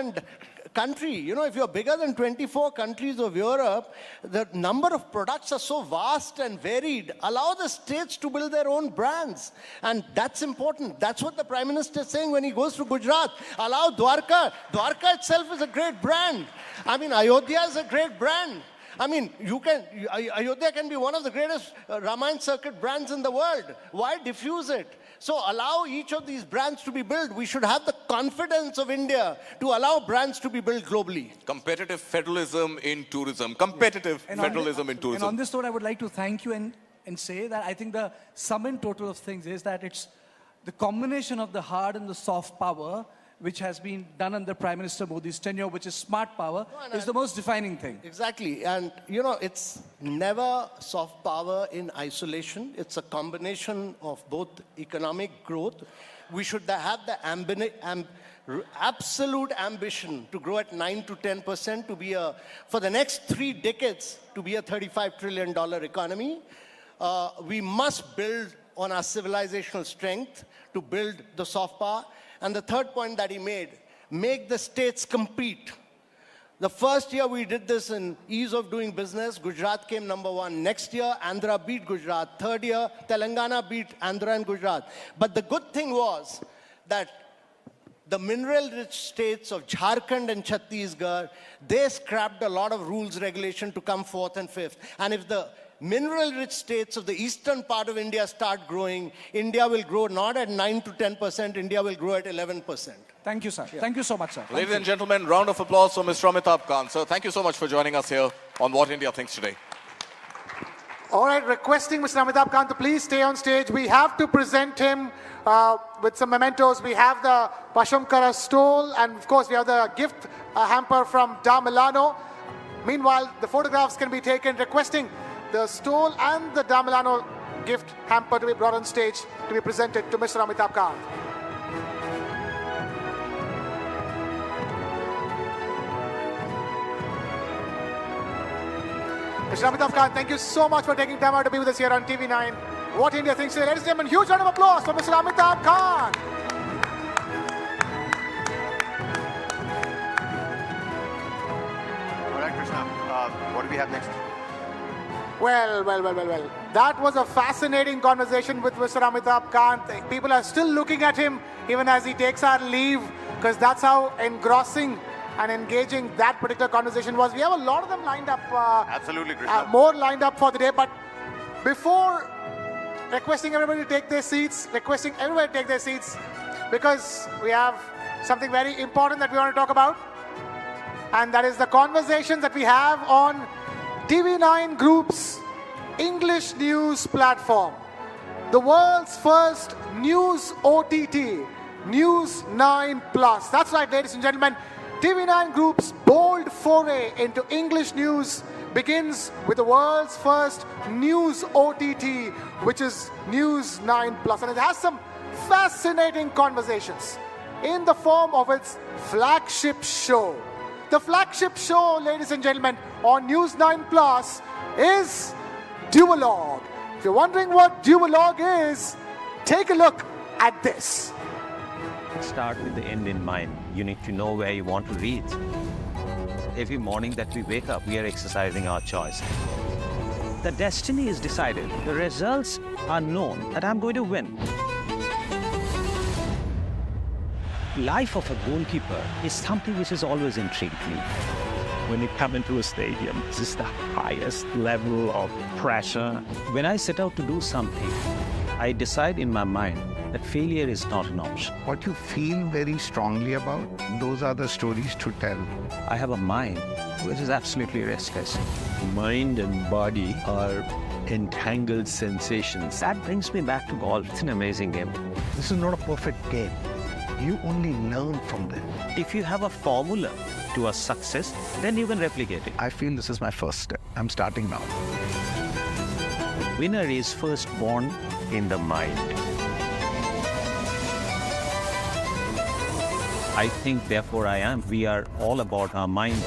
country. If you're bigger than 24 countries of Europe, the number of products are so vast and varied. Allow the states to build their own brands. And that's important. That's what the Prime Minister is saying when he goes to Gujarat. Allow Dwarka. Dwarka itself is a great brand. Ayodhya is a great brand. Ayodhya can be one of the greatest Ramayana circuit brands in the world. Why diffuse it? So allow each of these brands to be built. We should have the confidence of India to allow brands to be built globally. Competitive federalism in tourism. Competitive federalism in tourism. And on this note, I would like to thank you and say that I think the sum and total of things is that it's the combination of the hard and the soft power which has been done under Prime Minister Modi's tenure, which is smart power, is the most defining thing. Exactly. And, it's never soft power in isolation. It's a combination of both economic growth. We should have the absolute ambition to grow at 9 to 10%, to be for the next 3 decades, to be a $35 trillion economy. We must build on our civilizational strength to build the soft power. And the third point that he made, make the states compete. The first year we did this in ease of doing business, Gujarat came number 1. Next year, Andhra beat Gujarat. Third year, Telangana beat Andhra and Gujarat. But the good thing was that the mineral-rich states of Jharkhand and Chhattisgarh, they scrapped a lot of rules, regulation to come 4th and 5th. And if the mineral-rich states of the eastern part of India start growing, India will grow not at 9 to 10%, India will grow at 11%. Thank you, sir. Yeah. Thank you so much, sir. Ladies and gentlemen, round of applause for Mr. Amitabh Kant. Sir, thank you so much for joining us here on What India Thinks Today. All right, requesting Mr. Amitabh Kant to please stay on stage. We have to present him with some mementos. We have the Pashamkara stole, and of course we have the gift hamper from Da Milano. Meanwhile, the photographs can be taken, requesting the stole and the Da Milano gift hamper to be brought on stage to be presented to Mr. Amitabh Kant. Mr. Amitabh Kant, thank you so much for taking time out to be with us here on TV9. What India Thinks Today. Ladies and gentlemen, huge round of applause for Mr. Amitabh Kant. do we have next? Well. That was a fascinating conversation with Mr. Amitabh Kant. People are still looking at him even as he takes our leave, because that's how engrossing and engaging that particular conversation was. We have a lot of them lined up. Absolutely, Krishna. More lined up for the day. But before requesting everybody to take their seats, because we have something very important that we want to talk about. And that is the conversations that we have on TV9 Group's English news platform. The world's first news OTT, News9 Plus. That's right, ladies and gentlemen. TV9 Group's bold foray into English news begins with the world's first news OTT, which is News9 Plus. And it has some fascinating conversations in the form of its flagship show. The flagship show, ladies and gentlemen, on News9 Plus is Duologue. If you're wondering what Duologue is, take a look at this. Start with the end in mind. You need to know where you want to reach. Every morning that we wake up, we are exercising our choice. The destiny is decided. The results are known that I'm going to win. Life of a goalkeeper is something which has always intrigued me. When you come into a stadium, this is the highest level of pressure. When I set out to do something, I decide in my mind that failure is not an option. What you feel very strongly about, those are the stories to tell. I have a mind which is absolutely restless. Mind and body are entangled sensations. That brings me back to golf. It's an amazing game. This is not a perfect game. You only learn from them. If you have a formula to a success, then you can replicate it. I feel this is my first step. I'm starting now. Winner is first born in the mind. I think, therefore I am. We are all about our mind.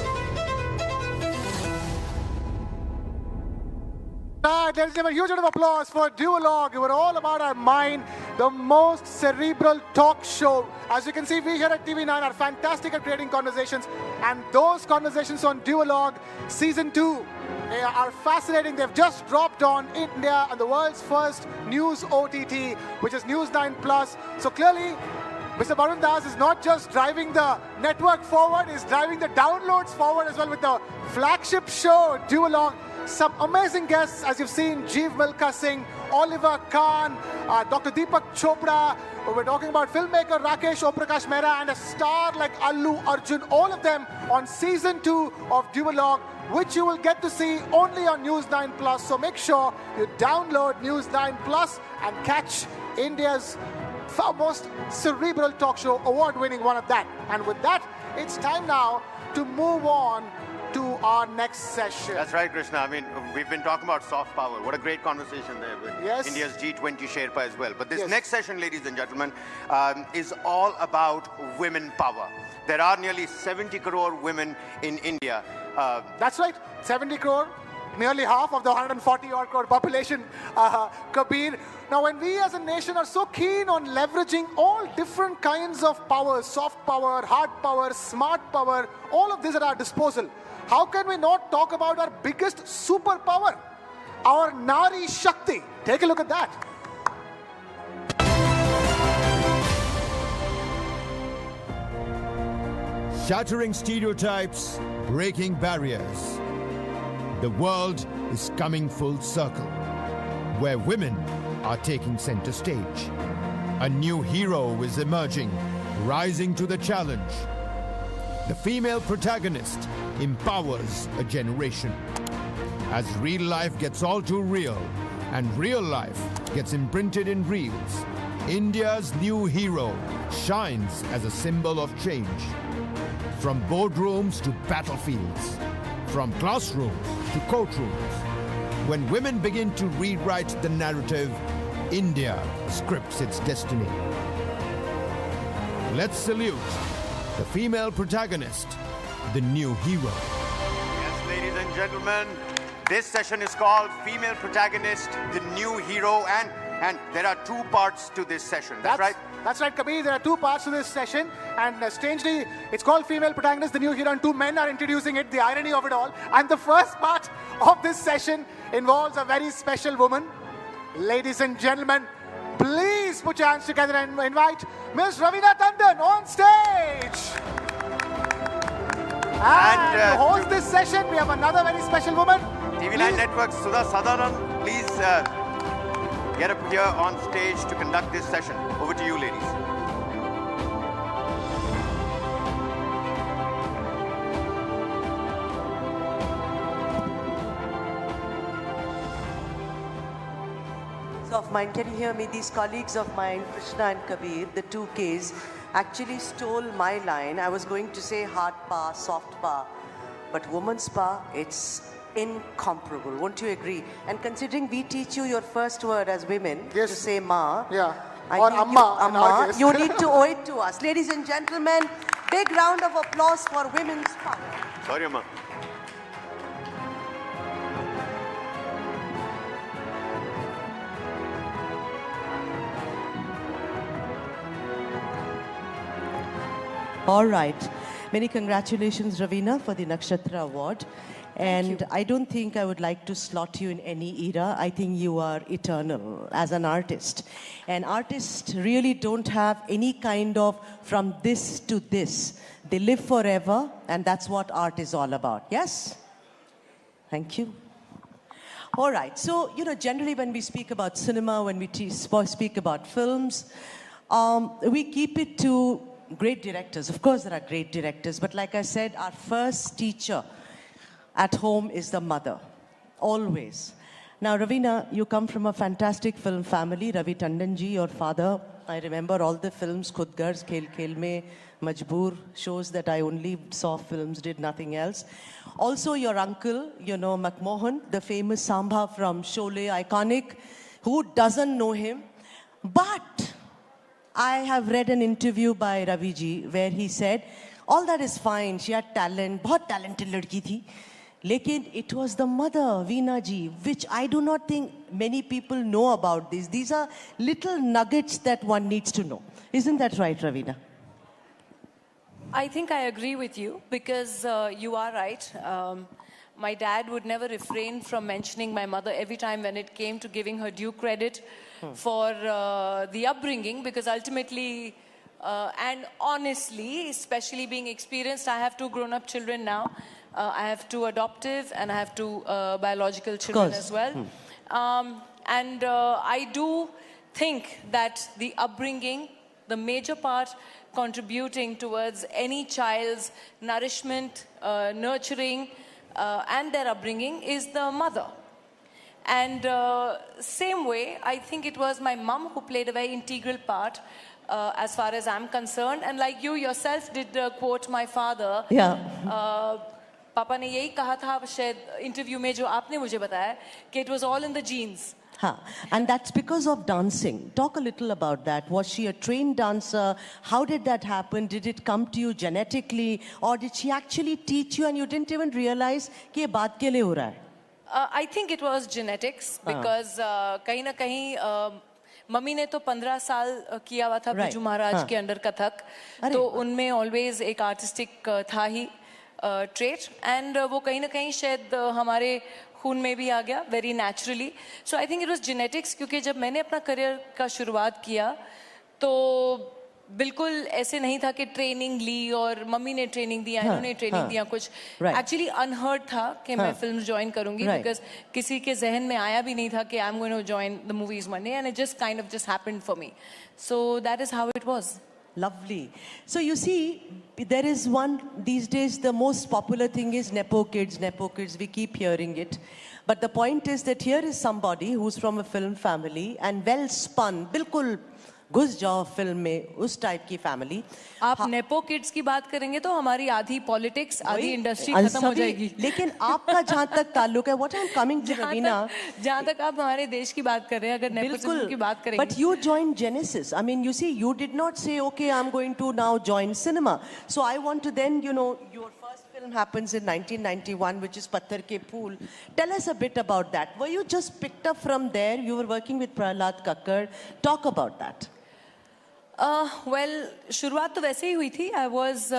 Right, let's give a huge round of applause for Duologue. We're all about our mind, the most cerebral talk show. As you can see, we here at TV9 are fantastic at creating conversations, and those conversations on Duologue Season 2 are fascinating. They've just dropped on India and the world's first news OTT, which is News9 Plus. So clearly, Mr. Barun Das is not just driving the network forward, he's driving the downloads forward as well with the flagship show, Duologue. Some amazing guests, as you've seen, Jeev Milkha Singh, Oliver Khan, Dr. Deepak Chopra. We're talking about filmmaker Rakesh Oprakash Mehra and a star like Allu Arjun. All of them on Season 2 of Duologue, which you will get to see only on News9 Plus. So make sure you download News9 Plus and catch India's most cerebral talk show, award-winning one of that. And with that, it's time now to move on to our next session. That's right, Krishna. I mean, we've been talking about soft power. What a great conversation there with India's G20 Sherpa as well. But this next session, ladies and gentlemen, is all about women power. There are nearly 70 crore women in India. That's right, 70 crore. Nearly half of the 140-odd crore population, Kabir. Now, when we as a nation are so keen on leveraging all different kinds of power, soft power, hard power, smart power, all of this at our disposal, how can we not talk about our biggest superpower, our Nari Shakti? Take a look at that. Shattering stereotypes, breaking barriers. The world is coming full circle, where women are taking center stage. A new hero is emerging, rising to the challenge. The female protagonist empowers a generation. As real life gets all too real, and real life gets imprinted in reels, India's new hero shines as a symbol of change. From boardrooms to battlefields, from classrooms to courtrooms, when women begin to rewrite the narrative, India scripts its destiny. Let's salute the female protagonist, the new hero. Yes, ladies and gentlemen, this session is called Female Protagonist, the New Hero, and there are two parts to this session. That's right. That's right, Kabir. There are two parts to this session, and strangely, it's called Female Protagonist, the new hero, and two men are introducing it, the irony of it all. And the first part of this session involves a very special woman. Ladies and gentlemen, please put your hands together and invite Ms. Ravina Tandon on stage. And to host this session, we have another very special woman. TV9 Network's Sudha Sadaran, please get up here on stage to conduct this session. Over to you, ladies. Of mine, can you hear me? These colleagues of mine, Krishna and Kabir, the two Ks, actually stole my line. I was going to say hard pa, soft pa, but woman's pa, it's incomparable. Won't you agree? And considering we teach you your first word as women to say ma, or amma, you need to owe it to us. Ladies and gentlemen, big round of applause for women's power. Sorry, Amma. All right. Many congratulations, Ravina, for the Nakshatra Award. And I don't think I would like to slot you in any era. I think you are eternal as an artist. And artists really don't have any kind of from this to this. They live forever, and that's what art is all about. Yes? Thank you. All right. So, generally when we speak about cinema, when we speak about films, we keep it to great directors. Of course, there are great directors. But like I said, our first teacher at home is the mother, always. Now, Ravina, you come from a fantastic film family. Ravi Tandon ji, your father, I remember all the films, Khudgars, Khel Khel Mein, Majboor, shows that I only saw films, did nothing else. Also, your uncle, McMohan, the famous Sambha from Sholay, iconic. Who doesn't know him? But I have read an interview by Ravi ji where he said, all that is fine, she had talent, बहुत talented लड़की थी. Lekin it was the mother, Veena ji, which I do not think many people know about this. These are little nuggets that one needs to know. Isn't that right, Ravina? I think I agree with you because you are right. My dad would never refrain from mentioning my mother every time when it came to giving her due credit for the upbringing, because ultimately and honestly, especially being experienced, I have two grown-up children now. I have two adoptive and I have two biological children as well. And I do think that the upbringing, the major part contributing towards any child's nourishment, nurturing, and their upbringing is the mother. And same way, I think it was my mum who played a very integral part as far as I'm concerned. And like you yourself did quote my father. Yeah. पापा ने यही कहा था शायद interview में जो आपने मुझे बताया कि it was all in the genes. And that's because of dancing. Talk a little about that. Was she a trained dancer? How did that happen? Did it come to you genetically? Or did she actually teach you and you didn't even realize कि ये बात के लिए हो रहा है? I think it was genetics because कहीं ना कहीं मम्मी ने तो 15 साल किया हुआ था बिजू महाराज के अंडर कथक, तो उनमें always एक artistic था ही trait, and वो कहीं ना कहीं शायद हमारे खून में भी आ गया very naturally. So I think it was genetics, क्योंकि जब मैंने अपना करियर का शुरुआत किया तो बिल्कुल ऐसे नहीं था कि ट्रेनिंग ली और मम्मी ने ट्रेनिंग दिया, इन्होंने ट्रेनिंग दिया, कुछ एक्चुअली अनहर्ड था कि मैं फिल्म ज्वाइन करूंगी, बिकॉज किसी के जहन में आया भी नहीं था कि I am going to join the movies one day, and it just kind of just happened for me. So that is how it was. Lovely. So you see, there is one, these days the most popular thing is Nepo kids, we keep hearing it. But the point is that here is somebody who's from a film family and well spun, bilkul घुस जाओ film में, उस type की family. आप nepo kids की बात करेंगे तो हमारी आधी पॉलिटिक्स, आधी इंडस्ट्री खत्म हो जाएगी. लेकिन आपका जहाँ तक ताल्लुक है, what I'm coming to, Raveena, जहाँ तक आप हमारे देश की बात कर रहे हैं, अगर नेपोटिज्म की बात करेंगे. But you joined Genesis. I mean, you see, you did not say, okay, I'm going to now join cinema. So I want to then, your first film happens in 1991, which is Patthar Ke Phool. Tell us a bit about that. Were you just picked up from there? You were working with Prahlad Kakkar. Talk about that. Well, शुरुआत तो वैसे ही हुई थी. I was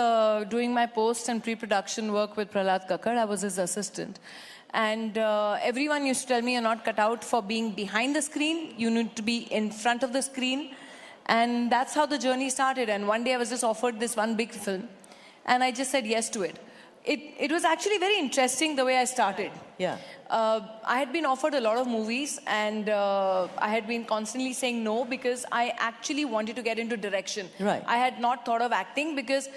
doing my post and pre-production work with Prahlad Thakur. I was his assistant. And everyone used to tell me, you're not cut out for being behind the screen. You need to be in front of the screen. And that's how the journey started. And one day I was just offered this one big film. And I just said yes to it. It was actually very interesting the way I started. Yeah. I had been offered a lot of movies and I had been constantly saying no because I actually wanted to get into direction. Right. I had not thought of acting because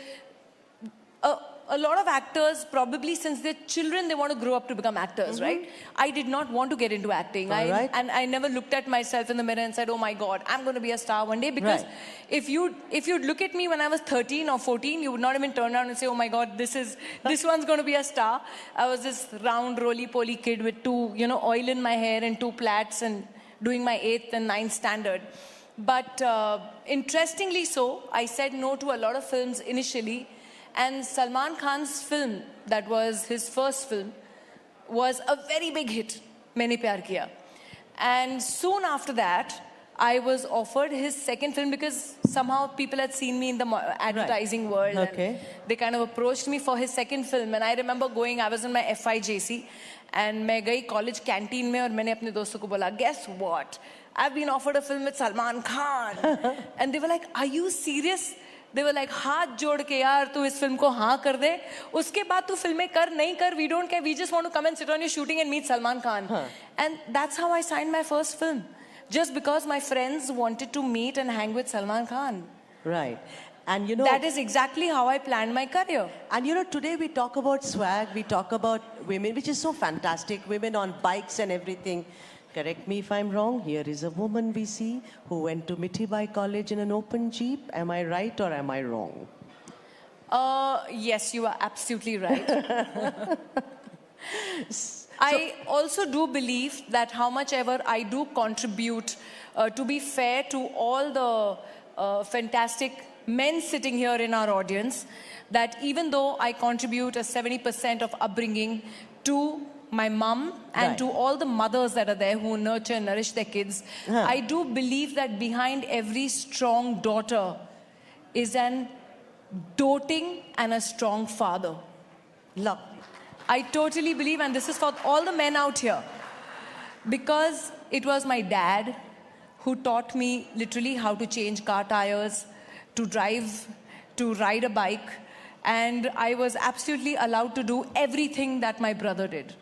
a lot of actors, probably since they're children, they want to grow up to become actors, right? I did not want to get into acting. And I never looked at myself in the mirror and said, oh my God, I'm going to be a star one day. Because if you'd look at me when I was 13 or 14, you would not even turn around and say, oh my God, this one's going to be a star. I was this round, roly-poly kid with two, oil in my hair and two plaits and doing my 8th and 9th standard. But interestingly so, I said no to a lot of films initially. And Salman Khan's film, that was his first film, was a very big hit, Maine Pyar Kiya. And soon after that, I was offered his second film because somehow people had seen me in the advertising world. And they kind of approached me for his second film. And I remember going, I was in my FIJC, and I went to college canteen mein, and I told my friends, guess what? I've been offered a film with Salman Khan. And they were like, are you serious? They were like, हाथ जोड़ के यार तू इस film को हाँ कर दे उसके बाद तू फिल्में कर नहीं कर we don't care, we just want to come and sit on your shooting and meet Salman Khan. And that's how I signed my first film, just because my friends wanted to meet and hang with Salman Khan. Right. And that is exactly how I planned my career. And today we talk about swag, we talk about women, which is so fantastic, women on bikes and everything. Correct me if I'm wrong, here is a woman we see who went to Mithibai College in an open jeep. Am I right or am I wrong? Yes, you are absolutely right. I also do believe that how much ever I do contribute, to be fair to all the fantastic men sitting here in our audience, that even though I contribute a 70% of upbringing to my mom and to all the mothers that are there who nurture and nourish their kids, I do believe that behind every strong daughter is an doting and a strong father. Love. I totally believe, and this is for all the men out here, because it was my dad who taught me literally how to change car tires, to drive, to ride a bike, and I was absolutely allowed to do everything that my brother did.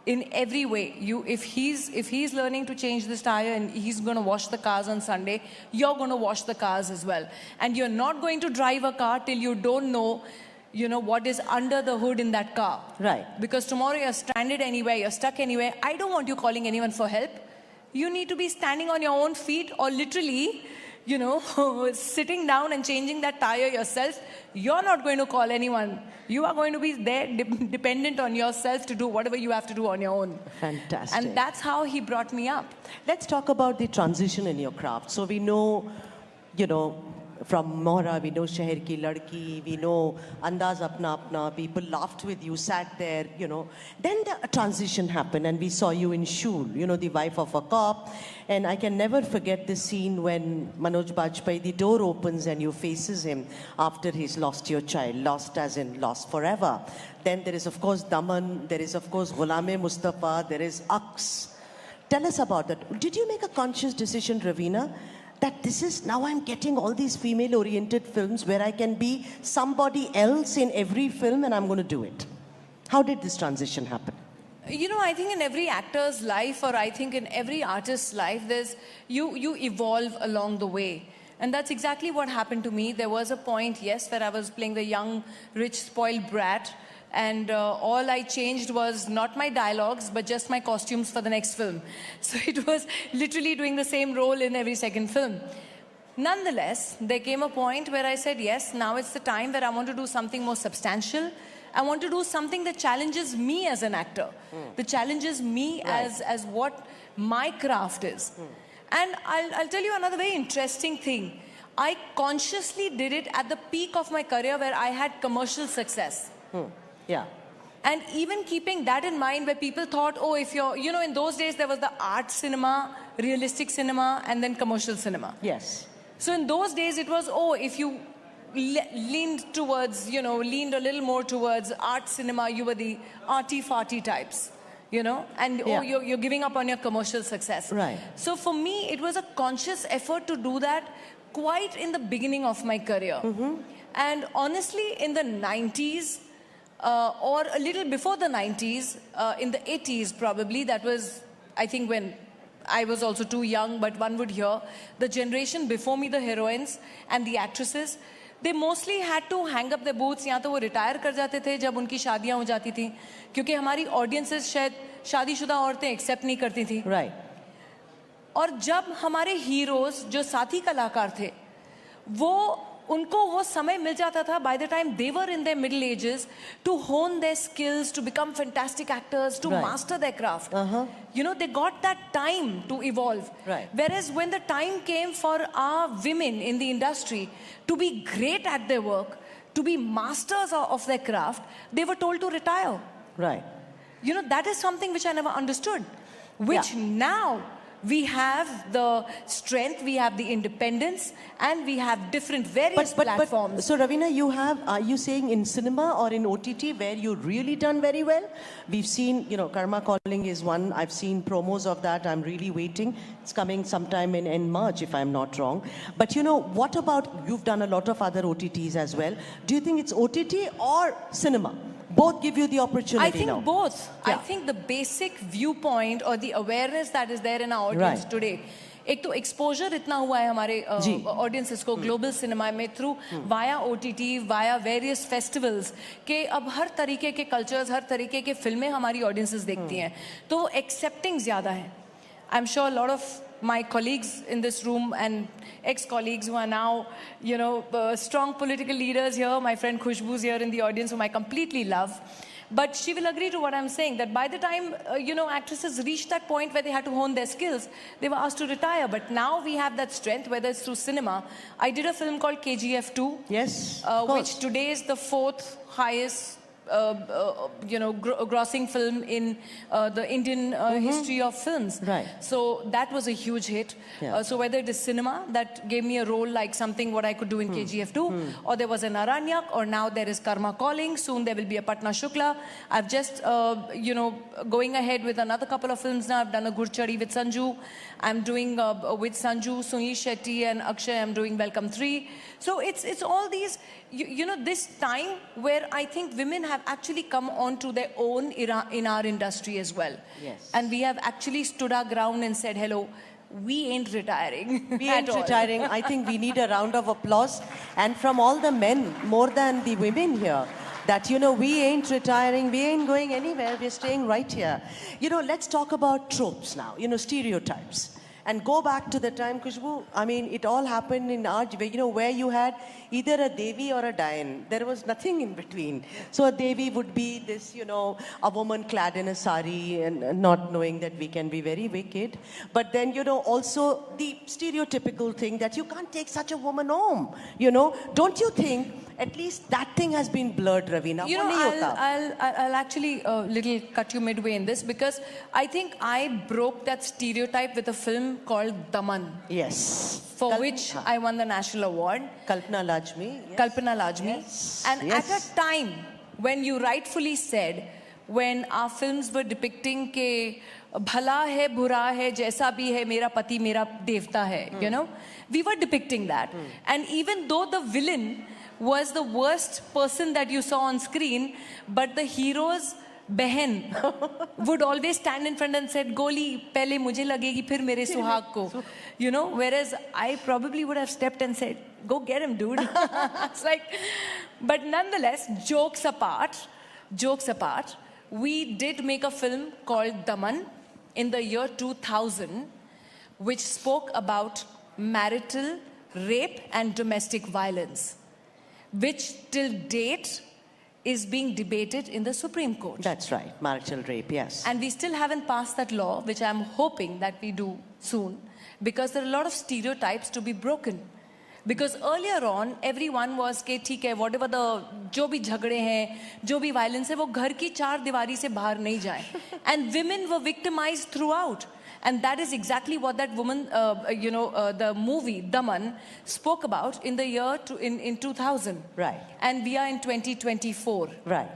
In every way. If he's learning to change this tire and he's going to wash the cars on Sunday, you're going to wash the cars as well. And you're not going to drive a car till you don't know, what is under the hood in that car. Right. Because tomorrow you're stranded anywhere, you're stuck anywhere. I don't want you calling anyone for help. You need to be standing on your own feet or literally, sitting down and changing that tire yourself. You're not going to call anyone. You are going to be there dependent on yourself to do whatever you have to do on your own. Fantastic. And that's how he brought me up. Let's talk about the transition in your craft. So we know, from Mohra, we know Sheher Ki Ladki, we know Andaz Apna Apna, people laughed with you, sat there, Then the transition happened and we saw you in Shul, the wife of a cop. And I can never forget the scene when Manoj Bajpayee, the door opens and you faces him after he's lost your child, lost as in lost forever. Then there is, of course, Daman, there is, of course, Ghulam Mustafa, there is Aks. Tell us about that. Did you make a conscious decision, Raveena, that this is, now I'm getting all these female-oriented films where I can be somebody else in every film and I'm going to do it? How did this transition happen? I think in every actor's life, or I think in every artist's life, you evolve along the way. And that's exactly what happened to me. There was a point, yes, where I was playing the young, rich, spoiled brat. And all I changed was not my dialogues, but just my costumes for the next film. So it was literally doing the same role in every second film. Nonetheless, there came a point where I said, yes, now it's the time where I want to do something more substantial. I want to do something that challenges me as an actor, that challenges me as what my craft is. And I'll tell you another very interesting thing. I consciously did it at the peak of my career where I had commercial success. Yeah. And even keeping that in mind, where people thought, oh, if you're, in those days there was the art cinema, realistic cinema, and then commercial cinema. Yes. So in those days, it was, oh, if you leaned towards, leaned a little more towards art cinema, you were the arty-farty types, and Yeah. oh, you're giving up on your commercial success. Right. So for me, it was a conscious effort to do that quite in the beginning of my career. And honestly, in the 90s, or a little before the 90s, in the 80s probably, that was, I think, when I was also too young, but one would hear, the generation before me, the heroines and the actresses, they mostly had to hang up their boots, या तो वो retire कर जाते थे जब उनकी शादियां हो जाती थी, क्योंकि हमारी audiences शायद शादीशुदा औरतें accept नहीं करती थी. Right. और जब हमारे हीरोज जो साथी कलाकार थे, उनको वो समय मिल जाता था by the time they were in their middle ages to hone their skills, to become fantastic actors, to Right. master their craft. They got that time to evolve. Right. Whereas when the time came for our women in the industry to be great at their work, to be masters of their craft, they were told to retire. Right. That is something which I never understood. Which now we have the strength, we have the independence, and we have different various platforms. So Ravina, are you saying in cinema or in OTT where you really done very well? We've seen, Karma Calling is one. I've seen promos of that. I'm really waiting. It's coming sometime in March, if I'm not wrong. But what about, you've done a lot of other OTTs as well. Do you think it's OTT or cinema? Both give you the opportunity I think now. both. Yeah. I think the basic viewpoint or the awareness that is there in our audience Right. today. एक तो exposure इतना हुआ है हमारे audiences को global cinema में through via OTT, via various festivals कि अब हर तरीके के cultures, हर तरीके के फिल्में हमारी audiences देखती हैं. तो accepting ज़्यादा है. I'm sure a lot of my colleagues in this room and ex-colleagues who are now, strong political leaders here, my friend Khushbu's here in the audience, whom I completely love. But she will agree to what I'm saying, that by the time, actresses reached that point where they had to hone their skills, they were asked to retire. But now we have that strength, whether it's through cinema. I did a film called KGF 2. Yes, which today is the 4th highest grossing film in the Indian history of films. Right. So that was a huge hit. Yeah. So whether it is cinema that gave me a role like something what I could do in KGF 2, or there was an Aranyak, or now there is Karma Calling, soon there will be a Patna Shukla. I've just, going ahead with another couple of films now. I've done a Gurchadi with Sanju. I'm doing with Sanju, Sunil Shetty and Akshay, I'm doing Welcome 3. So it's all these, this time where I think women have actually come onto their own in our industry as well. Yes. And we have actually stood our ground and said, hello, we ain't retiring. We ain't retiring. I think we need a round of applause. And from all the men, more than the women here, that, we ain't retiring, we ain't going anywhere, we're staying right here. Let's talk about tropes now, stereotypes. And go back to the time, Khushbu, it all happened in our, where you had either a Devi or a Dayan. There was nothing in between. So a Devi would be this, a woman clad in a sari and not knowing that we can be very wicked. But then, also the stereotypical thing that you can't take such a woman home. Don't you think at least that thing has been blurred, Ravina? I'll actually little cut you midway in this, because I think I broke that stereotype with a film called Daman. Yes. For which I won the national award. Kalpana Lajmi. Yes. Kalpana Lajmi. Yes. And Yes. at a time when you rightfully said, when our films were depicting ke bhala hai, bura hai, jaisa bhi hai, mera pati, mera devta hai, we were depicting that. And even though the villain was the worst person that you saw on screen, but the hero's बहन would always stand in front and said, गोली पहले मुझे लगेगी फिर मेरे सुहाग को. Whereas I probably would have stepped and said, go get him, dude. It's like, but nonetheless, jokes apart, we did make a film called Daman in the year 2000, which spoke about marital rape and domestic violence, which till date is being debated in the Supreme Court. That's right, marital rape, yes. And we still haven't passed that law, which I'm hoping that we do soon, because there are a lot of stereotypes to be broken. Because earlier on, everyone was कि ठीक है, whatever the जो भी झगड़े हैं, जो भी violence है, वो घर की चार दीवारी से बाहर नहीं जाए. And women were victimized throughout. And that is exactly what that woman, the movie Daman spoke about in the year in 2000. Right. And we are in 2024. Right.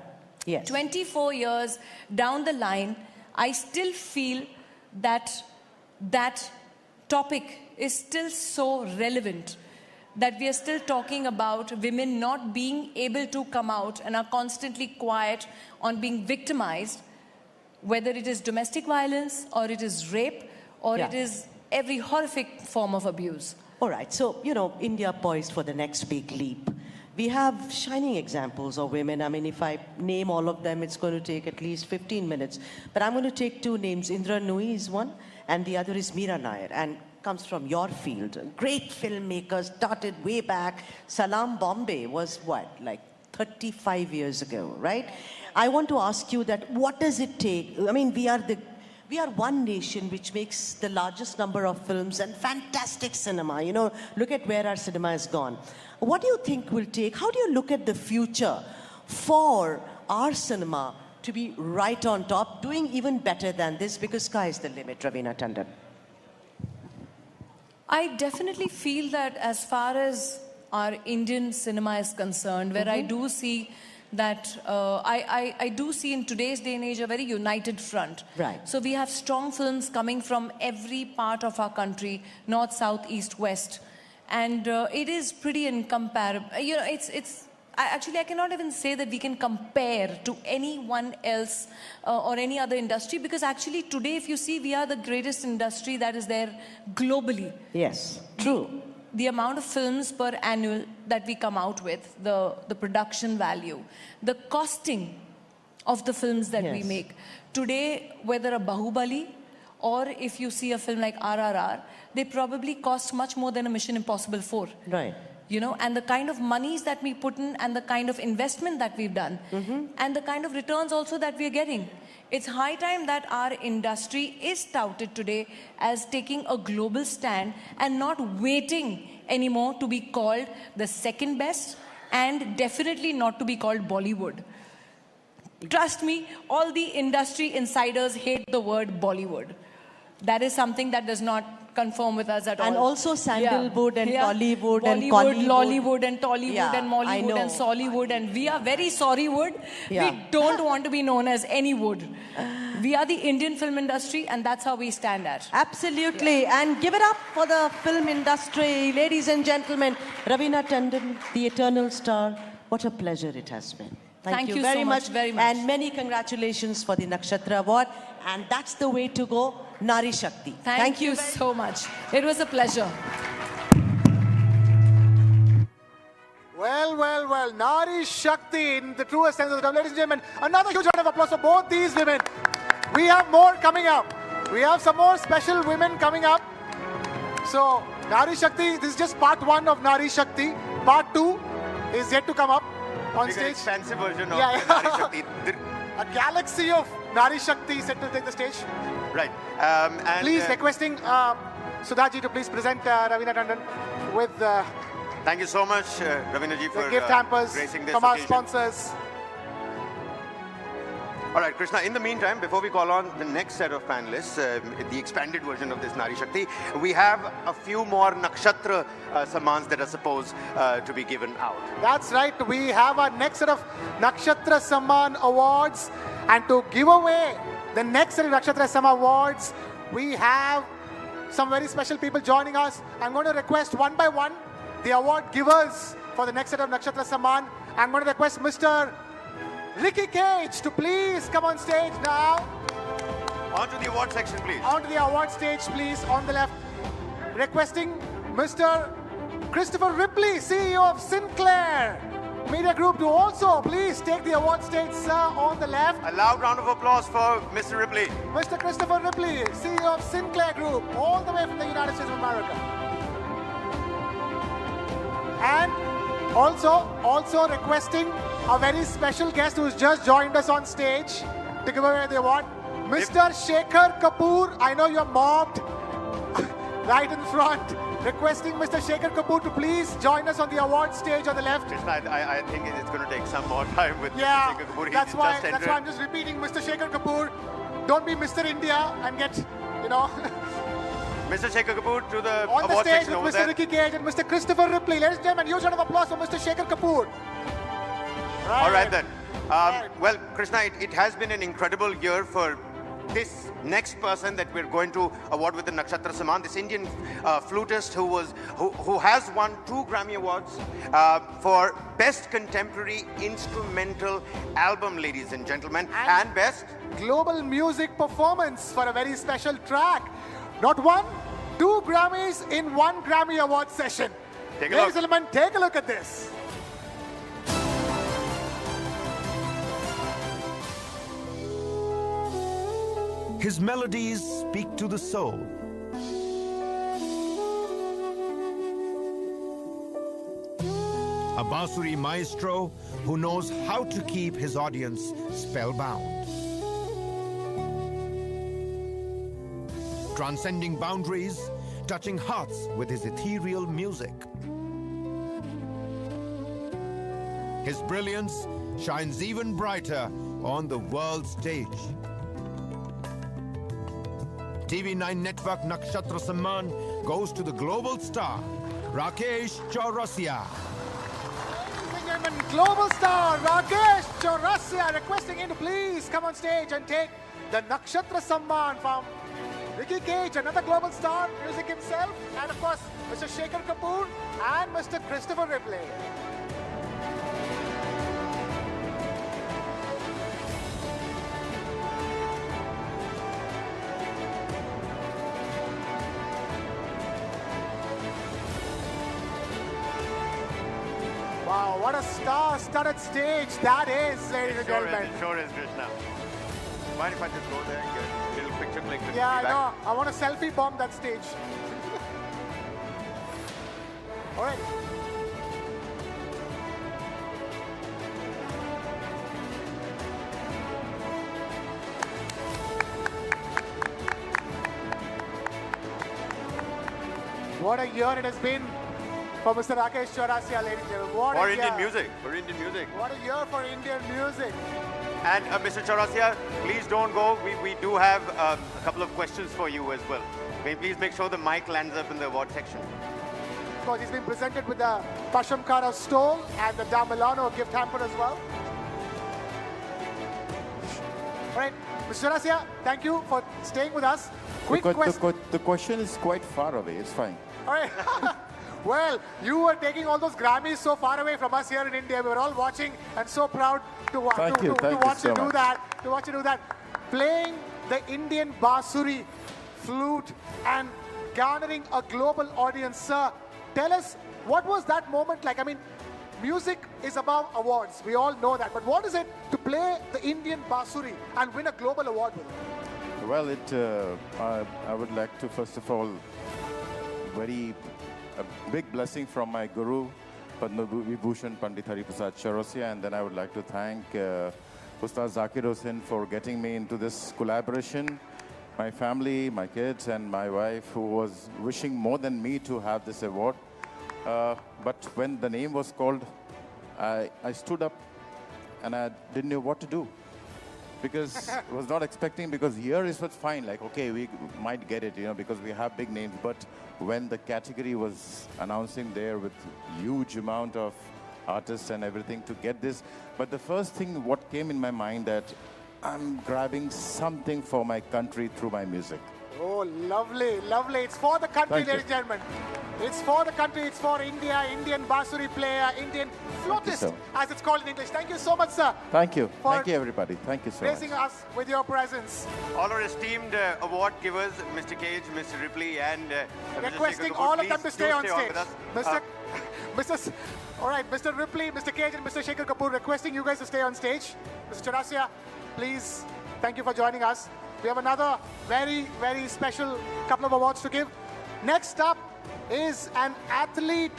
Yes. 24 years down the line, I still feel that that topic is still so relevant, that we are still talking about women not being able to come out and are constantly quiet on being victimized, whether it is domestic violence or it is rape or it is every horrific form of abuse. All right, so, India poised for the next big leap. We have shining examples of women. I mean, if I name all of them, it's going to take at least 15 minutes. But I'm going to take two names. Indra Nui is one, and the other is Meera Nair, and comes from your field. Great filmmaker, started way back. Salam Bombay was what, like 35 years ago, right? I want to ask you that, what does it take? I mean, we are one nation which makes the largest number of films and fantastic cinema. Look at where our cinema has gone. What do you think will take? How do you look at the future for our cinema to be right on top, doing even better than this? Because sky is the limit, Raveena Tandon. I definitely feel that as far as our Indian cinema is concerned, where I do see that I do see in today's day and age a very united front. Right. So we have strong films coming from every part of our country, north, south, east, west. And it is pretty incomparable. I cannot even say that we can compare to anyone else or any other industry, because actually today, if you see, we are the greatest industry that is there globally. Yes, true. The amount of films per annual that we come out with, the production value, the costing of the films that we make. Today, whether a Bahubali or if you see a film like RRR, they probably cost much more than a Mission Impossible 4. Right. And the kind of monies that we put in and the kind of investment that we've done and the kind of returns also that we're getting. It's high time that our industry is touted today as taking a global stand and not waiting anymore to be called the second best and definitely not to be called Bollywood. Trust me, all the industry insiders hate the word Bollywood. That is something that does not conform with us at all. And also Sandalwood and Tollywood and Bollywood, Collywood. Lollywood and Tollywood and Mollywood and Sollywood, and we are very sorry wood. We don't want to be known as any wood. We are the Indian film industry, and that's how we stand at. Absolutely. And give it up for the film industry. Ladies and gentlemen, Raveena Tandon, the eternal star. What a pleasure it has been. Thank you very so much. very much. And many congratulations for the Nakshatra Award. And that's the way to go, Nari Shakti. Thank you so much. It was a pleasure. Well, Nari Shakti in the truest sense of the term. Ladies and gentlemen, another huge round of applause for both these women. We have more coming up. We have some more special women coming up. So, Nari Shakti, this is just part 1 of Nari Shakti. Part 2 is yet to come up on stage. An expansive version of Yeah. Nari Shakti. A galaxy of Nari Shakti set to take the stage. Right. Please requesting Sudhaji to please present Raveena Tandon with thank you so much, Raveena ji, for the gift hampers gracing this from our occasion. sponsors. All right, Krishna, in the meantime, before we call on the next set of panelists, the expanded version of this Nari Shakti, we have a few more Nakshatra Sammans that are supposed to be given out. That's right. We have our next set of Nakshatra Samman Awards. And to give away the next set of Nakshatra Samman Awards, we have some very special people joining us. I'm going to request one by one the award givers for the next set of Nakshatra Samman. I'm going to request Mr. Ricky Cage to please come on stage now. On to the award section, please. On to the award stage, please, on the left. Requesting Mr. Christopher Ripley, CEO of Sinclair Media Group, to also please take the award stage, sir, on the left. A loud round of applause for Mr. Ripley. Mr. Christopher Ripley, CEO of Sinclair Group, all the way from the United States of America. And also requesting a very special guest who's just joined us on stage to give away the award, Mr. Shekhar Kapoor. I know you're mobbed. right in front. Requesting Mr. Shekhar Kapoor to please join us on the award stage on the left. Krishna, I think it's going to take some more time with Yeah, Mr. Shekhar Kapoor. that's why I'm just repeating, Mr. Shekhar Kapoor. Don't be Mr. India and get, you know. Mr. Shekhar Kapoor to the on the award stage section with over Mr. there. Ricky Cage and Mr. Christopher Ripley. Ladies and gentlemen, huge round of applause for Mr. Shekhar Kapoor. All right then. Well, Krishna, it has been an incredible year for this next person that we're going to award with the Nakshatra Samman, this Indian flutist who has won 2 Grammy Awards for Best Contemporary Instrumental Album, ladies and gentlemen, and Best Global Music Performance for a very special track. Not 1, 2 Grammys in 1 Grammy Award session. Take a Ladies look. and gentlemen, take a look at this. His melodies speak to the soul. A Bansuri maestro who knows how to keep his audience spellbound. Transcending boundaries, touching hearts with his ethereal music. His brilliance shines even brighter on the world stage. TV9 Network Nakshatra Samman goes to the global star, Rakesh Chaurasia. Ladies and gentlemen, global star Rakesh Chaurasia requesting him to please come on stage and take the Nakshatra Samman from Ricky Cage, another global star, music himself, and of course, Mr. Shekhar Kapoor and Mr. Christopher Ripley. Wow, what a star-studded stage that is, ladies and gentlemen. It sure is, Krishna. Mind if I just go there and get a little picture click? Yeah, I know. I want a selfie bomb that stage. All right. What a year it has been for Mr. Rakesh Chaurasia, ladies and gentlemen. What For a Indian year. music. For Indian music. What a year for Indian music. And Mr. Chaurasia, please don't go. We do have a couple of questions for you as well. May you please make sure the mic lands up in the award section. Of course, he's been presented with the Pashamkara stole and the Da Milano gift hamper as well. All right, Mr. Chaurasia, thank you for staying with us. Quick question. The question is quite far away. It's fine. All right. Well, you were taking all those Grammys so far away from us here in India. We were all watching and so proud to watch Thank you you so do much. that. To watch you do that. Playing the Indian Bansuri flute and garnering a global audience. Sir, tell us, what was that moment like? I mean, music is above awards. We all know that. But what is it to play the Indian Bansuri and win a global award with it? Well, I would like to first of all, a big blessing from my guru, Padma Vibhushan Pandit Hari Prasad Chaurasia, and then I would like to thank Ustad Zakir Hussain for getting me into this collaboration. My family, my kids, and my wife, who was wishing more than me to have this award. But when the name was called, I stood up and I didn't know what to do. Because I was not expecting, because here it was fine, like, okay, we might get it, because we have big names. But when the category was announcing there with huge amount of artists and everything to get this, but the first thing what came in my mind that I'm grabbing something for my country through my music. Oh, lovely, lovely. It's for the country, Thank you. ladies and gentlemen. It's for the country. It's for India, Indian Bansuri player, Indian flautist, sir. as it's called in English. Thank you so much, sir. Thank you. For Thank you, everybody. Thank you so much. gracing us with your presence. All our esteemed award givers, Mr. Cage, Mr. Ripley, and Mr. Requesting Shekhar Kapoor, all of please them to stay do on with stage. us. All right, Mr. Ripley, Mr. Cage, and Mr. Shekhar Kapoor requesting you guys to stay on stage. Mr. Chaurasia, please, thank you for joining us. We have another very, very special couple of awards to give. Next up is an athlete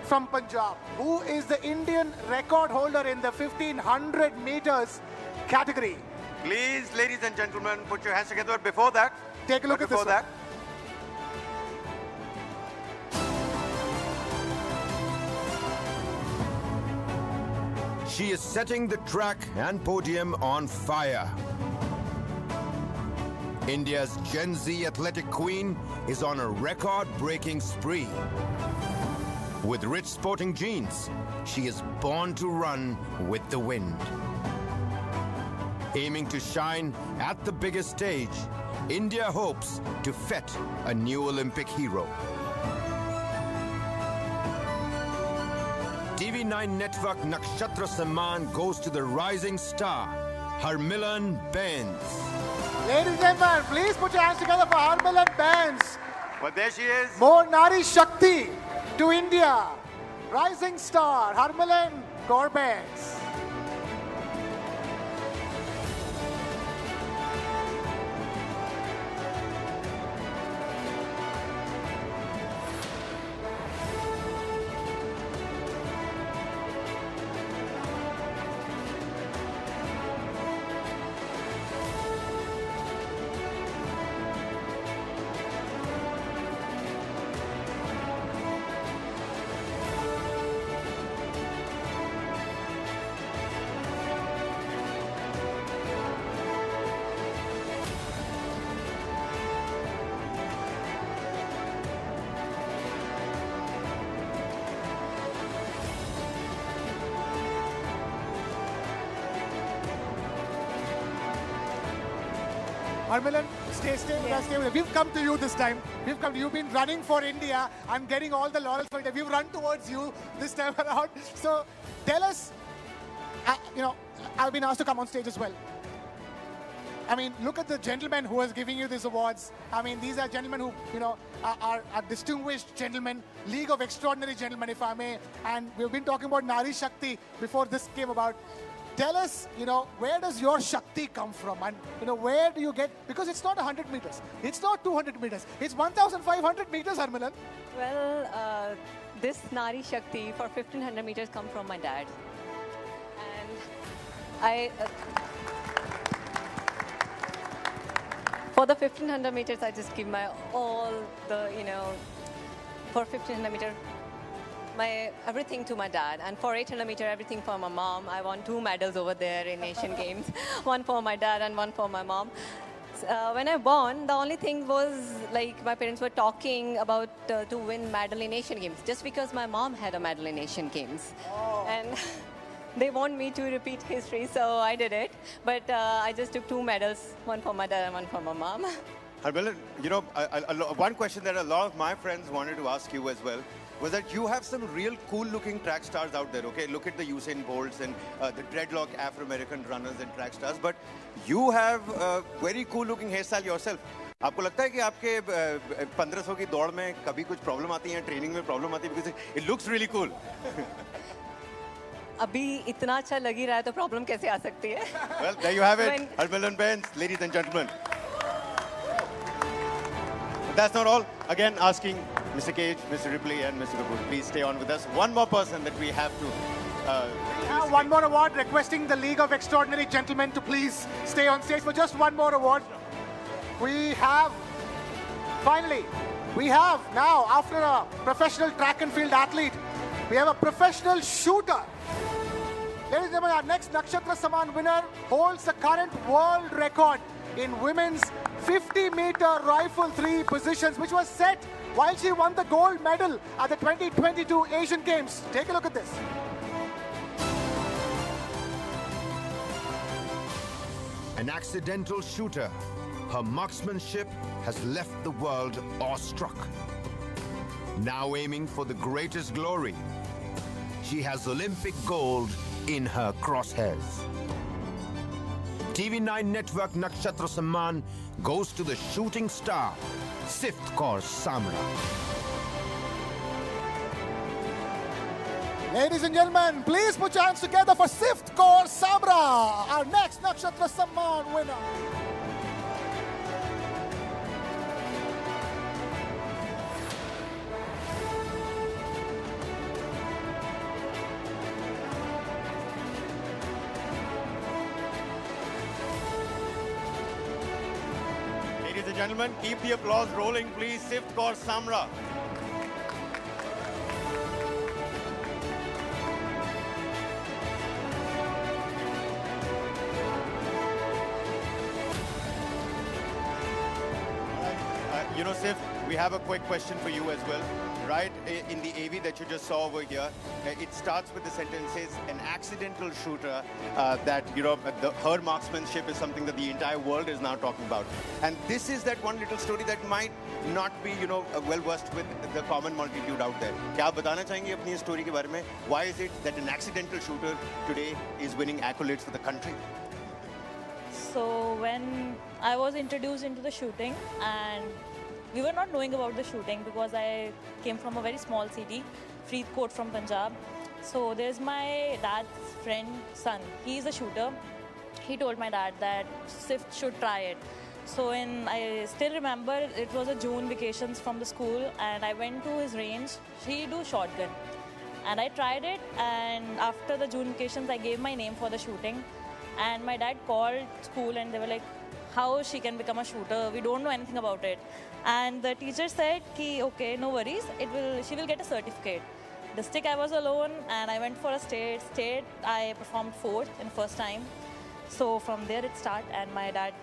from Punjab who is the Indian record holder in the 1500 meters category. Please, ladies and gentlemen, put your hands together. Before that, take a look at before this. that, She is setting the track and podium on fire. India's Gen Z athletic queen is on a record-breaking spree. With rich sporting genes, she is born to run with the wind. Aiming to shine at the biggest stage, India hopes to fet a new Olympic hero. TV9 network Nakshatra Samman goes to the rising star, Harmilan Benz. Ladies and gentlemen, please put your hands together for Harmilan Benz. But there she is. More Nari Shakti to India. Rising star, Harmilan Kaur Benz. Harmilan, stay with us, stay with us. We've come to you this time. You've been running for India. I'm getting all the laurels for India. We've run towards you this time around. So tell us, I've been asked to come on stage as well. I mean, look at the gentleman who is giving you these awards. I mean, these are gentlemen who, are distinguished gentlemen, League of Extraordinary Gentlemen, if I may. And we've been talking about Nari Shakti before this came about. Tell us, where does your Shakti come from? And, where do you get, because it's not 100 meters. It's not 200 meters. It's 1,500 meters, Harmilan. Well, this Nari Shakti for 1,500 meters come from my dad. And for the 1,500 meters, I just give my all the, for 1,500 meters, everything to my dad. And for 800 meters, everything for my mom. I won 2 medals over there in Asian Games. One for my dad and one for my mom. When I won, the only thing was like my parents were talking about to win medal in Asian Games just because my mom had a medal in Asian Games. Oh. And they want me to repeat history, so I did it. But I just took 2 medals, one for my dad and one for my mom. Harmilan, one question that a lot of my friends wanted to ask you as well was that you have some real cool-looking track stars out there, okay? Look at the Usain Bolts and the dreadlock Afro-American runners and track stars, but you have a very cool-looking hairstyle yourself. आपको लगता है कि आपके 1500 की दौड़ में कभी कुछ प्रॉब्लम आती है, ट्रेनिंग में प्रॉब्लम आती है, because it looks really cool. अभी इतना अच्छा लग ही रहा है तो प्रॉब्लम कैसे आ सकती है? Well, there you have it, Harmilan Benz, ladies and gentlemen. But that's not all. Again, asking Mr. Cage, Mr. Ripley, and Mr. Thakur, please stay on with us. One more person that we have to. We have one more award, requesting the League of Extraordinary Gentlemen to please stay on stage for just one more award. Finally, we have now, after a professional track and field athlete, we have a professional shooter. Ladies and gentlemen, our next Nakshatra Samman winner holds the current world record in women's 50-meter rifle 3 positions, which was set while she won the gold medal at the 2022 Asian Games. Take a look at this. An accidental shooter, her marksmanship has left the world awestruck. Now aiming for the greatest glory, she has Olympic gold in her crosshairs. TV9 network Nakshatra Samman goes to the shooting star, Pvt Kaur Samra. Ladies and gentlemen, please put your hands together for Pvt Kaur Samra, our next Nakshatra Samman winner. Ladies and gentlemen, keep the applause rolling, please. Pvt Kaur Samra. You know, Sif, we have a quick question for you as well. Right in the AV that you just saw over here, it starts with the sentence says an accidental shooter that, you know, her marksmanship is something that the entire world is now talking about. And this is that one little story that might not be, you know, well versed with the common multitude out there. क्या आप बताना चाहेंगे अपनी story के बारे में? Why is it that an accidental shooter today is winning accolades for the country? So when I was introduced into the shooting, and we were not knowing about the shooting because I came from a very small city, Faridkot from Punjab. So there's my dad's friend, son. He's a shooter. He told my dad that Sif should try it. So I still remember it was a June vacations from the school, and I went to his range. He do shotgun, and I tried it. And after the June vacations, I gave my name for the shooting. And my dad called school, and they were like, how she can become a shooter? We don't know anything about it. And the teacher said, okay, no worries, she will get a certificate. The stick, I was alone, and I went for a state. I performed 4th in first time. So from there it started, and my dad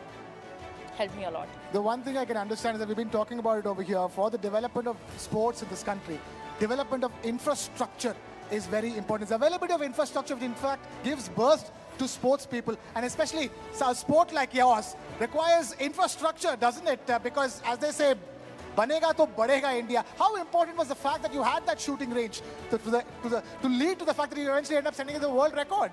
helped me a lot. The one thing I can understand is that we've been talking about it over here for the development of sports in this country. Development of infrastructure is very important. The availability of infrastructure, which in fact gives birth to sports people, and especially a sport like yours requires infrastructure, doesn't it? Because as they say, banega to badega India. How important was the fact that you had that shooting range to lead to the fact that you eventually end up sending in the world record?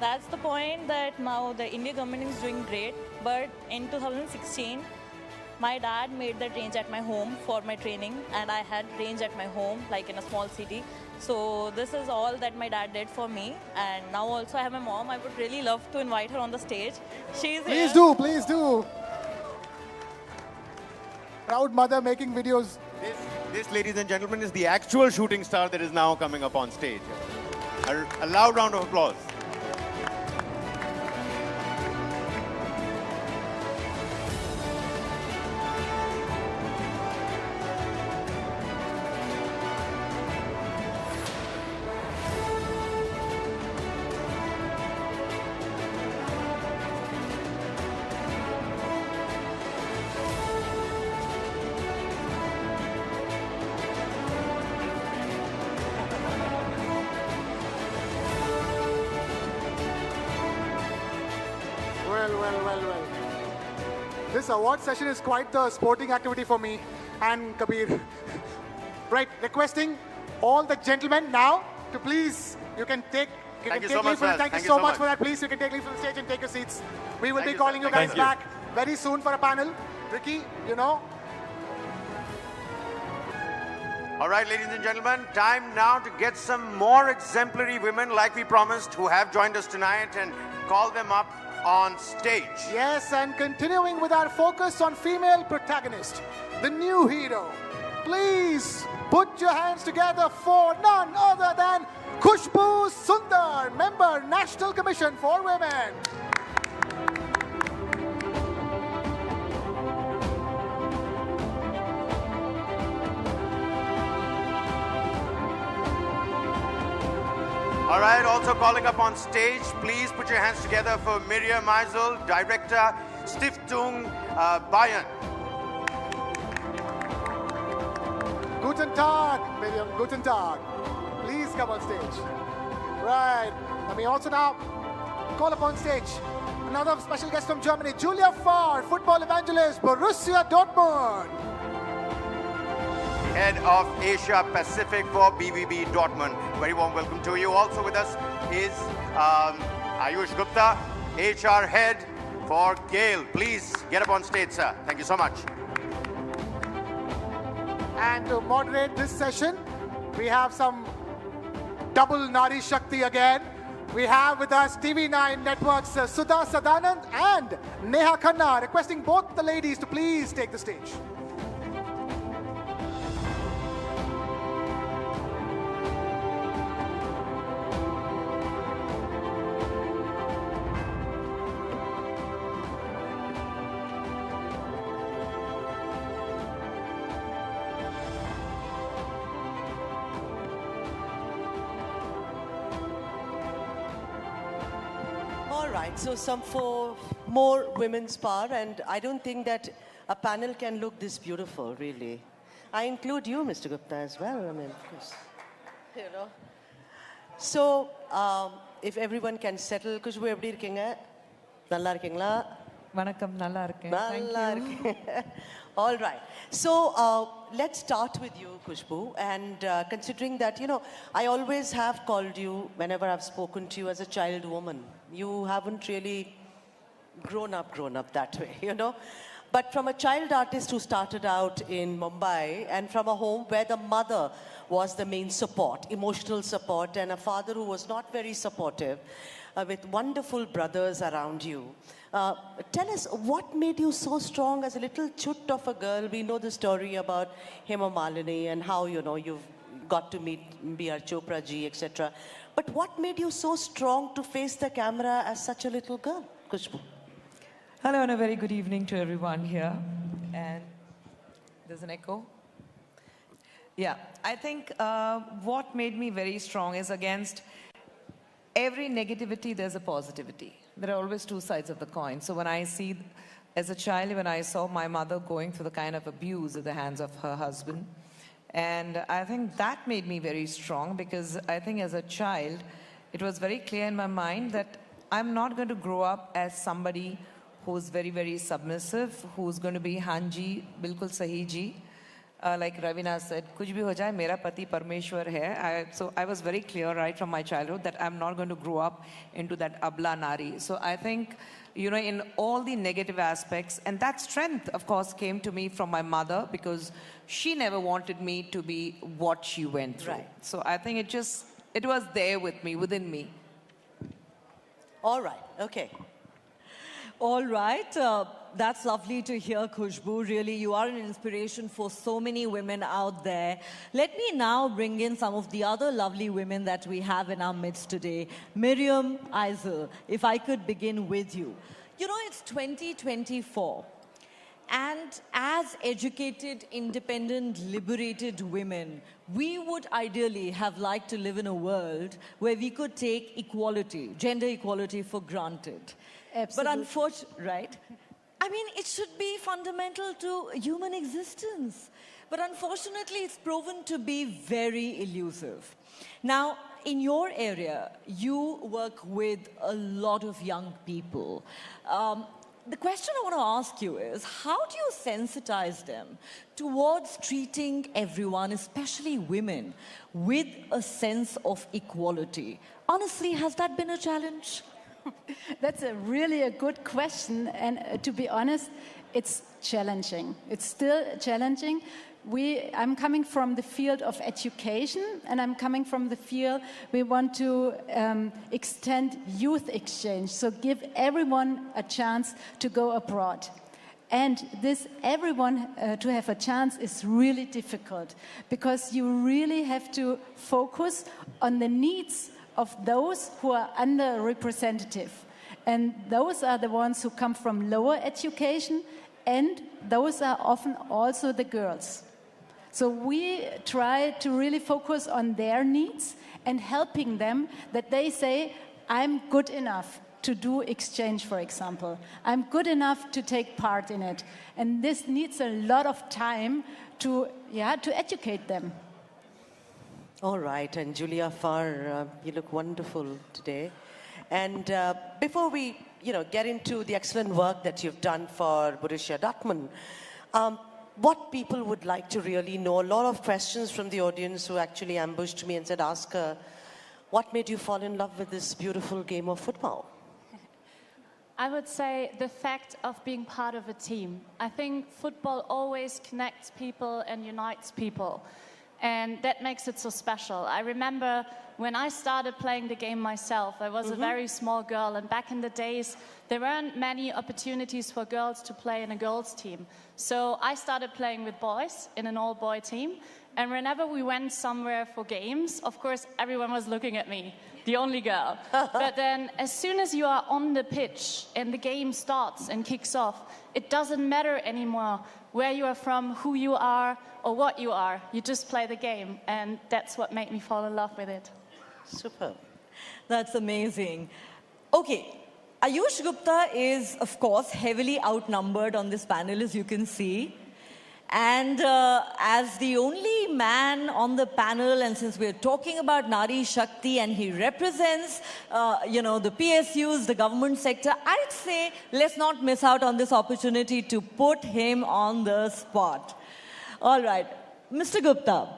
That's the point, that now the Indian government is doing great. But in 2016, my dad made that range at my home for my training, and I had range at my home, like in a small city. So this is all that my dad did for me. And now also I have my mom. I would really love to invite her on the stage. She's Please here. Please do. Proud mother making videos. This, ladies and gentlemen, is the actual shooting star that is now coming up on stage. A loud round of applause. Well. This award session is quite the sporting activity for me and Kabir. Right, requesting all the gentlemen now to please, you can take Thank you so much, sir. Thank you so much for that. Please, you can take leave from the stage and take your seats. We will be calling you guys back very soon for a panel. Ricky, you know. All right, ladies and gentlemen, time now to get some more exemplary women like we promised who have joined us tonight and call them up on stage. Yes, and continuing with our focus on female protagonist, the new hero. Please put your hands together for none other than Khushbu Sundar, member, National Commission for Women. All right, also calling up on stage, please put your hands together for Miriam Meisel, Director, Stiftung Bayern. Guten Tag, Miriam, guten Tag. Please come on stage. Right, let me also now call upon stage another special guest from Germany, Julia Farr, football evangelist, Borussia Dortmund. Head of Asia Pacific for BVB Dortmund. Very warm welcome to you. Also with us is Ayush Gupta, HR Head for Gale. Please get up on stage, sir. Thank you so much. And to moderate this session, we have some double Nari Shakti again. We have with us TV9 Network's Sudha Sadanand and Neha Khanna, requesting both the ladies to please take the stage. All right, so some for more women's power, and I don't think that a panel can look this beautiful, really. I include you, Mr. Gupta, as well. I mean, of course. You know. So, if everyone can settle, Kushbu, எப்படி இருக்கீங்க? நல்லா இருக்கீங்களா? வணக்கம், நல்லா இருக்கேன். நல்லா இருக்கேன். All right. So, let's start with you, Kushbu. And considering that, you know, I always have called you, whenever I've spoken to you, as a child woman. You haven't really grown up that way, you know. But from a child artist who started out in Mumbai and from a home where the mother was the main support, emotional support, and a father who was not very supportive, with wonderful brothers around you. Tell us, what made you so strong as a little chut of a girl? We know the story about Hema Malini and how, you know, you've got to meet B.R. Chopra ji, etc. But what made you so strong to face the camera as such a little girl, Kushbu? Hello and a very good evening to everyone here. And there's an echo. Yeah, I think what made me very strong is against every negativity, there's a positivity. There are always two sides of the coin. So when I see, as a child, when I saw my mother going through the kind of abuse at the hands of her husband, and I think that made me very strong, because I think as a child, it was very clear in my mind that I'm not going to grow up as somebody who's very, very submissive, who's going to be Hanji, bilkul sahi ji. Like Ravina said, kuch bhi ho jaye, mera pati Parmeshwar hai. So I was very clear right from my childhood that I'm not going to grow up into that abla nari. So I think, you know, in all the negative aspects, and that strength, of course, came to me from my mother, because she never wanted me to be what she went through. Right. So I think it was there with me, within me. All right, okay. All right. That's lovely to hear, Khushbu. Really, you are an inspiration for so many women out there. Let me now bring in some of the other lovely women that we have in our midst today. Miriam Eisel, if I could begin with you. You know, it's 2024. And as educated, independent, liberated women, we would ideally have liked to live in a world where we could take equality, gender equality, for granted. Absolutely. But unfortunately, right? I mean, it should be fundamental to human existence. But unfortunately, it's proven to be very elusive. Now, in your area, you work with a lot of young people. The question I want to ask you is, how do you sensitize them towards treating everyone, especially women, with a sense of equality? Honestly, has that been a challenge? That's really a good question, and to be honest, it's challenging. It's still challenging. I'm coming from the field of education, and I'm coming from the field we want to extend youth exchange, so give everyone a chance to go abroad. And this everyone to have a chance is really difficult, because you really have to focus on the needs of those who are underrepresented. And those are the ones who come from lower education, and those are often also the girls. So we try to really focus on their needs and helping them, that they say, I'm good enough to do exchange, for example. I'm good enough to take part in it. And this needs a lot of time to educate them. All right, and Julia Farr, you look wonderful today. And before we, get into the excellent work that you've done for Borussia Dortmund, what people would like to really know, a lot of questions from the audience who actually ambushed me and said, ask her, what made you fall in love with this beautiful game of football? I would say the fact of being part of a team. I think football always connects people and unites people. And that makes it so special. I remember when I started playing the game myself, I was a very small girl, and back in the days, there weren't many opportunities for girls to play in a girls' team. So I started playing with boys in an all-boy team, and whenever we went somewhere for games, of course, everyone was looking at me, the only girl. But then, as soon as you are on the pitch and the game starts and kicks off, it doesn't matter anymore where you are from, who you are, or what you are. You just play the game, and that's what made me fall in love with it. Superb. That's amazing. Okay, Ayush Gupta is, of course, heavily outnumbered on this panel, as you can see. And as the only man on the panel, and since we're talking about Nari Shakti and he represents, the PSUs, the government sector, I'd say let's not miss out on this opportunity to put him on the spot. All right, Mr. Gupta,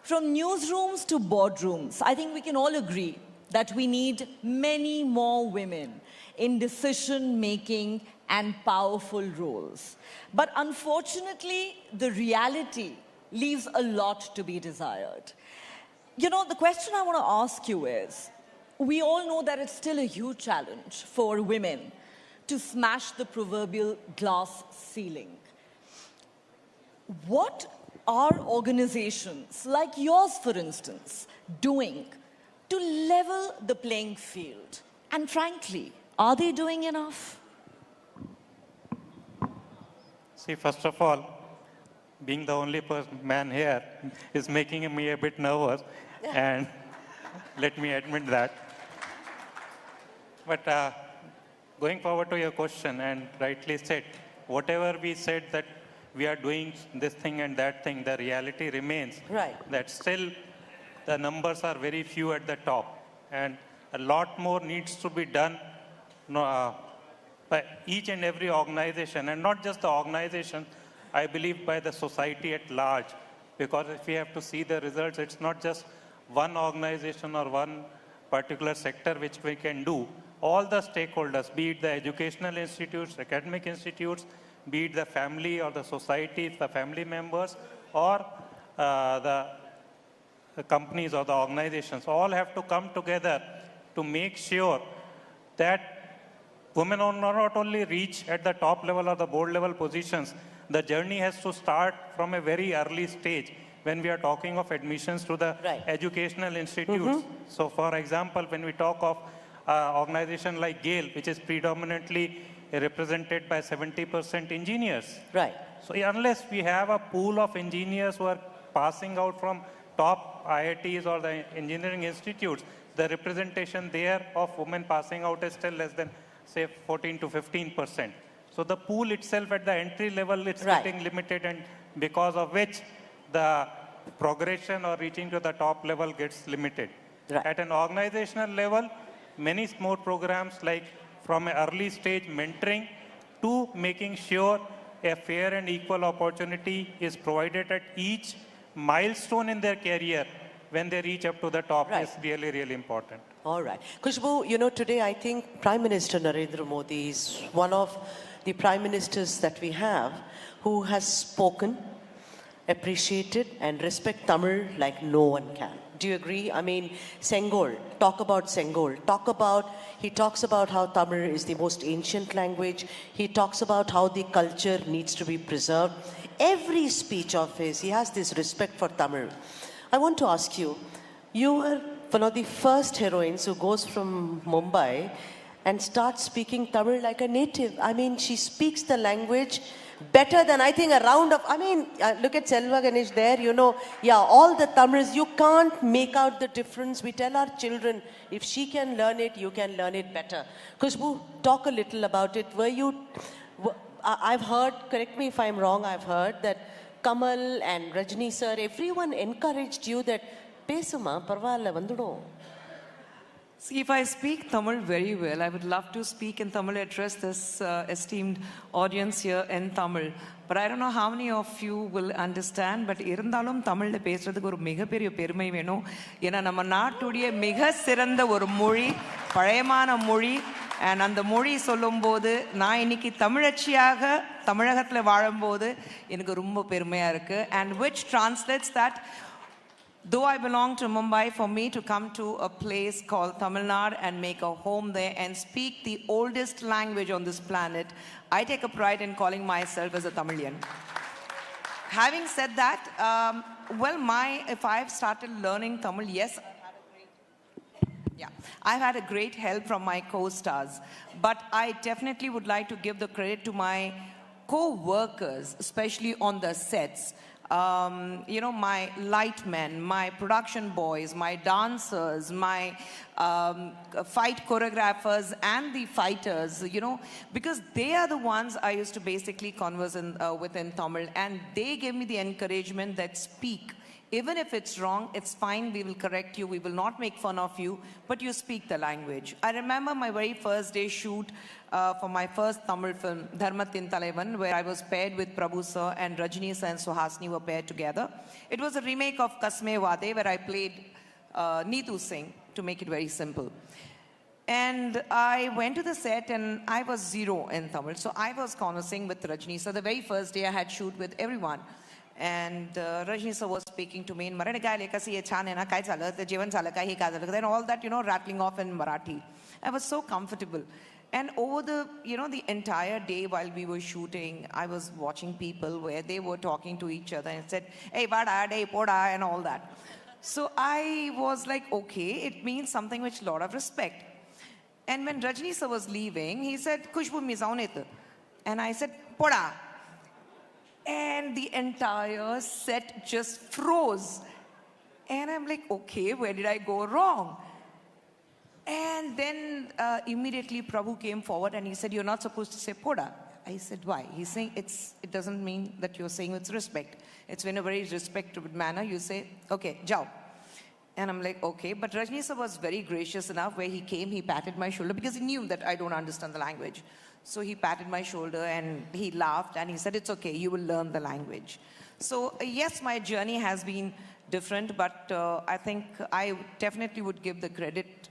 from newsrooms to boardrooms, I think we can all agree that we need many more women in decision-making and powerful roles. But unfortunately, the reality leaves a lot to be desired. The question I want to ask you is, we all know that it's still a huge challenge for women to smash the proverbial glass ceiling. What are organizations like yours, for instance, doing to level the playing field? And frankly, are they doing enough? See, first of all, being the only man here is making me a bit nervous, and let me admit that. But going forward to your question, and rightly said, whatever we said that we are doing this thing and that thing, the reality remains that still the numbers are very few at the top, and a lot more needs to be done by each and every organization, and not just the organization, I believe by the society at large. Because if we have to see the results, it's not just one organization or one particular sector which we can do. All the stakeholders, be it the educational institutes, academic institutes, be it the family or the society, the family members, or the companies or the organizations, all have to come together to make sure that women will not only reach at the top level or the board level positions. The journey has to start from a very early stage when we are talking of admissions to the educational institutes. So for example, when we talk of organization like GAIL, which is predominantly represented by 70% engineers. So unless we have a pool of engineers who are passing out from top IITs or the engineering institutes, the representation there of women passing out is still less than, say, 14 to 15%. So the pool itself at the entry level is getting limited, and because of which the progression or reaching to the top level gets limited. At an organizational level, many more programs like from an early stage mentoring to making sure a fair and equal opportunity is provided at each milestone in their career when they reach up to the top is really, really important. All right. Khushbu, today I think Prime Minister Narendra Modi is one of the prime ministers that we have who has spoken, appreciated and respect Tamil like no one can. Do you agree? I mean, Sengol, talk about Sengol. He talks about how Tamil is the most ancient language. He talks about how the culture needs to be preserved. Every speech of his, he has this respect for Tamil. I want to ask you, you were one of the first heroines who goes from Mumbai and starts speaking Tamil like a native. I mean, she speaks the language better than I think look at Selva Ganesh there, all the Tamils, you can't make out the difference. We tell our children, if she can learn it, you can learn it better. Khushbu, talk a little about it. I've heard, correct me if I'm wrong, I've heard that Kamal and Rajni sir, everyone encouraged you that, pesuma, parvalla, vandudum. See, if I speak Tamil very well, I would love to speak in Tamil, address this esteemed audience here in Tamil. But I don't know how many of you will understand, but irundalum Tamil பேசுறதுக்கு ஒரு மிகப்பெரிய பெருமை வேணும். ஏன்னா நம்ம நாட்டுடைய மிக சிறந்த ஒரு மொழி, பழையமான மொழி, and அந்த மொழி சொல்லும்போது நான் இன்னைக்கு தமிழச்சியாக தமிழகத்துல வாழும்போது எனக்கு ரொம்ப பெருமையா இருக்கு, and which translates that though I belong to Mumbai, for me to come to a place called Tamil Nadu and make a home there and speak the oldest language on this planet, I take a pride in calling myself as a Tamilian. Having said that, if I've started learning Tamil, yes, I've had a great help from my co-stars. But I definitely would like to give the credit to my co-workers, especially on the sets. you know, my lightmen, my production boys, my dancers, my fight choreographers and the fighters, you know, because they are the ones I used to basically converse with in Tamil, and they gave me the encouragement that speak. Even if it's wrong, it's fine, we will correct you, we will not make fun of you, but you speak the language. I remember my very first day shoot for my first Tamil film, Dharmathin Talaivan, where I was paired with Prabhu sir and Rajini sir and Suhasini were paired together. It was a remake of Kasme Wade, where I played Neetu Singh, to make it very simple. And I went to the set and I was zero in Tamil. So I was conversing with Rajini. So the very first day I had shoot with everyone. And Rajni sir was speaking to me in Marathi, then all that, you know, rattling off in Marathi. I was so comfortable. And over the, you know, the entire day while we were shooting, I was watching people where they were talking to each other and said, hey, vada, hey, poda, and all that. So I was like, okay, it means something which a lot of respect. And when Rajni sir was leaving, he said, Khushbu mizaunit. And I said, poda. And the entire set just froze. And I'm like, okay, where did I go wrong? And then immediately Prabhu came forward and he said, you're not supposed to say poda. I said, why? He's saying it doesn't mean that you're saying with respect. It's in a very respectful manner. You say, okay, jao. And I'm like, okay. But Rajni sir was very gracious enough where he came, he patted my shoulder because he knew that I don't understand the language. So he patted my shoulder and he laughed and he said, it's okay, you will learn the language. So yes, my journey has been different, but I think I definitely would give the credit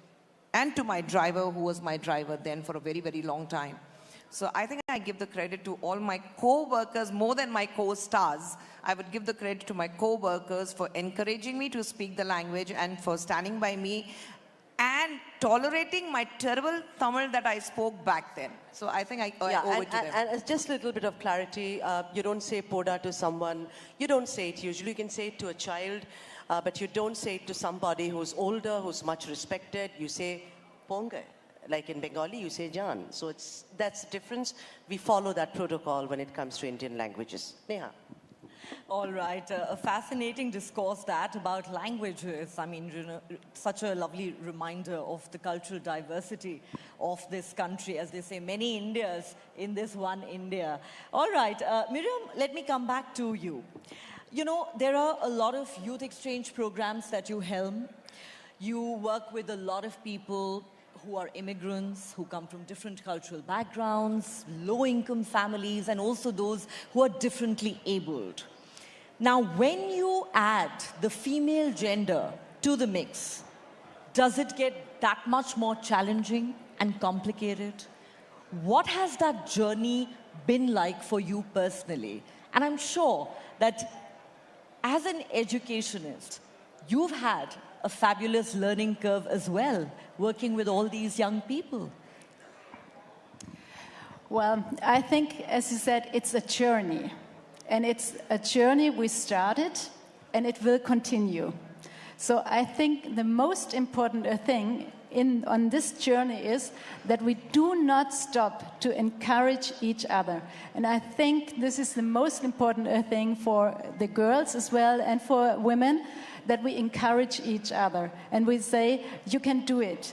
and to my driver, who was my driver then for a very, very long time. So I think I give the credit to all my co-workers more than my co-stars. I would give the credit to my co-workers for encouraging me to speak the language and for standing by me and tolerating my terrible Tamil that I spoke back then. So I think I owe it to them. And just a little bit of clarity, you don't say poda to someone, you don't say it usually, you can say it to a child, but you don't say it to somebody who's older, who's much respected, you say ponga. Like in Bengali, you say Jan. So that's the difference. We follow that protocol when it comes to Indian languages. Neha. All right, a fascinating discourse that about languages. I mean, you know, such a lovely reminder of the cultural diversity of this country. As they say, many Indias in this one India. All right, Miriam, let me come back to you. You know, there are a lot of youth exchange programs that you helm. You work with a lot of people who are immigrants, who come from different cultural backgrounds, low-income families, and also those who are differently abled. Now, when you add the female gender to the mix, does it get that much more challenging and complicated? What has that journey been like for you personally? And I'm sure that as an educationist, you've had a fabulous learning curve as well, working with all these young people. Well, I think, as you said, it's a journey. And it's a journey we started, and it will continue. So I think the most important thing on this journey is that we do not stop to encourage each other. And I think this is the most important thing for the girls as well and for women, that we encourage each other. And we say, you can do it.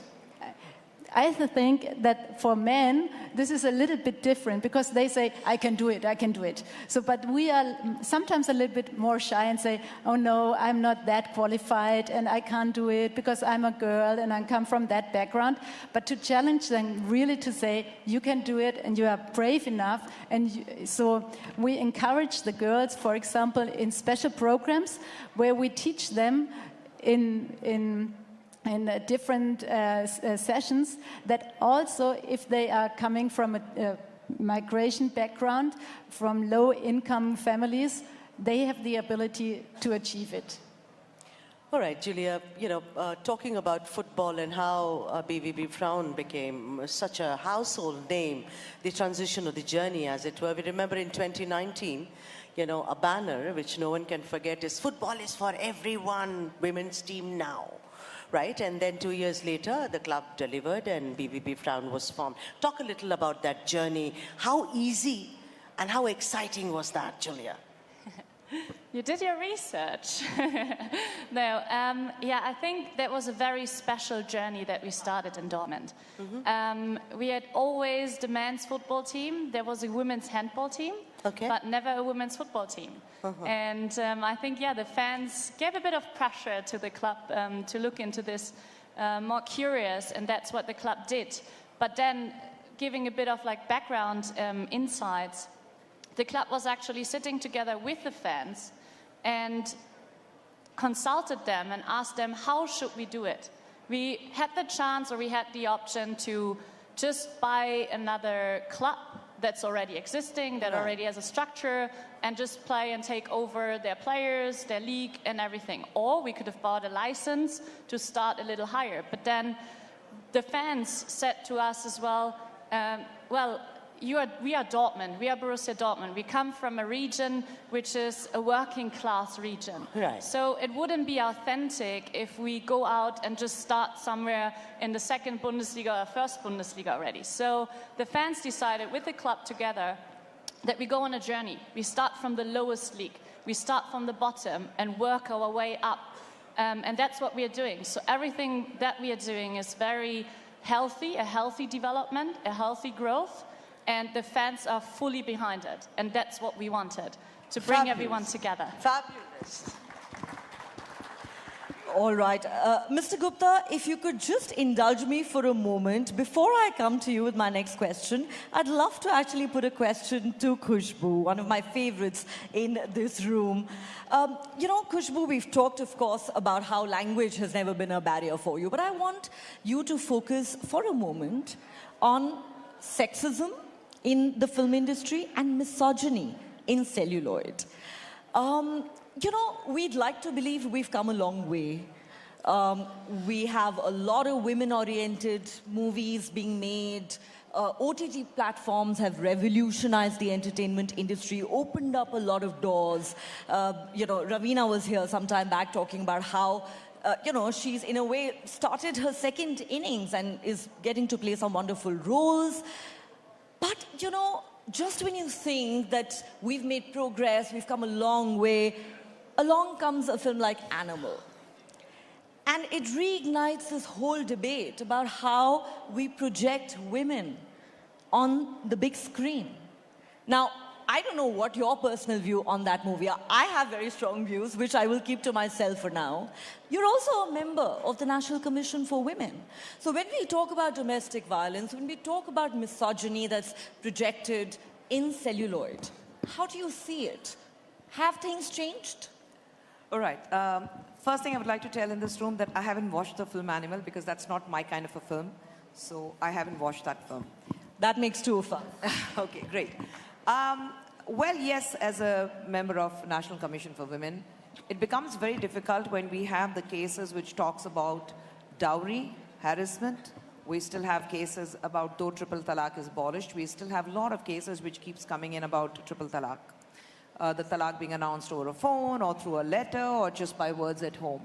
I think that for men, this is a little bit different because they say, I can do it, I can do it. So, but we are sometimes a little bit more shy and say, oh no, I'm not that qualified and I can't do it because I'm a girl and I come from that background. But to challenge them really to say, you can do it and you are brave enough. And so we encourage the girls, for example, in special programs where we teach them in different sessions that also if they are coming from a migration background, from low-income families, they have the ability to achieve it. All right, Julia, you know, talking about football and how BVB Frauen became such a household name, the transition of the journey, as it were. We remember in 2019, you know, a banner, which no one can forget, is football is for everyone, women's team now. Right? And then 2 years later, the club delivered and BVB Frauen was formed. Talk a little about that journey. How easy and how exciting was that, Julia? You did your research. No, yeah, I think that was a very special journey that we started in Dortmund. We had always the men's football team. There was a women's handball team, but never a women's football team. And I think, yeah, the fans gave a bit of pressure to the club to look into this more curious, and that's what the club did. But then, giving a bit of like background insights, the club was actually sitting together with the fans and consulted them and asked them, how should we do it? We had the chance, or we had the option to just buy another club that's already existing, that already has a structure, and just play and take over their players, their league, and everything. Or we could have bought a license to start a little higher. But then the fans said to us as well, well, we are Dortmund, we are Borussia Dortmund. We come from a region which is a working class region. So it wouldn't be authentic if we go out and just start somewhere in the second Bundesliga or first Bundesliga already. So the fans decided with the club together that we go on a journey. We start from the lowest league. We start from the bottom and work our way up. And that's what we are doing. So everything that we are doing is very healthy, a healthy development, a healthy growth. And the fans are fully behind it. And that's what we wanted, to bring everyone together. Fabulous. All right. Mr. Gupta, if you could just indulge me for a moment. Before I come to you with my next question, I'd love to actually put a question to Khushbu, one of my favorites in this room. You know, Khushbu, we've talked, of course, about how language has never been a barrier for you. But I want you to focus for a moment on sexism in the film industry and misogyny in celluloid. You know, we'd like to believe we've come a long way. We have a lot of women-oriented movies being made. OTT platforms have revolutionized the entertainment industry, opened up a lot of doors. You know, Ravina was here some time back talking about how you know, she's in a way started her second innings and is getting to play some wonderful roles. But, you know, just when you think that we've made progress, we've come a long way, along comes a film like Animal. And it reignites this whole debate about how we project women on the big screen. Now, I don't know what your personal view on that movie are. I have very strong views, which I will keep to myself for now. You're also a member of the National Commission for Women. So when we talk about domestic violence, when we talk about misogyny that's projected in celluloid, how do you see it? Have things changed? All right. First thing I would like to tell in this room that I haven't watched the film Animal because that's not my kind of a film. So I haven't watched that film. That makes two of us. Okay, great. Well, yes, as a member of National Commission for Women, it becomes very difficult when we have the cases which talks about dowry, harassment. We still have cases about, though triple talaq is abolished, we still have a lot of cases which keeps coming in about triple talaq. The talaq being announced over a phone or through a letter or just by words at home.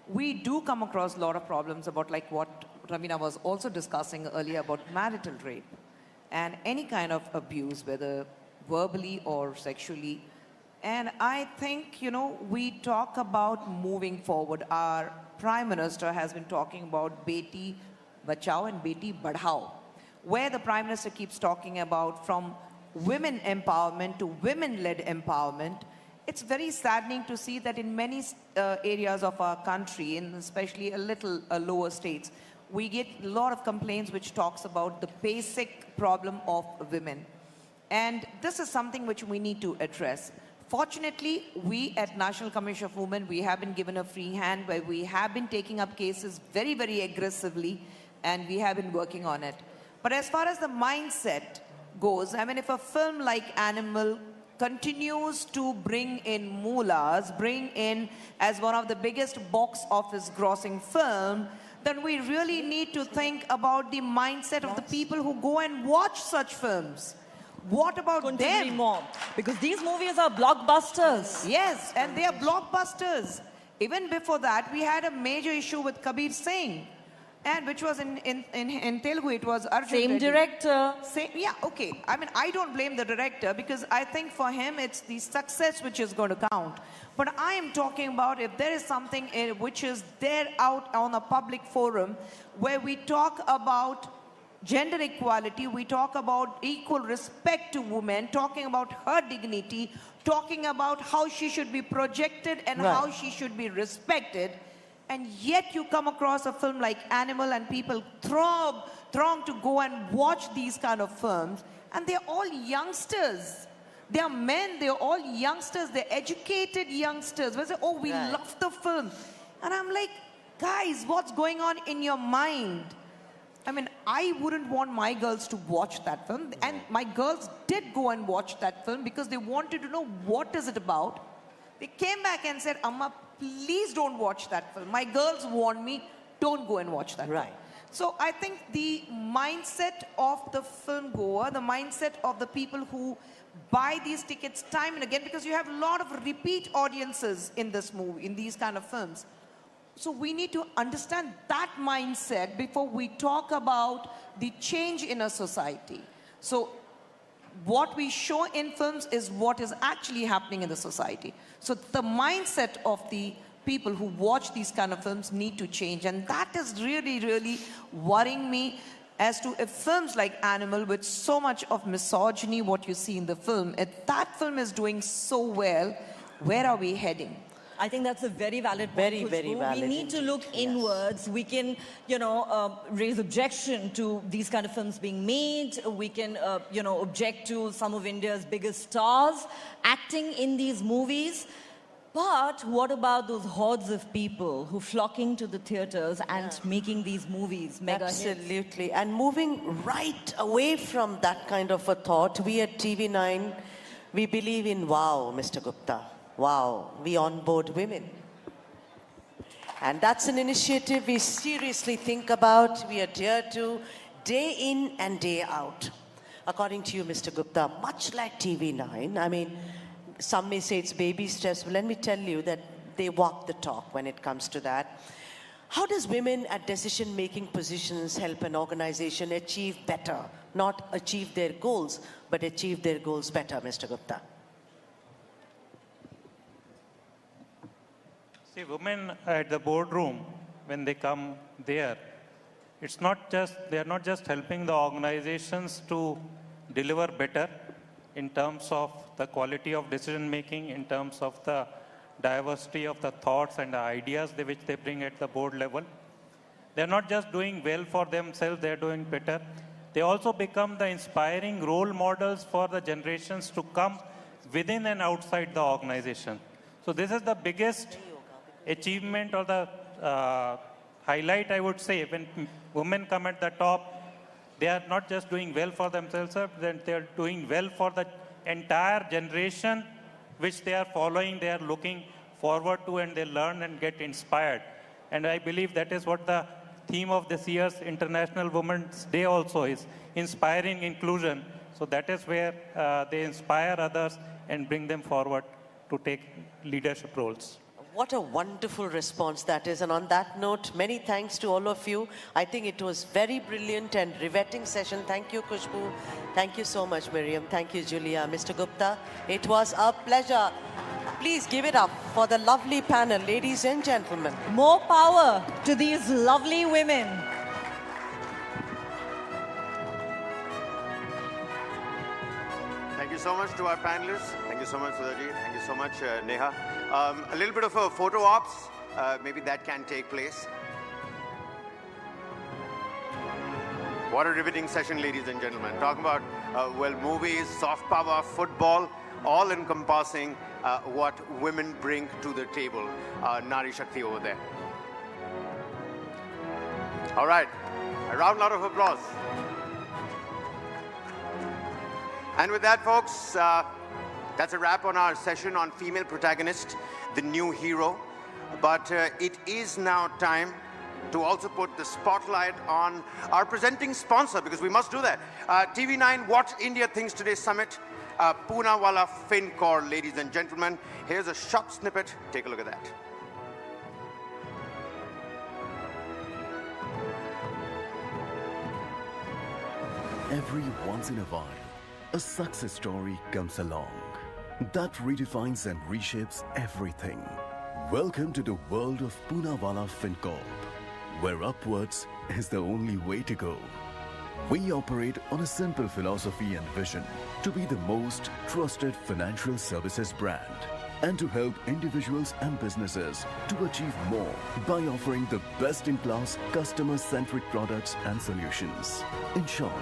We do come across a lot of problems about like what Ravina was also discussing earlier about marital rape and any kind of abuse, whether verbally or sexually. And I think, you know, we talk about moving forward. Our Prime Minister has been talking about Beti Bachao and Beti Badhao, where the Prime Minister keeps talking about from women empowerment to women-led empowerment. It's very saddening to see that in many areas of our country, in especially a little lower states, we get a lot of complaints which talks about the basic problem of women. And this is something which we need to address. Fortunately, we at National Commission of Women, we have been given a free hand where we have been taking up cases very, very aggressively, and we have been working on it. But as far as the mindset goes, I mean, if a film like Animal continues to bring in moolahs, bring in as one of the biggest box office grossing film, then we really need to think about the mindset of the people who go and watch such films. What about them? More, because these movies are blockbusters. Yes, and they are blockbusters. Even before that, we had a major issue with Kabir Singh. And which was in Telugu, it was Arjun Same Reddy. director. Yeah, okay. I mean, I don't blame the director because I think for him, it's the success which is going to count. But I am talking about if there is something which is there out on a public forum where we talk about gender equality, we talk about equal respect to women, talking about her dignity, talking about how she should be projected and how she should be respected. And yet you come across a film like Animal and people throng to go and watch these kind of films. And they're all youngsters. They are men, they're all youngsters, they're educated youngsters. They say, oh, we love the film. And I'm like, guys, what's going on in your mind? I mean, I wouldn't want my girls to watch that film. And my girls did go and watch that film because they wanted to know what is it about. They came back and said, Amma, please don't watch that film. My girls warned me, don't go and watch that film. So I think the mindset of the film goer, the mindset of the people who buy these tickets time and again, because you have a lot of repeat audiences in this movie, in these kind of films. So we need to understand that mindset before we talk about the change in a society. So what we show in films is what is actually happening in the society. So the mindset of the people who watch these kind of films need to change. And that is really, really worrying me as to if films like Animal, with so much of misogyny, what you see in the film, if that film is doing so well, where are we heading? I think that's a very valid point. Very, very valid. We need to look inwards. We can, raise objection to these kind of films being made. We can, object to some of India's biggest stars acting in these movies. But what about those hordes of people who flocking to the theaters and making these movies mega hits? Absolutely. And moving right away from that kind of a thought, we at TV9, we believe in wow, Mr. Gupta. Wow, we onboard women. And that's an initiative we seriously think about, we adhere to day in and day out. According to you, Mr. Gupta, much like TV9, I mean, some may say it's baby steps, but let me tell you that they walk the talk when it comes to that. How does women at decision-making positions help an organization achieve better? Not achieve their goals, but achieve their goals better, Mr. Gupta? See, women at the boardroom, when they come there, they are not just helping the organizations to deliver better in terms of the quality of decision making, in terms of the diversity of the thoughts and the ideas which they bring at the board level. They're not just doing well for themselves, they're doing better. They also become the inspiring role models for the generations to come within and outside the organization. So this is the biggest achievement or the highlight, I would say. When women come at the top, they are not just doing well for themselves, they are doing well for the entire generation which they are following, they are looking forward to, and they learn and get inspired. And I believe that is what the theme of this year's International Women's Day also is, inspiring inclusion. So that is where they inspire others and bring them forward to take leadership roles. What a wonderful response that is. And on that note, many thanks to all of you. I think it was very brilliant and riveting session. Thank you, Khushbu. Thank you so much, Miriam. Thank you, Julia. Mr. Gupta, it was a pleasure. Please give it up for the lovely panel, ladies and gentlemen. More power to these lovely women. Thank you so much to our panelists. Thank you so much, Sudhaji. Thank you so much, Neha. A little bit of a photo ops. Maybe that can take place. What a riveting session, ladies and gentlemen. Talking about, movies, soft power, football, all encompassing what women bring to the table. Nari Shakti over there. All right. A round of applause. And with that, folks, that's a wrap on our session on female protagonist, the new hero. But it is now time to also put the spotlight on our presenting sponsor, because we must do that. TV9 What India Thinks Today Summit, Poonawalla FinCorp, ladies and gentlemen. Here's a short snippet. Take a look at that. Every once in a while, a success story comes along that redefines and reshapes everything. Welcome to the world of Poonawalla FinCorp, where upwards is the only way to go. We operate on a simple philosophy and vision to be the most trusted financial services brand and to help individuals and businesses to achieve more by offering the best-in-class customer-centric products and solutions. In short,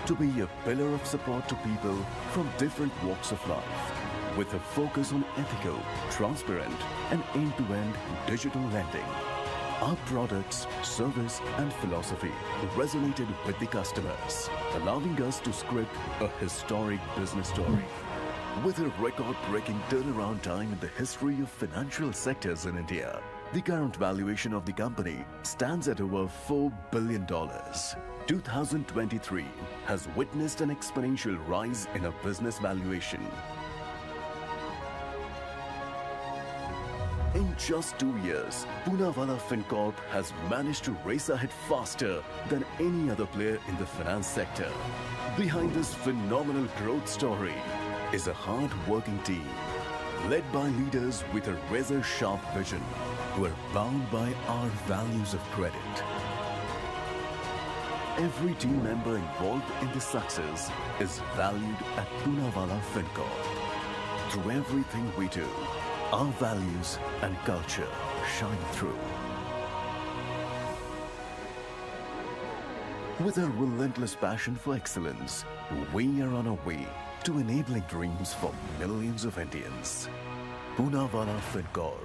to be a pillar of support to people from different walks of life with a focus on ethical, transparent and end-to-end digital lending. Our products, service and philosophy resonated with the customers, allowing us to script a historic business story. With a record-breaking turnaround time in the history of financial sectors in India, the current valuation of the company stands at over $4 billion. 2023 has witnessed an exponential rise in our business valuation. In just 2 years, Poonawalla FinCorp has managed to race ahead faster than any other player in the finance sector. Behind this phenomenal growth story is a hard-working team, led by leaders with a razor-sharp vision, who are bound by our values of credit. Every team member involved in this success is valued at Poonawalla FinCorp. Through everything we do, our values and culture shine through. With a relentless passion for excellence, we are on our way to enabling dreams for millions of Indians. Poonawalla FinCorp,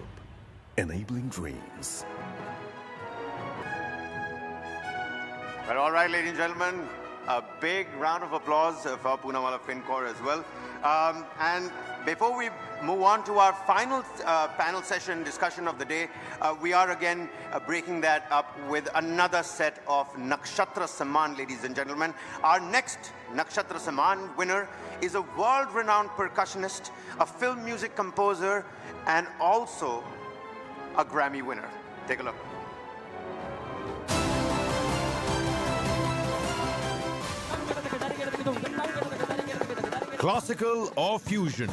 enabling dreams. Well, all right, ladies and gentlemen, a big round of applause for Poonawalla FinCorp as well. And before we move on to our final panel session discussion of the day, we are again breaking that up with another set of Nakshatra Samman, ladies and gentlemen. Our next Nakshatra Samman winner is a world-renowned percussionist, a film music composer, and also a Grammy winner. Take a look. Classical or fusion.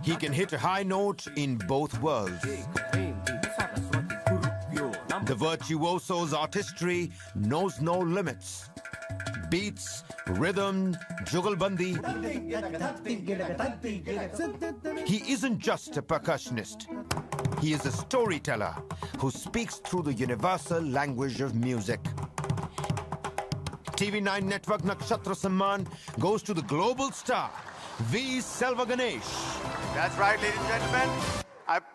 He can hit a high note in both worlds. The virtuoso's artistry knows no limits. Beats, rhythm, jugalbandi. He isn't just a percussionist. He is a storyteller who speaks through the universal language of music. TV9 Network Nakshatra Samman goes to the global star, V. Selva Ganesh. That's right, ladies and gentlemen.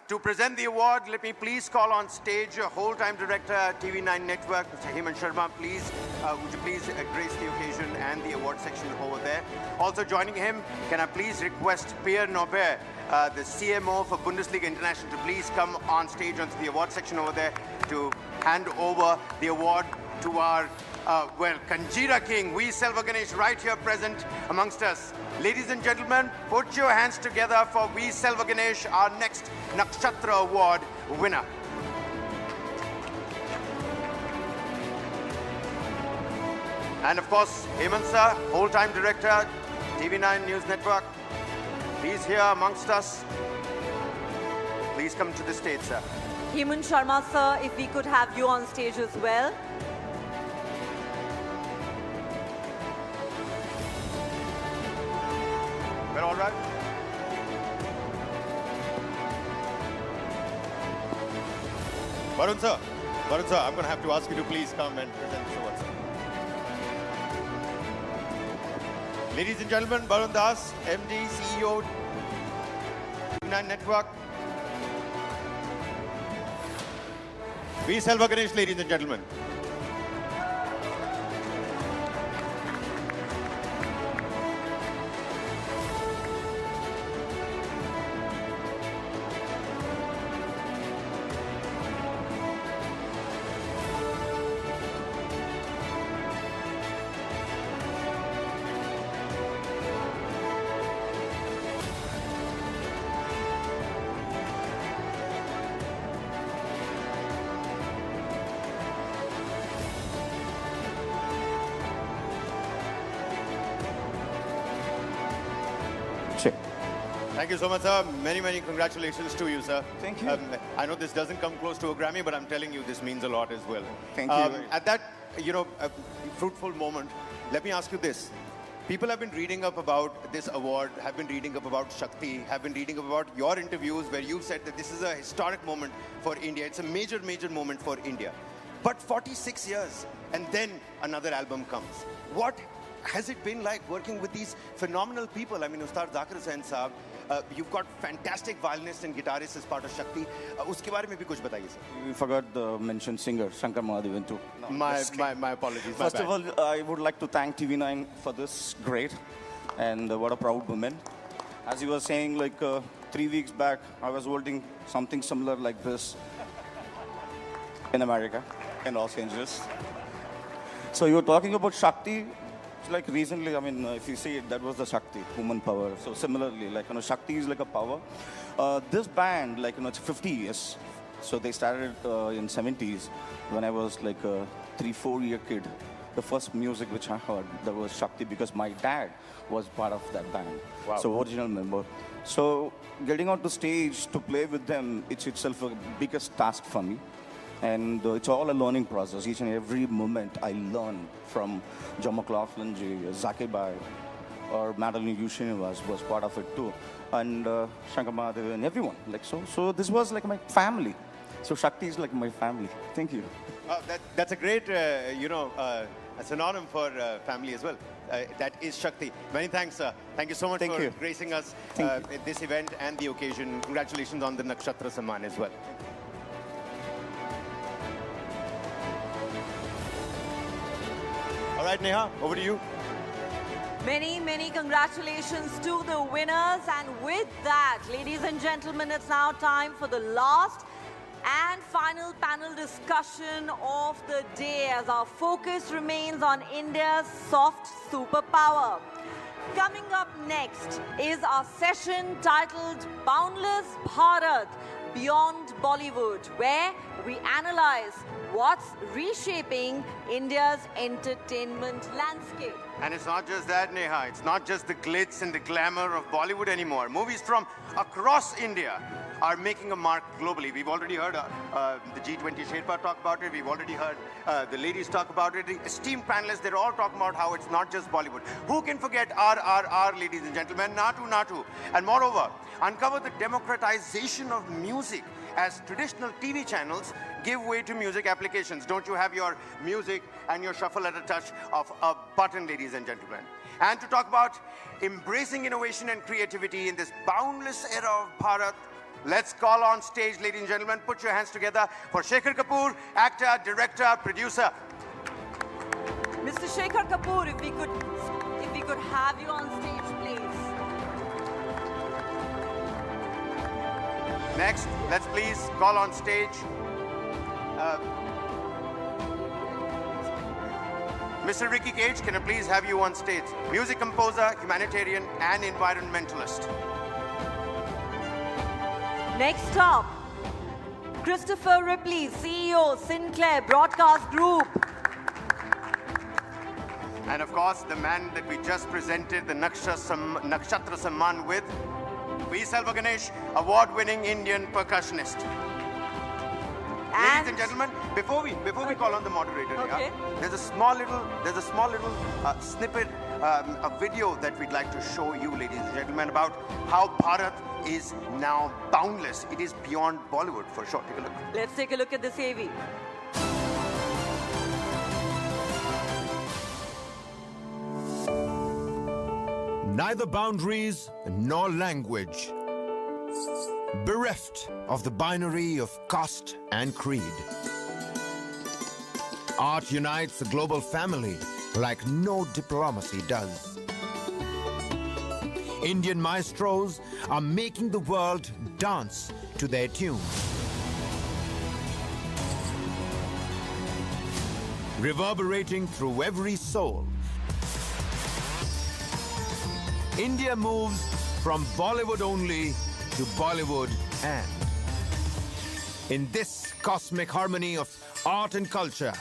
To present the award, let me please call on stage whole-time director at TV9 Network, Mr. Hemant Sharma. Please, would you please grace the occasion and the award section over there. Also joining him, can I please request Pierre Nobert, the CMO for Bundesliga International, to please come on stage onto the award section over there to hand over the award to our well, Kanjira King, V. Selva Ganesh, right here present amongst us. Ladies and gentlemen, put your hands together for V. Selva Ganesh, our next Nakshatra Award winner. And of course, Hemant sir, whole-time director, TV9 News Network. Please here amongst us. Please come to the stage, sir. Hemant Sharma sir, if we could have you on stage as well. We're all right. Varun sir, I'm going to have to ask you to please come and present this award, sir. Ladies and gentlemen, Varun Das, MD, CEO, TV9 Network. V. Selva Ganesh, ladies and gentlemen. That's it. Thank you so much, sir. Many, many congratulations to you, sir. Thank you. I know this doesn't come close to a Grammy, but I'm telling you, this means a lot as well. Thank you. At that, fruitful moment, let me ask you this. People have been reading up about this award, have been reading up about Shakti, have been reading up about your interviews where you've said that this is a historic moment for India. It's a major, major moment for India. But 46 years, and then another album comes. What has it been like working with these phenomenal people? I mean, Ustad Zakir Hussain Saab, you've got fantastic violinists and guitarists as part of Shakti. Uske bare mein bhi kuch bataiye, sir. You forgot the mentioned singer, Shankar Mahadevan too. No, my apologies. First of all, I would like to thank TV9 for this great, and what a proud woman. As you were saying, like 3 weeks back, I was holding something similar like this in America, in Los Angeles. So you were talking about Shakti. It's like recently, I mean, if you see it, that was the Shakti, woman power. So similarly, like, Shakti is like a power. This band, like, it's 50 years. So they started in 70s when I was like a 3-4 year kid. The first music which I heard, that was Shakti, because my dad was part of that band. Wow. So original member. So getting on the stage to play with them, it's itself a biggest task for me. And it's all a learning process. Each and every moment I learn from John McLaughlin ji, Zakir Bhai, or Madeline Yushinivas was part of it too. And Shankar Mahadevan and everyone. Like so this was like my family. So Shakti is like my family. Thank you. That's a great, a synonym for family as well. That is Shakti. Many thanks, sir. Thank you so much for gracing us at this event and the occasion. Congratulations on the Nakshatra Samman as well. All right, Neha, over to you. Many, many congratulations to the winners. And with that, ladies and gentlemen, it's now time for the last and final panel discussion of the day, as our focus remains on India's soft superpower. Coming up next is our session titled Boundless Bharat Beyond Bollywood, where we analyze what's reshaping India's entertainment landscape. And it's not just that, Neha. It's not just the glitz and the glamour of Bollywood anymore. Movies from across India are making a mark globally. We've already heard the G20 Sherpa talk about it. We've already heard the ladies talk about it. The esteemed panelists, they're all talking about how it's not just Bollywood. Who can forget RRR, ladies and gentlemen, Natu Natu. And moreover, uncover the democratization of music as traditional TV channels give way to music applications. Don't you have your music and your shuffle at a touch of a button, ladies and gentlemen? And to talk about embracing innovation and creativity in this boundless era of Bharat, let's call on stage, ladies and gentlemen, put your hands together for Shekhar Kapoor, actor, director, producer. Mr. Shekhar Kapoor, if we could have you on stage, please. Next, let's please call on stage Mr. Ricky Cage. Can I please have you on stage? Music composer, humanitarian, and environmentalist. Next up, Christopher Ripley, CEO, Sinclair Broadcast Group. And of course, the man that we just presented the Nakshatra Samman with, V. Selva Ganesh, award-winning Indian percussionist. Ladies and gentlemen, before we call on the moderator, okay, there's a small little snippet, a video that we'd like to show you, ladies and gentlemen, about how Bharat is now boundless. It is beyond Bollywood, for sure. Take a look. Let's take a look at this AV. Neither boundaries nor language, bereft of the binary of caste and creed. Art unites a global family like no diplomacy does. Indian maestros are making the world dance to their tune. Reverberating through every soul, India moves from Bollywood only to Bollywood and. In this cosmic harmony of art and culture,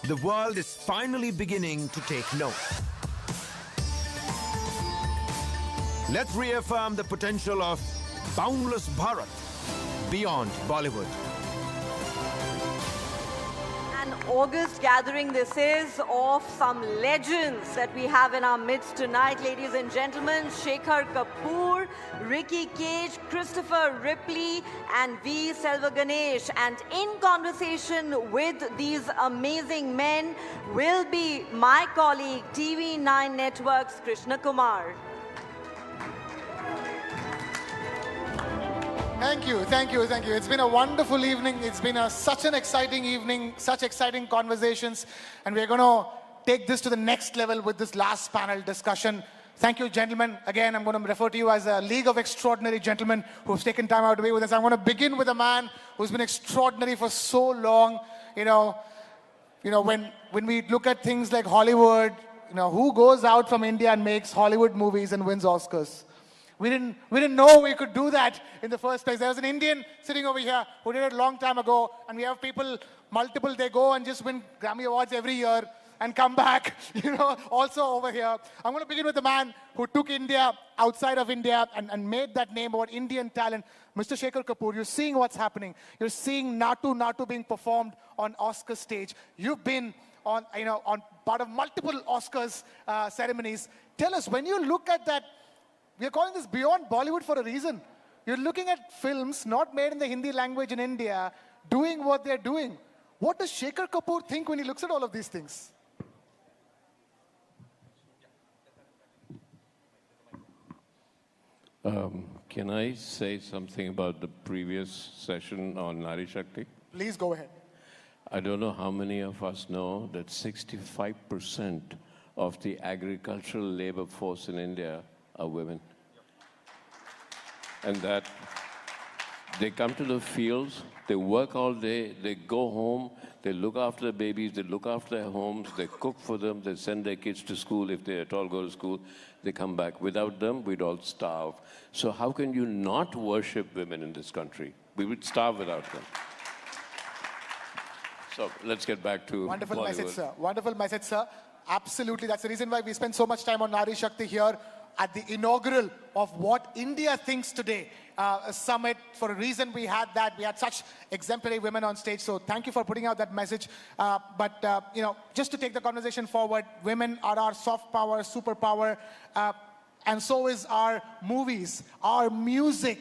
the world is finally beginning to take note. Let's reaffirm the potential of boundless Bharat beyond Bollywood. An August gathering this is of some legends that we have in our midst tonight, ladies and gentlemen. Shekhar Kapoor, Ricky Cage, Christopher Ripley and V. Selva Ganesh. And in conversation with these amazing men will be my colleague, TV9 Network's Krishna Kumar. Thank you, thank you, thank you. It's been a wonderful evening. It's been such an exciting evening, such exciting conversations. And we're going to take this to the next level with this last panel discussion. Thank you, gentlemen. Again, I'm going to refer to you as a league of extraordinary gentlemen who've taken time out to be with us. I'm going to begin with a man who's been extraordinary for so long. You know, when we look at things like Hollywood, who goes out from India and makes Hollywood movies and wins Oscars? We didn't know we could do that in the first place. There was an Indian sitting over here who did it a long time ago, and we have people, multiple, they go and just win Grammy Awards every year and come back, also over here. I'm going to begin with the man who took India outside of India and made that name about Indian talent, Mr. Shekhar Kapoor. You're seeing what's happening. You're seeing Natu Natu being performed on Oscar stage. You've been on part of multiple Oscars ceremonies. Tell us, when you look at that, we are calling this beyond Bollywood for a reason. You're looking at films not made in the Hindi language in India, doing what they're doing. What does Shekhar Kapoor think when he looks at all of these things? Can I say something about the previous session on Nari Shakti? Please go ahead. I don't know how many of us know that 65% of the agricultural labor force in India are women. And that they come to the fields, they work all day, they go home, they look after the babies, they look after their homes, they cook for them, they send their kids to school if they at all go to school, they come back. Without them, we'd all starve. So how can you not worship women in this country? We would starve without them. So let's get back to Wonderful Bollywood. message, sir. Wonderful message, sir. Absolutely. That's the reason why we spend so much time on Nari Shakti here at the inaugural of What India Thinks Today summit. For a reason we had that. We had such exemplary women on stage. So thank you for putting out that message. Just to take the conversation forward, women are our soft power, superpower. And so is our movies, our music.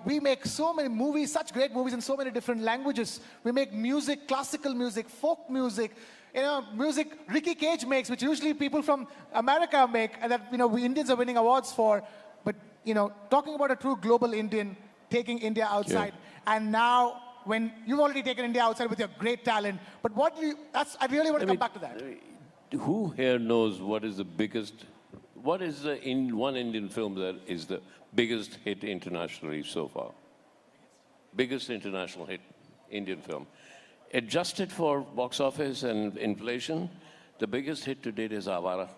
We make so many movies, such great movies in so many different languages. We make music, classical music, folk music, music Ricky Cage makes, which usually people from America make, and that, we Indians are winning awards for. But, talking about a true global Indian, taking India outside. Yeah. And now, when you've already taken India outside with your great talent, but I really want to come back to that. Who here knows what is the one Indian film that is the biggest hit internationally so far? Biggest international hit Indian film. Adjusted for box office and inflation, the biggest hit to date is Avara.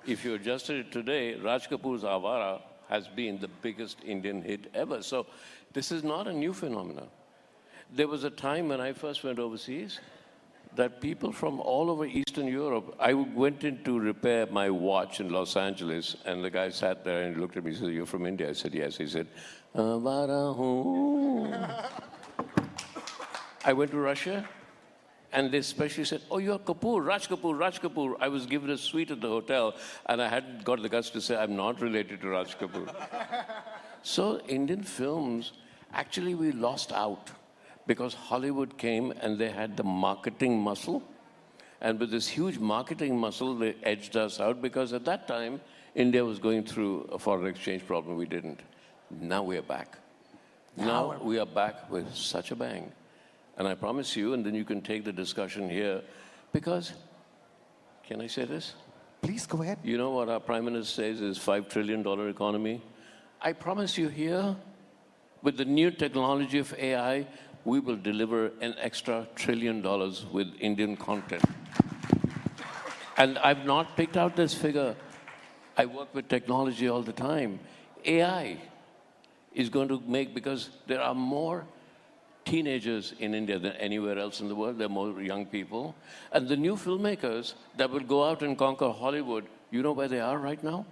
If you adjusted it today, Raj Kapoor's Avara has been the biggest Indian hit ever. So this is not a new phenomenon. There was a time when I first went overseas that people from all over Eastern Europe, I went in to repair my watch in Los Angeles, and the guy sat there and looked at me and said, "You're from India?" I said, "Yes." He said, "Avara hoo." I went to Russia, and they especially said, "Oh, you're Kapoor, Raj Kapoor, Raj Kapoor." I was given a suite at the hotel, and I hadn't got the guts to say, "I'm not related to Raj Kapoor." So Indian films, actually we lost out because Hollywood came and they had the marketing muscle. And with this huge marketing muscle, they edged us out because at that time, India was going through a foreign exchange problem. We didn't. Now we are back. Now we are back with such a bang. And I promise you, and then you can take the discussion here, because, can I say this? Please go ahead. You know what our Prime Minister says is $5 trillion economy? I promise you here, with the new technology of AI, we will deliver an extra $1 trillion with Indian content. And I've not picked out this figure. I work with technology all the time. AI is going to make, because there are more teenagers in India than anywhere else in the world. There are more young people. And the new filmmakers that will go out and conquer Hollywood, you know where they are right now?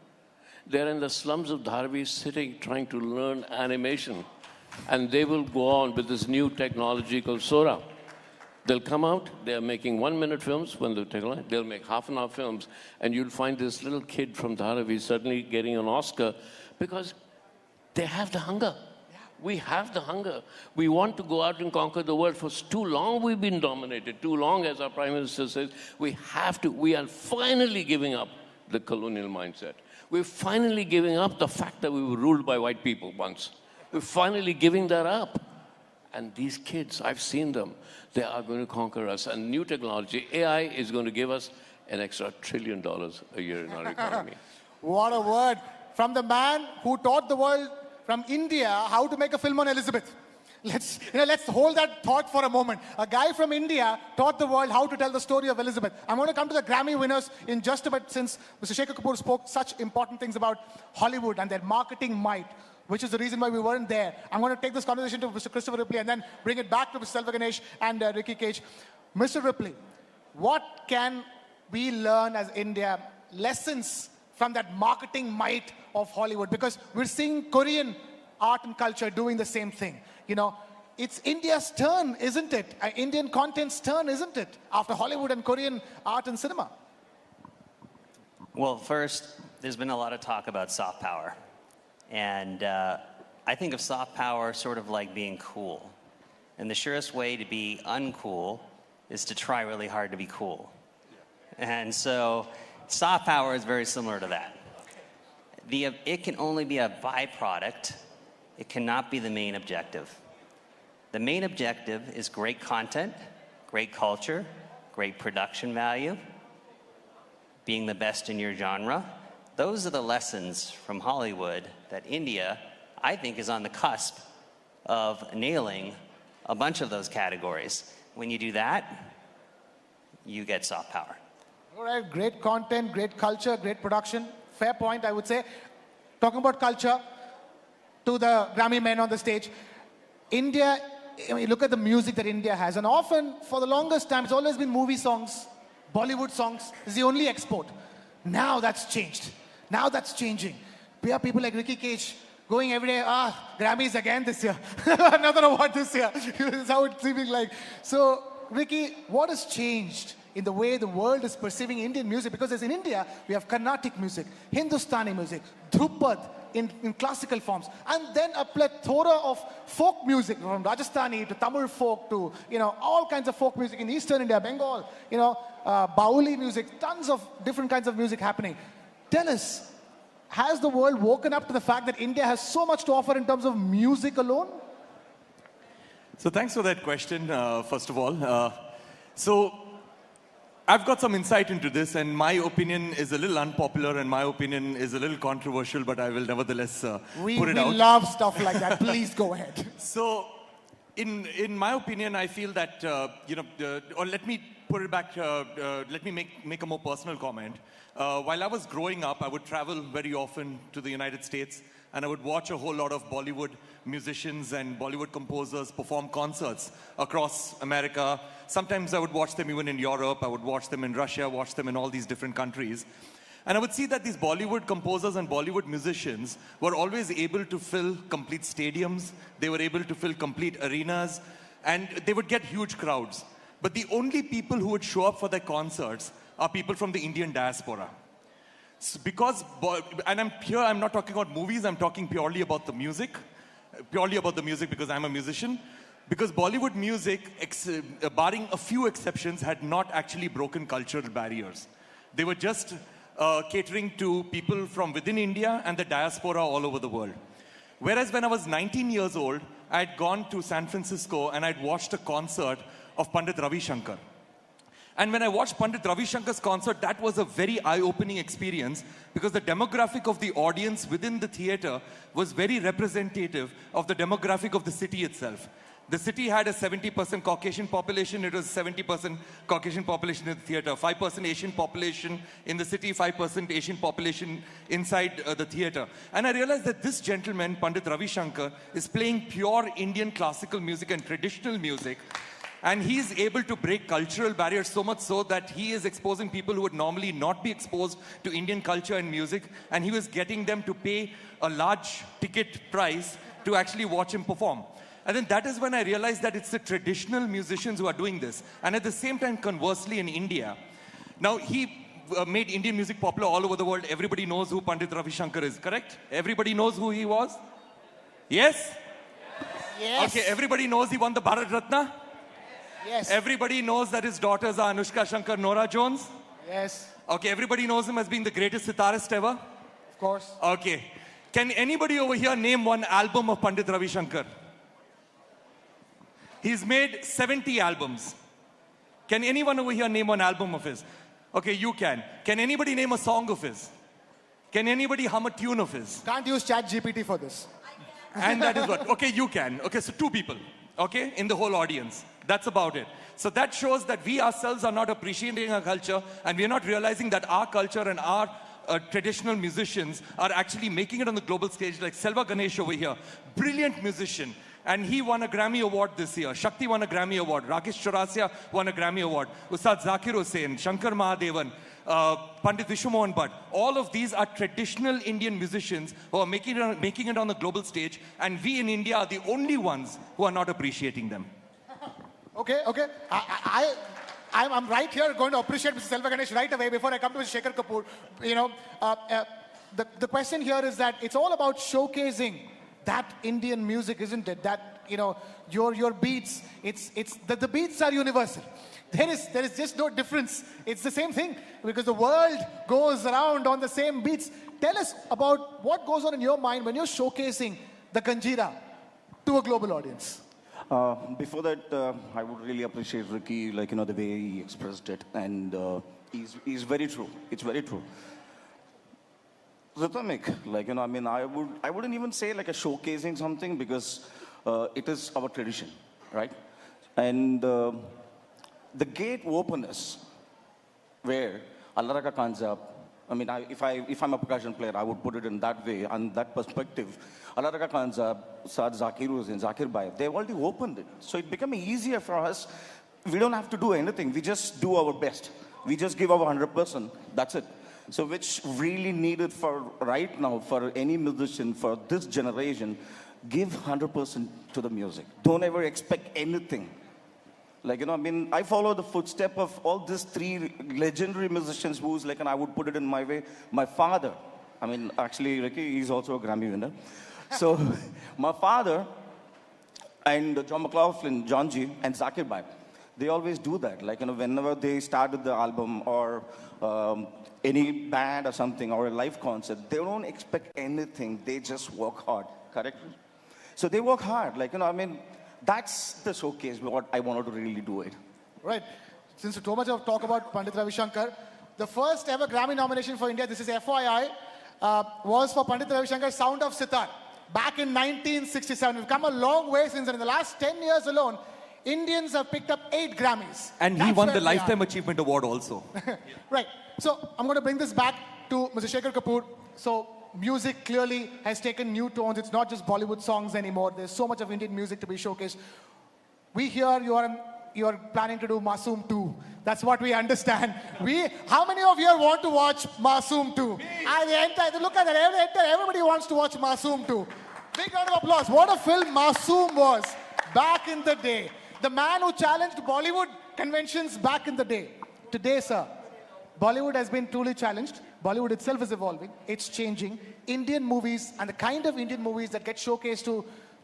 They're in the slums of Dharavi sitting, trying to learn animation. And they will go on with this new technology called Sora. They'll come out, they're making 1-minute films when they'll make half-an-hour films, and you'll find this little kid from Dharavi suddenly getting an Oscar because they have the hunger. We have the hunger. We want to go out and conquer the world. For too long we've been dominated. Too long, as our Prime Minister says, we are finally giving up the colonial mindset. We're finally giving up the fact that we were ruled by white people once. We're finally giving that up. And these kids, I've seen them, they are going to conquer us. And new technology, AI, is going to give us an extra $1 trillion a year in our economy. What a word. From the man who taught the world from India how to make a film on Elizabeth. Let's hold that thought for a moment. A guy from India taught the world how to tell the story of Elizabeth. I'm going to come to the Grammy winners in just a bit, since Mr. Shekhar Kapoor spoke such important things about Hollywood and their marketing might, which is the reason why we weren't there. I'm going to take this conversation to Mr. Christopher Ripley and then bring it back to Mr. Selva Ganesh and Ricky Cage. Mr. Ripley, what can we learn as India, lessons from that marketing might of Hollywood? Because we're seeing Korean art and culture doing the same thing. You know, it's India's turn, isn't it? Indian content's turn, isn't it? After Hollywood and Korean art and cinema. Well, first, there's been a lot of talk about soft power. And I think of soft power sort of like being cool. And the surest way to be uncool is to try really hard to be cool. And so soft power is very similar to that. It can only be a byproduct. It cannot be the main objective. The main objective is great content, great culture, great production value, being the best in your genre. Those are the lessons from Hollywood that India, I think, is on the cusp of nailing a bunch of those categories. When you do that, you get soft power. All right, great content, great culture, great production. Fair point, I would say. Talking about culture, to the Grammy men on the stage, India, I mean, look at the music that India has. And often, for the longest time, it's always been movie songs, Bollywood songs, is the only export. Now that's changed. Now that's changing. We have people like Ricky Cage going every day, Grammys again this year. Another award this year. That's how it's seeming like. So, Ricky, what has changed in the way the world is perceiving Indian music? Because as in India, we have Carnatic music, Hindustani music, Dhrupad in classical forms, and then a plethora of folk music, from Rajasthani to Tamil folk to, all kinds of folk music in Eastern India, Bengal, Bauli music, tons of different kinds of music happening. Tell us, has the world woken up to the fact that India has so much to offer in terms of music alone? So thanks for that question, first of all. So I've got some insight into this, and my opinion is a little unpopular, and my opinion is a little controversial, but I will nevertheless put it out. We love stuff like that. Please go ahead. So, in my opinion, I feel that, or let me put it back, let me make a more personal comment. While I was growing up, I would travel very often to the United States, and I would watch a whole lot of Bollywood musicians and Bollywood composers perform concerts across America. Sometimes I would watch them even in Europe, I would watch them in Russia, watch them in all these different countries. And I would see that these Bollywood composers and Bollywood musicians were always able to fill complete stadiums, they were able to fill complete arenas, and they would get huge crowds. But the only people who would show up for their concerts are people from the Indian diaspora. Because, and I'm not talking about movies, I'm talking purely about the music because I'm a musician. Because Bollywood music, barring a few exceptions, had not actually broken cultural barriers. They were just catering to people from within India and the diaspora all over the world. Whereas when I was 19 years old, I had gone to San Francisco and I'd watched a concert of Pandit Ravi Shankar. And when I watched Pandit Ravi Shankar's concert, that was a very eye-opening experience because the demographic of the audience within the theater was very representative of the demographic of the city itself. The city had a 70% Caucasian population. It was 70% Caucasian population in the theater, 5% Asian population in the city, 5% Asian population inside the theater. And I realized that this gentleman, Pandit Ravi Shankar, is playing pure Indian classical music and traditional music And he's able to break cultural barriers so much so that he is exposing people who would normally not be exposed to Indian culture and music. And he was getting them to pay a large ticket price to actually watch him perform. And then that is when I realized that it's the traditional musicians who are doing this. And at the same time, conversely, in India, now he made Indian music popular all over the world. Everybody knows who Pandit Ravi Shankar is, correct? Everybody knows who he was? Yes? Yes. Okay, everybody knows he won the Bharat Ratna? Yes. Everybody knows that his daughters are Anushka Shankar, Nora Jones? Yes. Okay, everybody knows him as being the greatest sitarist ever? Of course. Okay. Can anybody over here name one album of Pandit Ravi Shankar? He's made 70 albums. Can anyone over here name one album of his? Okay, you can. Can anybody name a song of his? Can anybody hum a tune of his? Can't use ChatGPT for this. And that is what? Okay, you can. Okay, so 2 people, okay, in the whole audience. That's about it. So that shows that we ourselves are not appreciating our culture, and we are not realizing that our culture and our traditional musicians are actually making it on the global stage, like Selva Ganesh over here, brilliant musician. And he won a Grammy Award this year. Shakti won a Grammy Award. Rakesh Chaurasia won a Grammy Award. Ustad Zakir Hussain, Shankar Mahadevan, Pandit Vishwamohan Bhatt. All of these are traditional Indian musicians who are making it on the global stage. And we in India are the only ones who are not appreciating them. Okay. I'm right here going to appreciate Mr. Selva Ganesh right away before I come to Mr. Shekhar Kapoor. You know, the question here is that it's all about showcasing that Indian music, isn't it? That, you know, your beats, the beats are universal. There is just no difference. It's the same thing because the world goes around on the same beats. Tell us about what goes on in your mind when you're showcasing the Kanjira to a global audience. Before that, I would really appreciate Ricky, like, you know, the way he expressed it. And he's very true. It's very true. Rhythmic, like, you know, I mean, I wouldn't even say like a showcasing something because it is our tradition, right? And the gate openness where Allah Ka Kanjab, I mean, if I'm a percussion player, I would put it in that way, and that perspective. Allah Ka Kanjab, Saad Zakir Hussain, Zakir Bhai, they've already opened it. So it became easier for us. We don't have to do anything. We just do our best. We just give our 100%. That's it. So which really needed for right now, for any musician, for this generation, give 100% to the music. Don't ever expect anything. Like, you know, I mean, I follow the footstep of all these 3 legendary musicians who's like, and I would put it in my way, my father. I mean, actually, Ricky, he's also a Grammy winner. So my father and John McLaughlin, John G, and Zakir Bhai, they always do that. Like, you know, whenever they started the album or any band or something or a live concert, they don't expect anything. They just work hard, correct? So they work hard. Like, you know, I mean, that's the showcase, what I wanted to really do it. Right. Since so much of talk about Pandit Ravi Shankar, the first ever Grammy nomination for India, this is FYI, was for Pandit Ravi Shankar's Sound of Sitar back in 1967. We've come a long way since then. In the last 10 years alone, Indians have picked up 8 Grammys. And he won the Lifetime Achievement Award also. Right. So I'm going to bring this back to Mr. Shekhar Kapoor. So music clearly has taken new tones. It's not just Bollywood songs anymore. There's so much of Indian music to be showcased. We hear you're planning to do Masoom 2. That's what we understand. How many of you want to watch Masoom 2? Look at that. Everybody wants to watch Masoom 2. Big round of applause. What a film Masoom was back in the day. The man who challenged Bollywood conventions back in the day. Today, sir, Bollywood has been truly challenged. Bollywood itself is evolving. It's changing. Indian movies and the kind of Indian movies that get showcased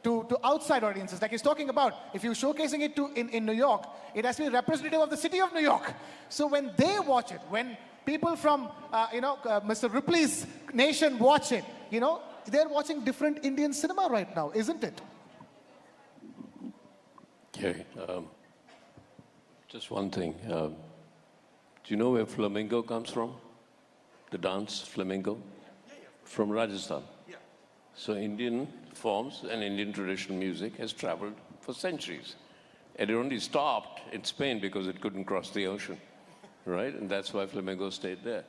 to outside audiences, like he's talking about, if you're showcasing it in New York, it has to be representative of the city of New York. So when they watch it, when people from, Mr. Ripley's nation watch it, you know, they're watching different Indian cinema right now, isn't it? Okay. Just one thing. Do you know where flamenco comes from? The dance flamenco? From Rajasthan. So Indian forms and Indian traditional music has traveled for centuries. And it only stopped in Spain because it couldn't cross the ocean, right? And that's why flamenco stayed there.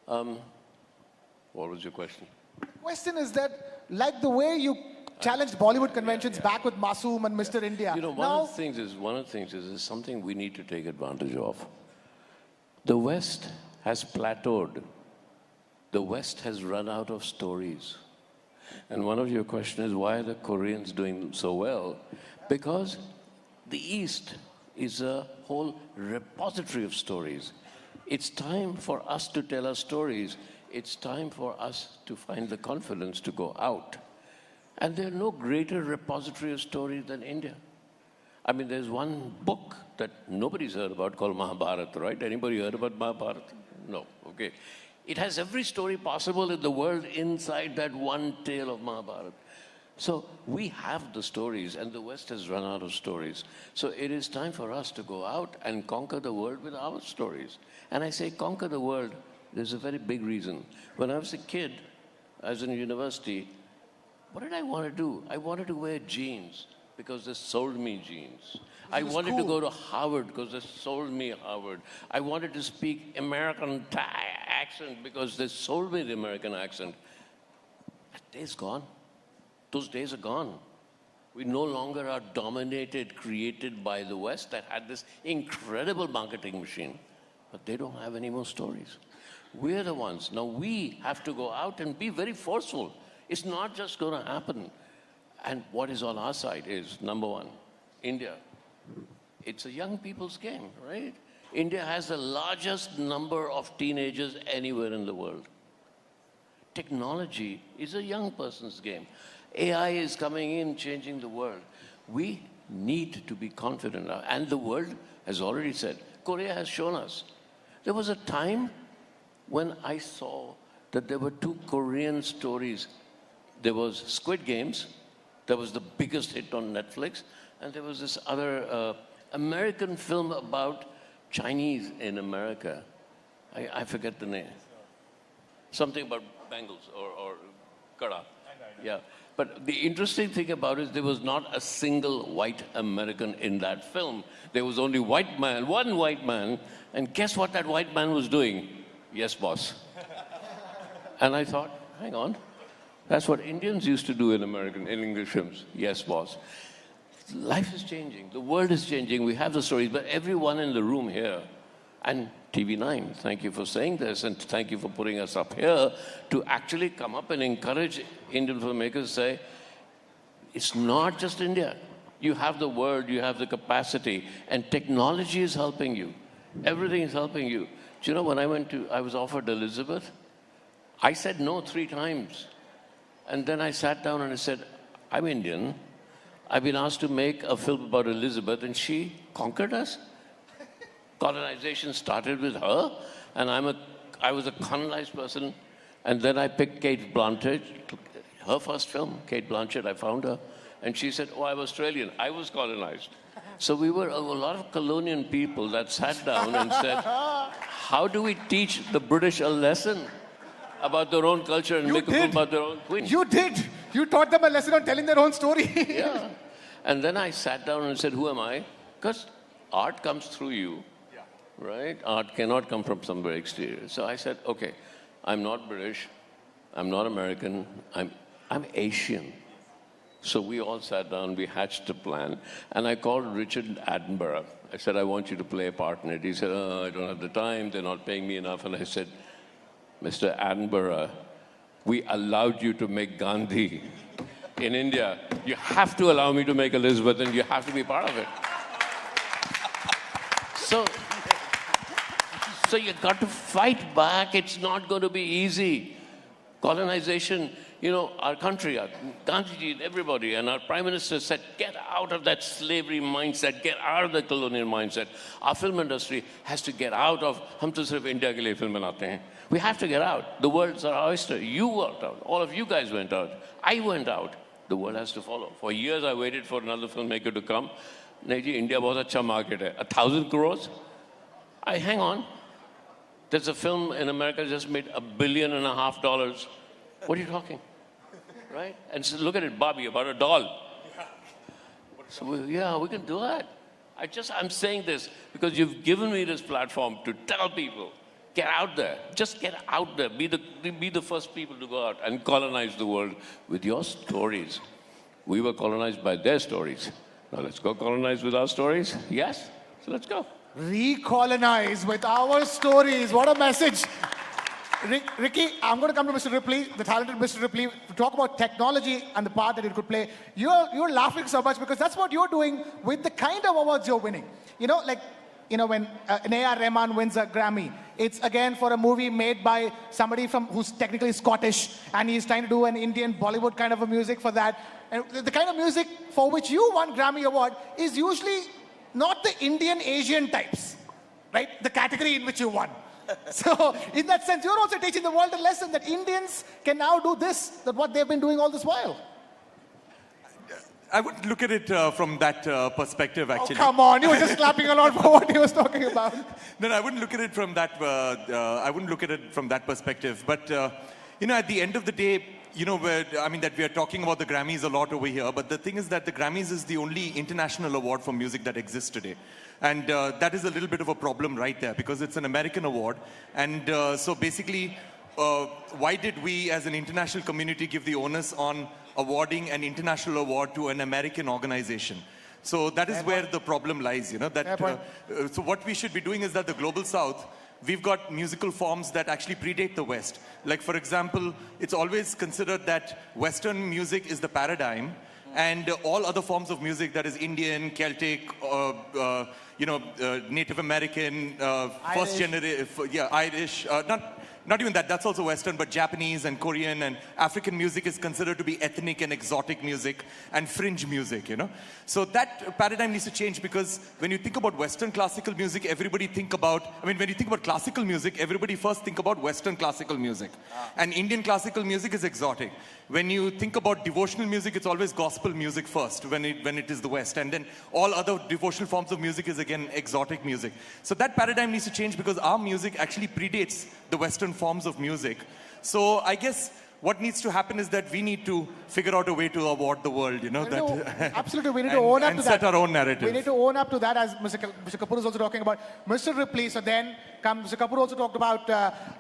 What was your question? Question is that, like the way you challenged Bollywood conventions back with Masoom and Mr. India. You know, one of the things is something we need to take advantage of. The West has plateaued. The West has run out of stories. And one of your questions is, why are the Koreans doing so well? Because the East is a whole repository of stories. It's time for us to tell our stories. It's time for us to find the confidence to go out. And there's no greater repository of stories than India. I mean, there's one book that nobody's heard about called Mahabharata, right? Anybody heard about Mahabharata? No, okay. It has every story possible in the world inside that one tale of Mahabharata. So we have the stories, and the West has run out of stories. So it is time for us to go out and conquer the world with our stories. And I say conquer the world, there's a very big reason. When I was a kid, I was in university, what did I want to do? I wanted to wear jeans because they sold me jeans. I wanted to go to Harvard because they sold me Harvard. I wanted to speak American accent because they sold me the American accent. That day's gone. Those days are gone. We no longer are dominated, created by the West that had this incredible marketing machine. But they don't have any more stories. We're the ones. Now we have to go out and be very forceful. It's not just going to happen. And what is on our side is, number one, India. It's a young people's game, right? India has the largest number of teenagers anywhere in the world. Technology is a young person's game. AI is coming in, changing the world. We need to be confident now. And the world has already said, Korea has shown us. There was a time when I saw that there were two Korean stories. There was Squid Games, that was the biggest hit on Netflix, and there was this other American film about Chinese in America. I forget the name. Something about bangles or kada. Yeah. But the interesting thing about it is there was not a single white American in that film. There was only white man, one white man, and guess what that white man was doing? Yes, boss. And I thought, hang on, that's what Indians used to do in English films. Yes, boss. Life is changing. The world is changing. We have the stories, but everyone in the room here, and TV9, thank you for saying this, and thank you for putting us up here to actually come up and encourage Indian filmmakers to say, it's not just India. You have the world, you have the capacity, and technology is helping you. Everything is helping you. Do you know, when I was offered Elizabeth, I said no 3 times. And then I sat down and I said, I'm Indian. I've been asked to make a film about Elizabeth, and she conquered us. Colonization started with her, and I was a colonized person. And then I picked Kate Blanchett, her first film, Kate Blanchett, I found her. And she said, oh, I'm Australian. I was colonized. So we were a lot of colonial people that sat down and said, how do we teach the British a lesson about their own culture and make a film about their own queen? You did. You taught them a lesson on telling their own story. Yeah. And then I sat down and said, who am I? Because art comes through you, right? Art cannot come from somewhere exterior. So I said, okay, I'm not British. I'm not American. I'm Asian. So we all sat down, we hatched a plan, and I called Richard Attenborough. I said, I want you to play a part in it. He said, oh, I don't have the time, they're not paying me enough. And I said, Mr. Attenborough, we allowed you to make Gandhi in India. You have to allow me to make Elizabeth, and you have to be part of it. So you got to fight back. It's not going to be easy. Colonization, you know, our country, Gandhiji and everybody, and our Prime Minister said, get out of that slavery mindset, get out of the colonial mindset. Our film industry has to get out of, hum to sirf India ke liye film banate hain. We have to get out. The world's our oyster. You went out. All of you guys went out. I went out. The world has to follow. For years, I waited for another filmmaker to come. Nahi ji, India bahut acha market hai. 1,000 crores? Hang on. There's a film in America just made $1.5 billion. What are you talking? Right? And so look at it, Bobby, about a doll. So we can do that. I'm saying this because you've given me this platform to tell people, get out there. Just get out there. Be the first people to go out and colonize the world with your stories. We were colonized by their stories. Now let's go colonize with our stories. Yes? So let's go. Recolonize with our stories. What a message. Ricky, I'm going to come to Mr. Ripley, the talented Mr. Ripley, to talk about technology and the part that it could play. You're laughing so much because that's what you're doing with the kind of awards you're winning. You know, like, you know, when an A.R. Rahman wins a Grammy, it's again for a movie made by somebody who's technically Scottish, and he's trying to do an Indian Bollywood kind of a music for that. And the kind of music for which you won Grammy Award is usually not the Indian Asian types, right? The category in which you won. So in that sense, you're also teaching the world a lesson that Indians can now do this, that what they've been doing all this while. I would look at it from that perspective, actually. Oh, come on, you were just clapping along for what he was talking about. No, I wouldn't look at it from that. I wouldn't look at it from that perspective. But you know, at the end of the day, you know, I mean that we are talking about the Grammys a lot over here. But the thing is that the Grammys is the only international award for music that exists today. And that is a little bit of a problem right there because it's an American award. And so basically, why did we as an international community give the onus on awarding an international award to an American organization? So that is where the problem lies, you know. That, so what we should be doing is that the Global South, we've got musical forms that actually predate the West. Like, for example, it's always considered that Western music is the paradigm, and all other forms of music, that is Indian, Celtic, you know, Native American, first generation, yeah, Irish, not even that, that's also Western, but Japanese and Korean and African music is considered to be ethnic and exotic music and fringe music, you know. So that paradigm needs to change because when you think about Western classical music, everybody think about, I mean, when you think about classical music, everybody first think about Western classical music. And Indian classical music is exotic. When you think about devotional music, it's always gospel music first when it is the West. And then all other devotional forms of music is again exotic music. So that paradigm needs to change because our music actually predates the Western forms of music. So I guess what needs to happen is that we need to figure out a way to award the world, you know. Absolutely, we need to own up to that. And set our own narrative. We need to own up to that, as Mr. Kapoor is also talking about. Mr. Ripley, so then Mr. Kapoor also talked about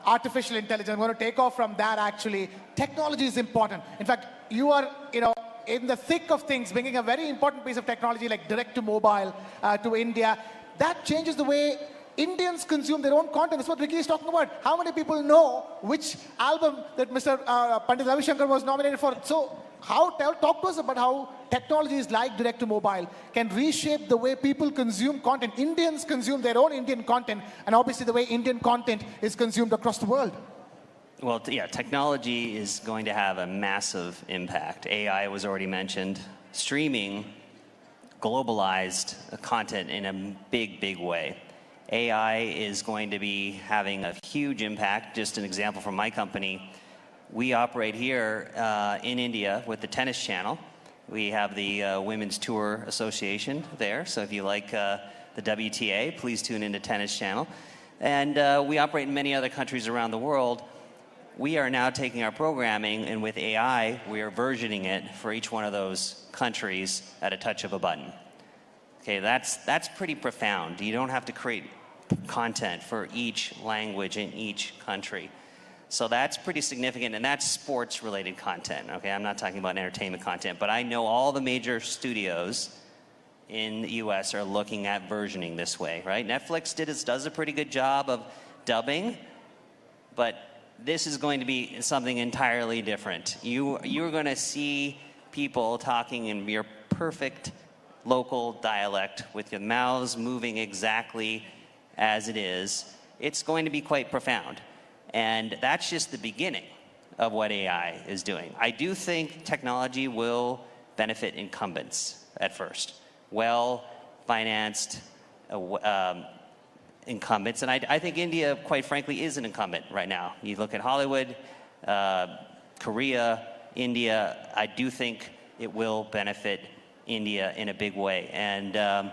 artificial intelligence. I'm going to take off from that, actually. Technology is important. In fact, you are, you know, in the thick of things, bringing a very important piece of technology like direct-to-mobile to India. That changes the way Indians consume their own content. That's what Ricky is talking about. How many people know which album that Mr. Pandit Ravi Shankar was nominated for? So talk to us about how technologies like direct-to-mobile can reshape the way people consume content. Indians consume their own Indian content, and obviously the way Indian content is consumed across the world. Well, yeah, technology is going to have a massive impact. AI was already mentioned. Streaming globalized content in a big, big way. AI is going to be having a huge impact. Just an example from my company, we operate here in India with the tennis channel. We have the Women's Tour Association there, so if you like the WTA, please tune into Tennis Channel. And we operate in many other countries around the world. We are now taking our programming, and with AI, we are versioning it for each one of those countries at a touch of a button. Okay, that's pretty profound. You don't have to create content for each language in each country. So that's pretty significant, and that's sports-related content. Okay, I'm not talking about entertainment content, but I know all the major studios in the US are looking at versioning this way, right? Netflix does a pretty good job of dubbing, but this is going to be something entirely different. You're going to see people talking in your perfect local dialect with your mouths moving exactly as it is. It's going to be quite profound. And that's just the beginning of what AI is doing. I do think technology will benefit incumbents at first. Well-financed incumbents. And I think India, quite frankly, is an incumbent right now. You look at Hollywood, Korea, India, I do think it will benefit India in a big way. And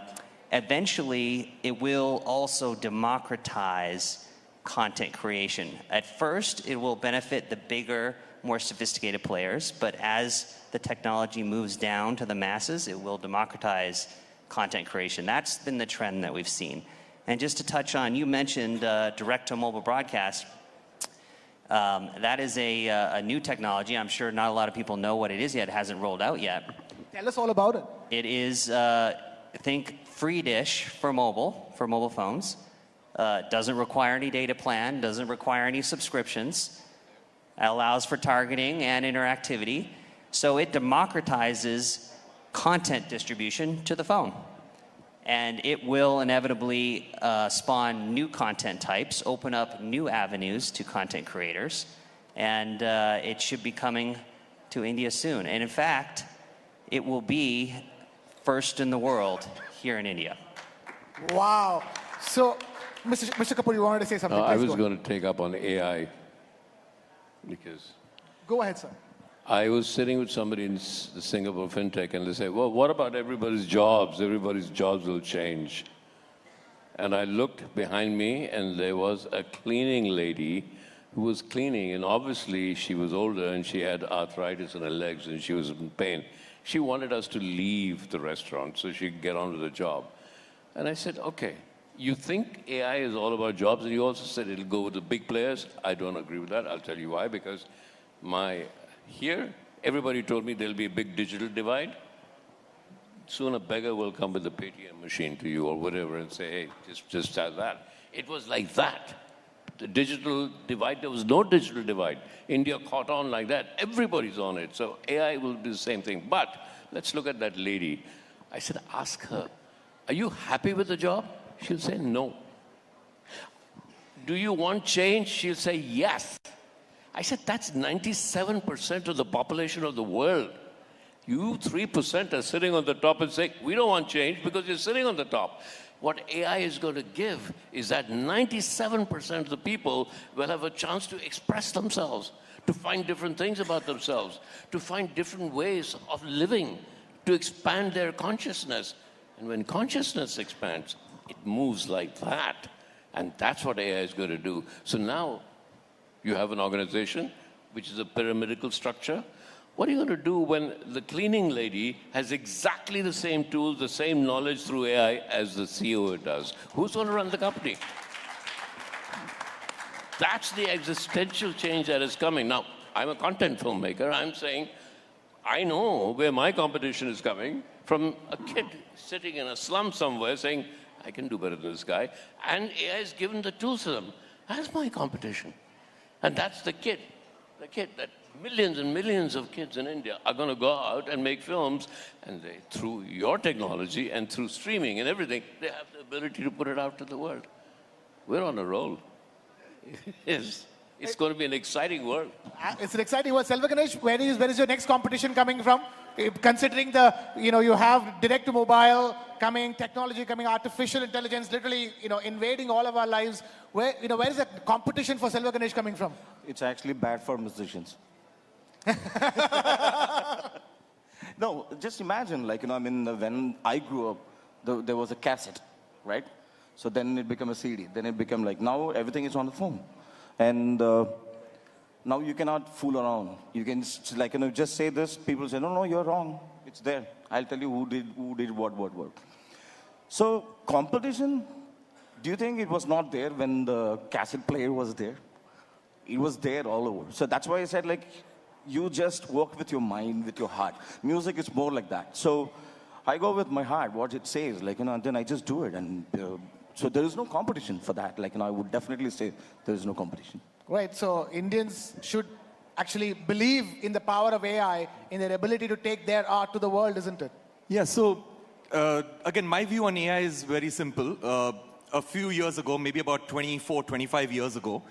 eventually, it will also democratize content creation. At first, it will benefit the bigger, more sophisticated players, but as the technology moves down to the masses, it will democratize content creation. That's been the trend that we've seen. And just to touch on, you mentioned direct-to-mobile broadcast. That is a new technology. I'm sure not a lot of people know what it is yet. It hasn't rolled out yet. Tell us all about it. It is, think free dish for mobile phones. Doesn't require any data plan, doesn't require any subscriptions, allows for targeting and interactivity. So it democratizes content distribution to the phone. And it will inevitably spawn new content types, open up new avenues to content creators, and it should be coming to India soon. And in fact, it will be first in the world here in India. Wow. So, Mr. Kapoor, you wanted to say something? I Please was go going to take up on AI because... Go ahead, sir. I was sitting with somebody in the Singapore FinTech and they say, well, what about everybody's jobs? Everybody's jobs will change. And I looked behind me and there was a cleaning lady who was cleaning, and obviously she was older and she had arthritis in her legs and she was in pain. She wanted us to leave the restaurant so she could get on with the job. And I said, okay, you think AI is all about jobs, and you also said it'll go with the big players. I don't agree with that. I'll tell you why. Because here, everybody told me there'll be a big digital divide. Soon a beggar will come with a Paytm machine to you or whatever and say, hey, just have that. It was like that. The digital divide, there was no digital divide. India caught on like that. Everybody's on it. So AI will do the same thing. But let's look at that lady. I said, ask her, are you happy with the job? She'll say, no. Do you want change? She'll say, yes. I said, that's 97% of the population of the world. You 3% are sitting on the top and saying, we don't want change because you're sitting on the top. What AI is going to give is that 97% of the people will have a chance to express themselves, to find different things about themselves, to find different ways of living, to expand their consciousness. And when consciousness expands, it moves like that. And that's what AI is going to do. So now you have an organization which is a pyramidal structure. What are you going to do when the cleaning lady has exactly the same tools, the same knowledge through AI as the CEO does? Who's going to run the company? That's the existential change that is coming. Now, I'm a content filmmaker. I'm saying, I know where my competition is coming from a kid sitting in a slum somewhere saying, I can do better than this guy. And AI has given the tools to them. That's my competition. And that's the kid that millions and millions of kids in India are going to go out and make films, and they, through your technology and through streaming and everything, they have the ability to put it out to the world. We're on a roll. It's going to be an exciting world. It's an exciting world. Selva Ganesh, where is your next competition coming from? Considering you have direct to mobile coming, technology coming, artificial intelligence literally, invading all of our lives. Where is the competition for Selva Ganesh coming from? It's actually bad for musicians. No, just imagine, when I grew up, there was a cassette, right? So then it became a CD. Then it became now everything is on the phone. And now you cannot fool around. You can just say this. People say, no, you're wrong. It's there. I'll tell you who did what. So competition, do you think it was not there when the cassette player was there? It was there all over. So that's why I said you just work with your mind, with your heart. Music is more like that. So I go with my heart, what it says, and then I just do it. And so there is no competition for that. I would definitely say there is no competition. Right. So Indians should actually believe in the power of AI, in their ability to take their art to the world, isn't it? Yeah. So again, my view on AI is very simple. A few years ago, maybe about 24, 25 years ago,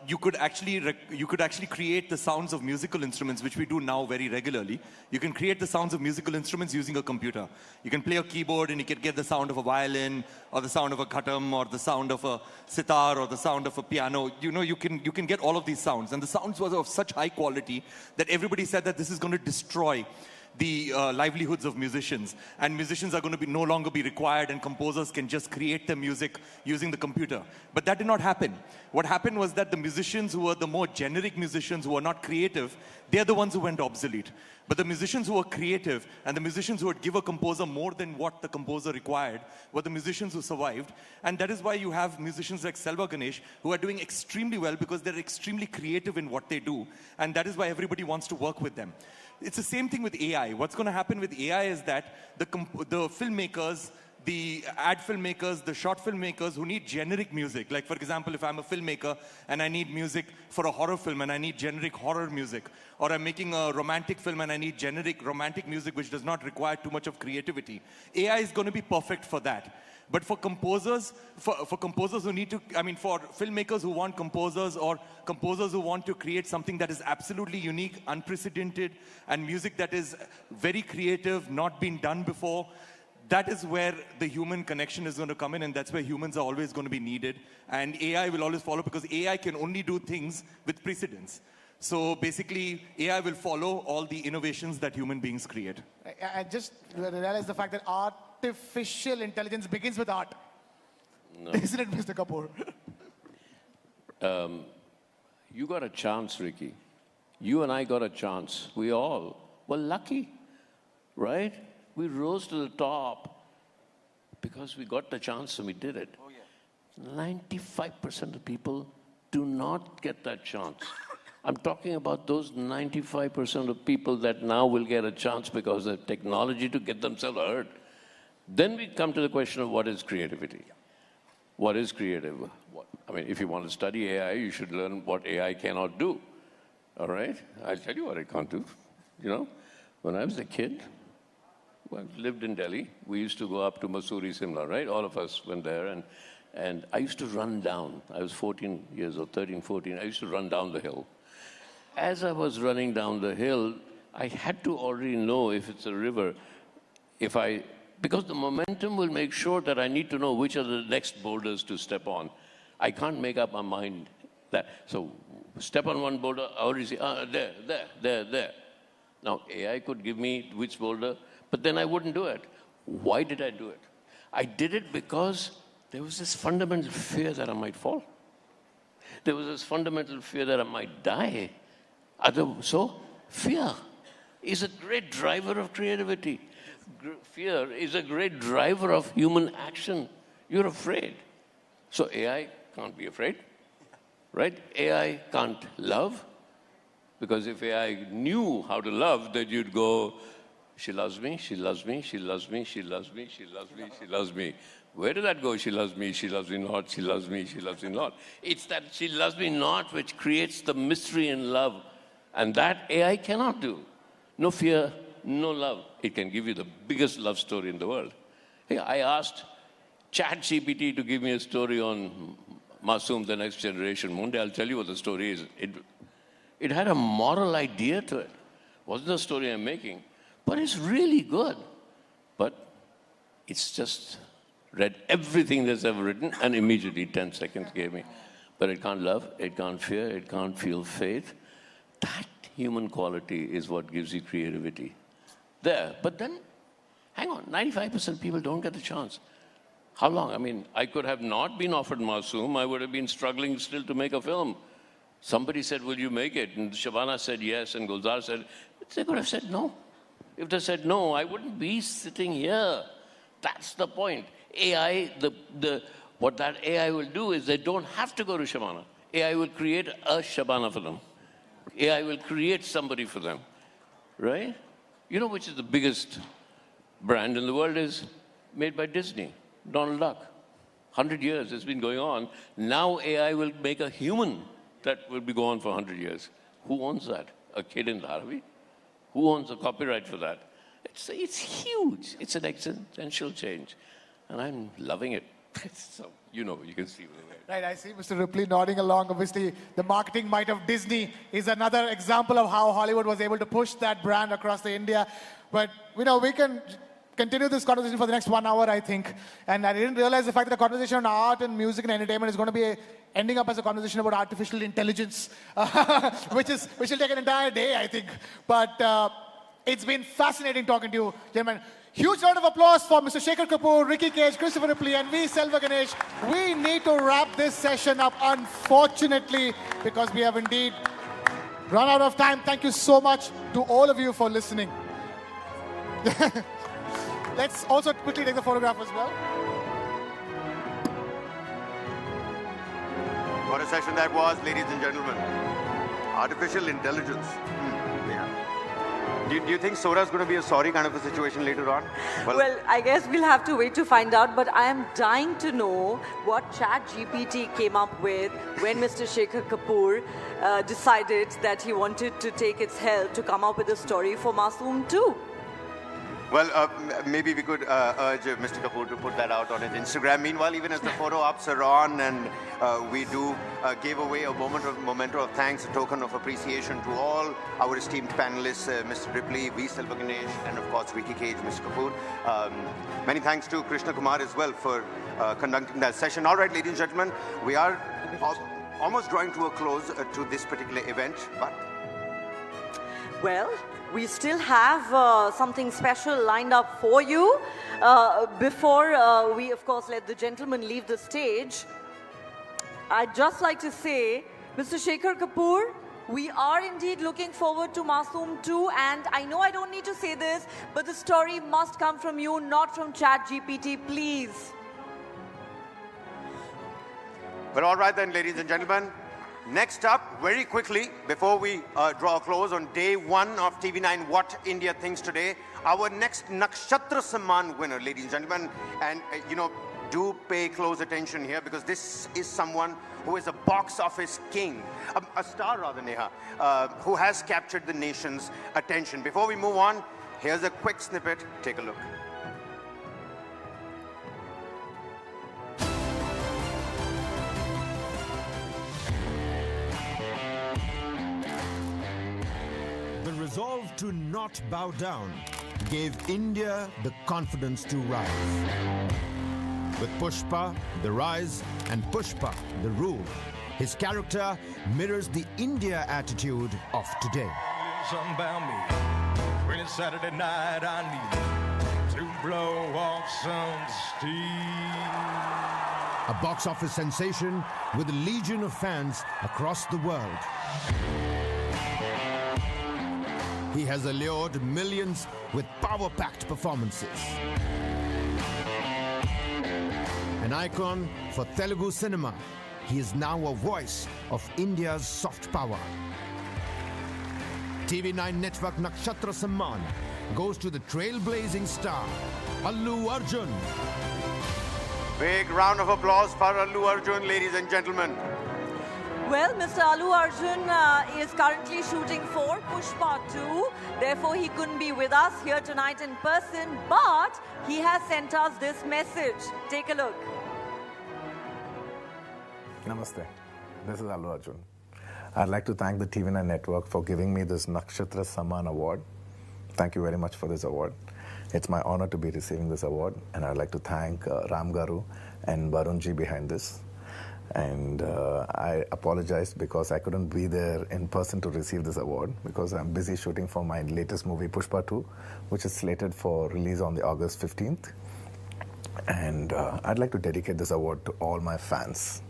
you could actually create the sounds of musical instruments, which we do now very regularly. You can create the sounds of musical instruments using a computer. You can play a keyboard and you can get the sound of a violin, or the sound of a khatam, or the sound of a sitar, or the sound of a piano. You can get all of these sounds. And the sounds were of such high quality that everybody said that this is going to destroy the livelihoods of musicians, and musicians are going to no longer be required, and composers can just create the music using the computer. But that did not happen. What happened was that the musicians who were the more generic musicians, who were not creative, they're the ones who went obsolete. But the musicians who were creative, and the musicians who would give a composer more than what the composer required, were the musicians who survived. And that is why you have musicians like Selva Ganesh, who are doing extremely well because they're extremely creative in what they do. And that is why everybody wants to work with them. It's the same thing with AI. AI. What's going to happen with AI is that the filmmakers, the ad filmmakers, the short filmmakers who need generic music. Like, for example, if I'm a filmmaker and I need music for a horror film and I need generic horror music, or I'm making a romantic film and I need generic romantic music which does not require too much of creativity, AI is going to be perfect for that. But for composers, for composers who need to, I mean, for filmmakers who want composers, or composers who want to create something that is absolutely unique, unprecedented, and music that is very creative, not been done before, that is where the human connection is going to come in, and that's where humans are always going to be needed. And AI will always follow, because AI can only do things with precedence. So basically, AI will follow all the innovations that human beings create. I just realized the fact that artificial intelligence begins with art. No. Isn't it, Mr. Kapoor? You got a chance, Ricky. You and I got a chance. We all were lucky, right? We rose to the top because we got the chance and we did it. 95% of people do not get that chance. I'm talking about those 95% of people that now will get a chance because of technology to get themselves heard. Then we come to the question of what is creativity? What is creative? I mean, if you want to study AI, you should learn what AI cannot do. All right? I'll tell you what it can't do. You know, when I was a kid, I lived in Delhi. We used to go up to Mussoorie, Simla, right? All of us went there, and I used to run down. I was 14 years old, 13, 14. I used to run down the hill. As I was running down the hill, I had to already know if it's a river, because the momentum will make sure that I need to know which are the next boulders to step on. I can't make up my mind that. So step on one boulder, I already see, there. Now, AI could give me which boulder, but then I wouldn't do it. Why did I do it? I did it because there was this fundamental fear that I might fall. There was this fundamental fear that I might die. So, fear is a great driver of creativity. Fear is a great driver of human action. You're afraid. So AI can't be afraid, right? AI can't love, because if AI knew how to love, then you'd go, she loves me, she loves me, she loves me, she loves me, she loves me, she loves me. Where did that go? She loves me not, she loves me not. It's that she loves me not which creates the mystery in love. And that AI cannot do. No fear, no love. It can give you the biggest love story in the world. Hey, I asked ChatGPT to give me a story on Masoom, the next generation. One day I'll tell you what the story is. It had a moral idea to it. Wasn't the story I'm making. But it's really good. But it's just read everything that's ever written and immediately 10 seconds gave me. But it can't love, it can't fear, it can't feel faith. That human quality is what gives you creativity. There. But then, hang on, 95% of people don't get the chance. How long? I mean, I could have not been offered Masoom. I would have been struggling still to make a film. Somebody said, will you make it? And Shabana said yes, and Gulzar said, they could have said no. If they said no, I wouldn't be sitting here. That's the point. AI, what that AI will do is they don't have to go to Shabana. AI will create a Shabana for them. AI will create somebody for them, right? You know which is the biggest brand in the world is made by Disney, Donald Duck. 100 years it's been going on. Now AI will make a human that will be going on for 100 years. Who owns that? A kid in Dharavi? Who owns the copyright for that? It's huge. It's an existential change. And I'm loving it. So, you know, you can see. Right, I see Mr. Ripley nodding along. Obviously, the marketing might of Disney is another example of how Hollywood was able to push that brand across the India. But, you know, we can continue this conversation for the next 1 hour, I think. And I didn't realize the fact that the conversation on art and music and entertainment is going to be ending up as a conversation about artificial intelligence, which will take an entire day, I think. But it's been fascinating talking to you, gentlemen. Huge round of applause for Mr. Shekhar Kapoor, Ricky Cage, Christopher Ripley, and V. Selva Ganesh. We need to wrap this session up, unfortunately, because we have indeed run out of time. Thank you so much to all of you for listening. Let's also quickly take the photograph as well. What a session that was, ladies and gentlemen. Artificial intelligence. Yeah. Do you think Sora's going to be a sorry kind of a situation later on? Well, I guess we'll have to wait to find out, but I am dying to know what ChatGPT came up with when Mr. Shekhar Kapoor decided that he wanted to take its help to come up with a story for Masoom 2. Well, maybe we could urge Mr. Kapoor to put that out on his Instagram. Meanwhile, even as the photo ops are on, and we do give away a memento of thanks, a token of appreciation to all our esteemed panelists, Mr. Ripley, V. Silva Ganesh, and of course, Vicky Cage, Mr. Kapoor. Many thanks to Krishna Kumar as well for conducting that session. All right, ladies and gentlemen, we are almost drawing to a close to this particular event, but... Well, we still have something special lined up for you. Before we, of course, let the gentlemen leave the stage, I'd just like to say, Mr. Shekhar Kapoor, we are indeed looking forward to Masoom 2, and I know I don't need to say this, but the story must come from you, not from ChatGPT, please. Well, all right then, ladies and gentlemen. Next up, very quickly, before we draw a close on day one of TV9 What India Thinks Today, our next Nakshatra Samman winner, ladies and gentlemen. And, you know, do pay close attention here, because this is someone who is a box office king, a star rather, Neha, who has captured the nation's attention. Before we move on, here's a quick snippet. Take a look. The resolve to not bow down gave India the confidence to rise. With Pushpa, the rise, and Pushpa, the rule, his character mirrors the India attitude of today. Something about me. When it's Saturday night, I need to blow off some steam. A box office sensation with a legion of fans across the world. He has allured millions with power-packed performances. An icon for Telugu cinema, he is now a voice of India's soft power. TV9 Network Nakshatra Samman goes to the trailblazing star, Allu Arjun. Big round of applause for Allu Arjun, ladies and gentlemen. Well, Mr. Allu Arjun is currently shooting for Pushpa 2. Therefore, he couldn't be with us here tonight in person, but he has sent us this message. Take a look. Namaste. This is Allu Arjun. I'd like to thank the TV9 network for giving me this Nakshatra Samman award. Thank you very much for this award. It's my honor to be receiving this award, and I'd like to thank Ram Garu and Varunji behind this. And I apologize because I couldn't be there in person to receive this award because I'm busy shooting for my latest movie, Pushpa 2, which is slated for release on the August 15th. And I'd like to dedicate this award to all my fans.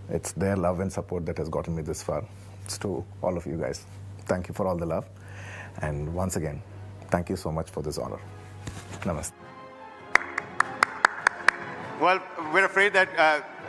It's their love and support that has gotten me this far. It's to all of you guys. Thank you for all the love. And once again, thank you so much for this honor. Namaste. Well, we're afraid that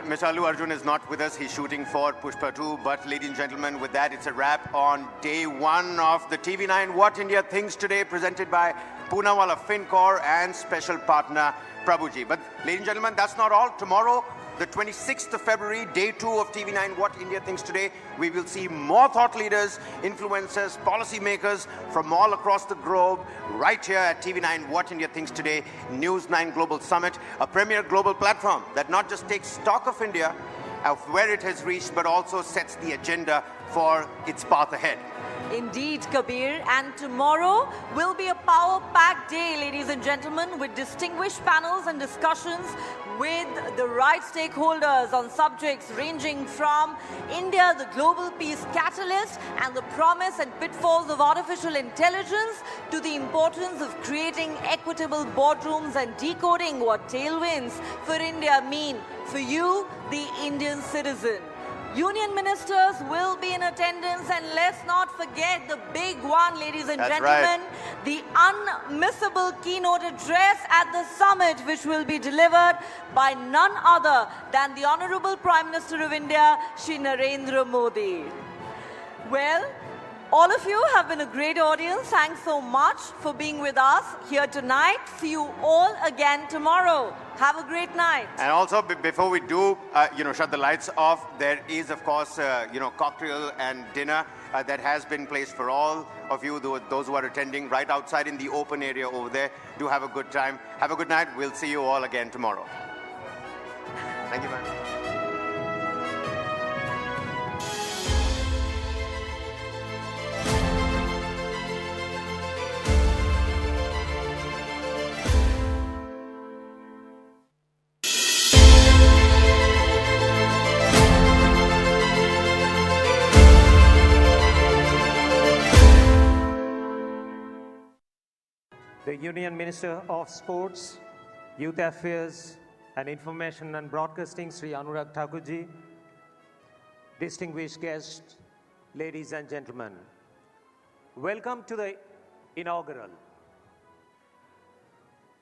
Mr. Allu Arjun is not with us. He's shooting for Pushpa 2. But ladies and gentlemen, with that, it's a wrap on day one of the TV9 What India Thinks Today, presented by Poonawalla FinCorp and special partner Prabhuji. But ladies and gentlemen, that's not all. Tomorrow, the 26th of February, day two of TV9 What India Thinks Today, we will see more thought leaders, influencers, policymakers from all across the globe right here at TV9 What India Thinks Today, News9 Global Summit, a premier global platform that not just takes stock of India, of where it has reached, but also sets the agenda for its path ahead. Indeed, Kabir. And tomorrow will be a power-packed day, ladies and gentlemen, with distinguished panels and discussions with the right stakeholders on subjects ranging from India, the global peace catalyst, and the promise and pitfalls of artificial intelligence, to the importance of creating equitable boardrooms and decoding what tailwinds for India mean for you, the Indian citizen. Union ministers will be in attendance, and let's not forget the big one, ladies and gentlemen, the unmissable keynote address at the summit, which will be delivered by none other than the Honorable Prime Minister of India, Shri Narendra Modi. Well, All of you have been a great audience. Thanks so much for being with us here tonight. See you all again tomorrow. Have a great night. And also, before we do, shut the lights off, there is, of course, cocktail and dinner that has been placed for all of you, those who are attending, right outside in the open area over there. Do have a good time. Have a good night. We'll see you all again tomorrow. Thank you, man. The Union Minister of Sports, Youth Affairs and Information and Broadcasting, Sri Anurag Thakurji, distinguished guests, ladies and gentlemen, welcome to the inaugural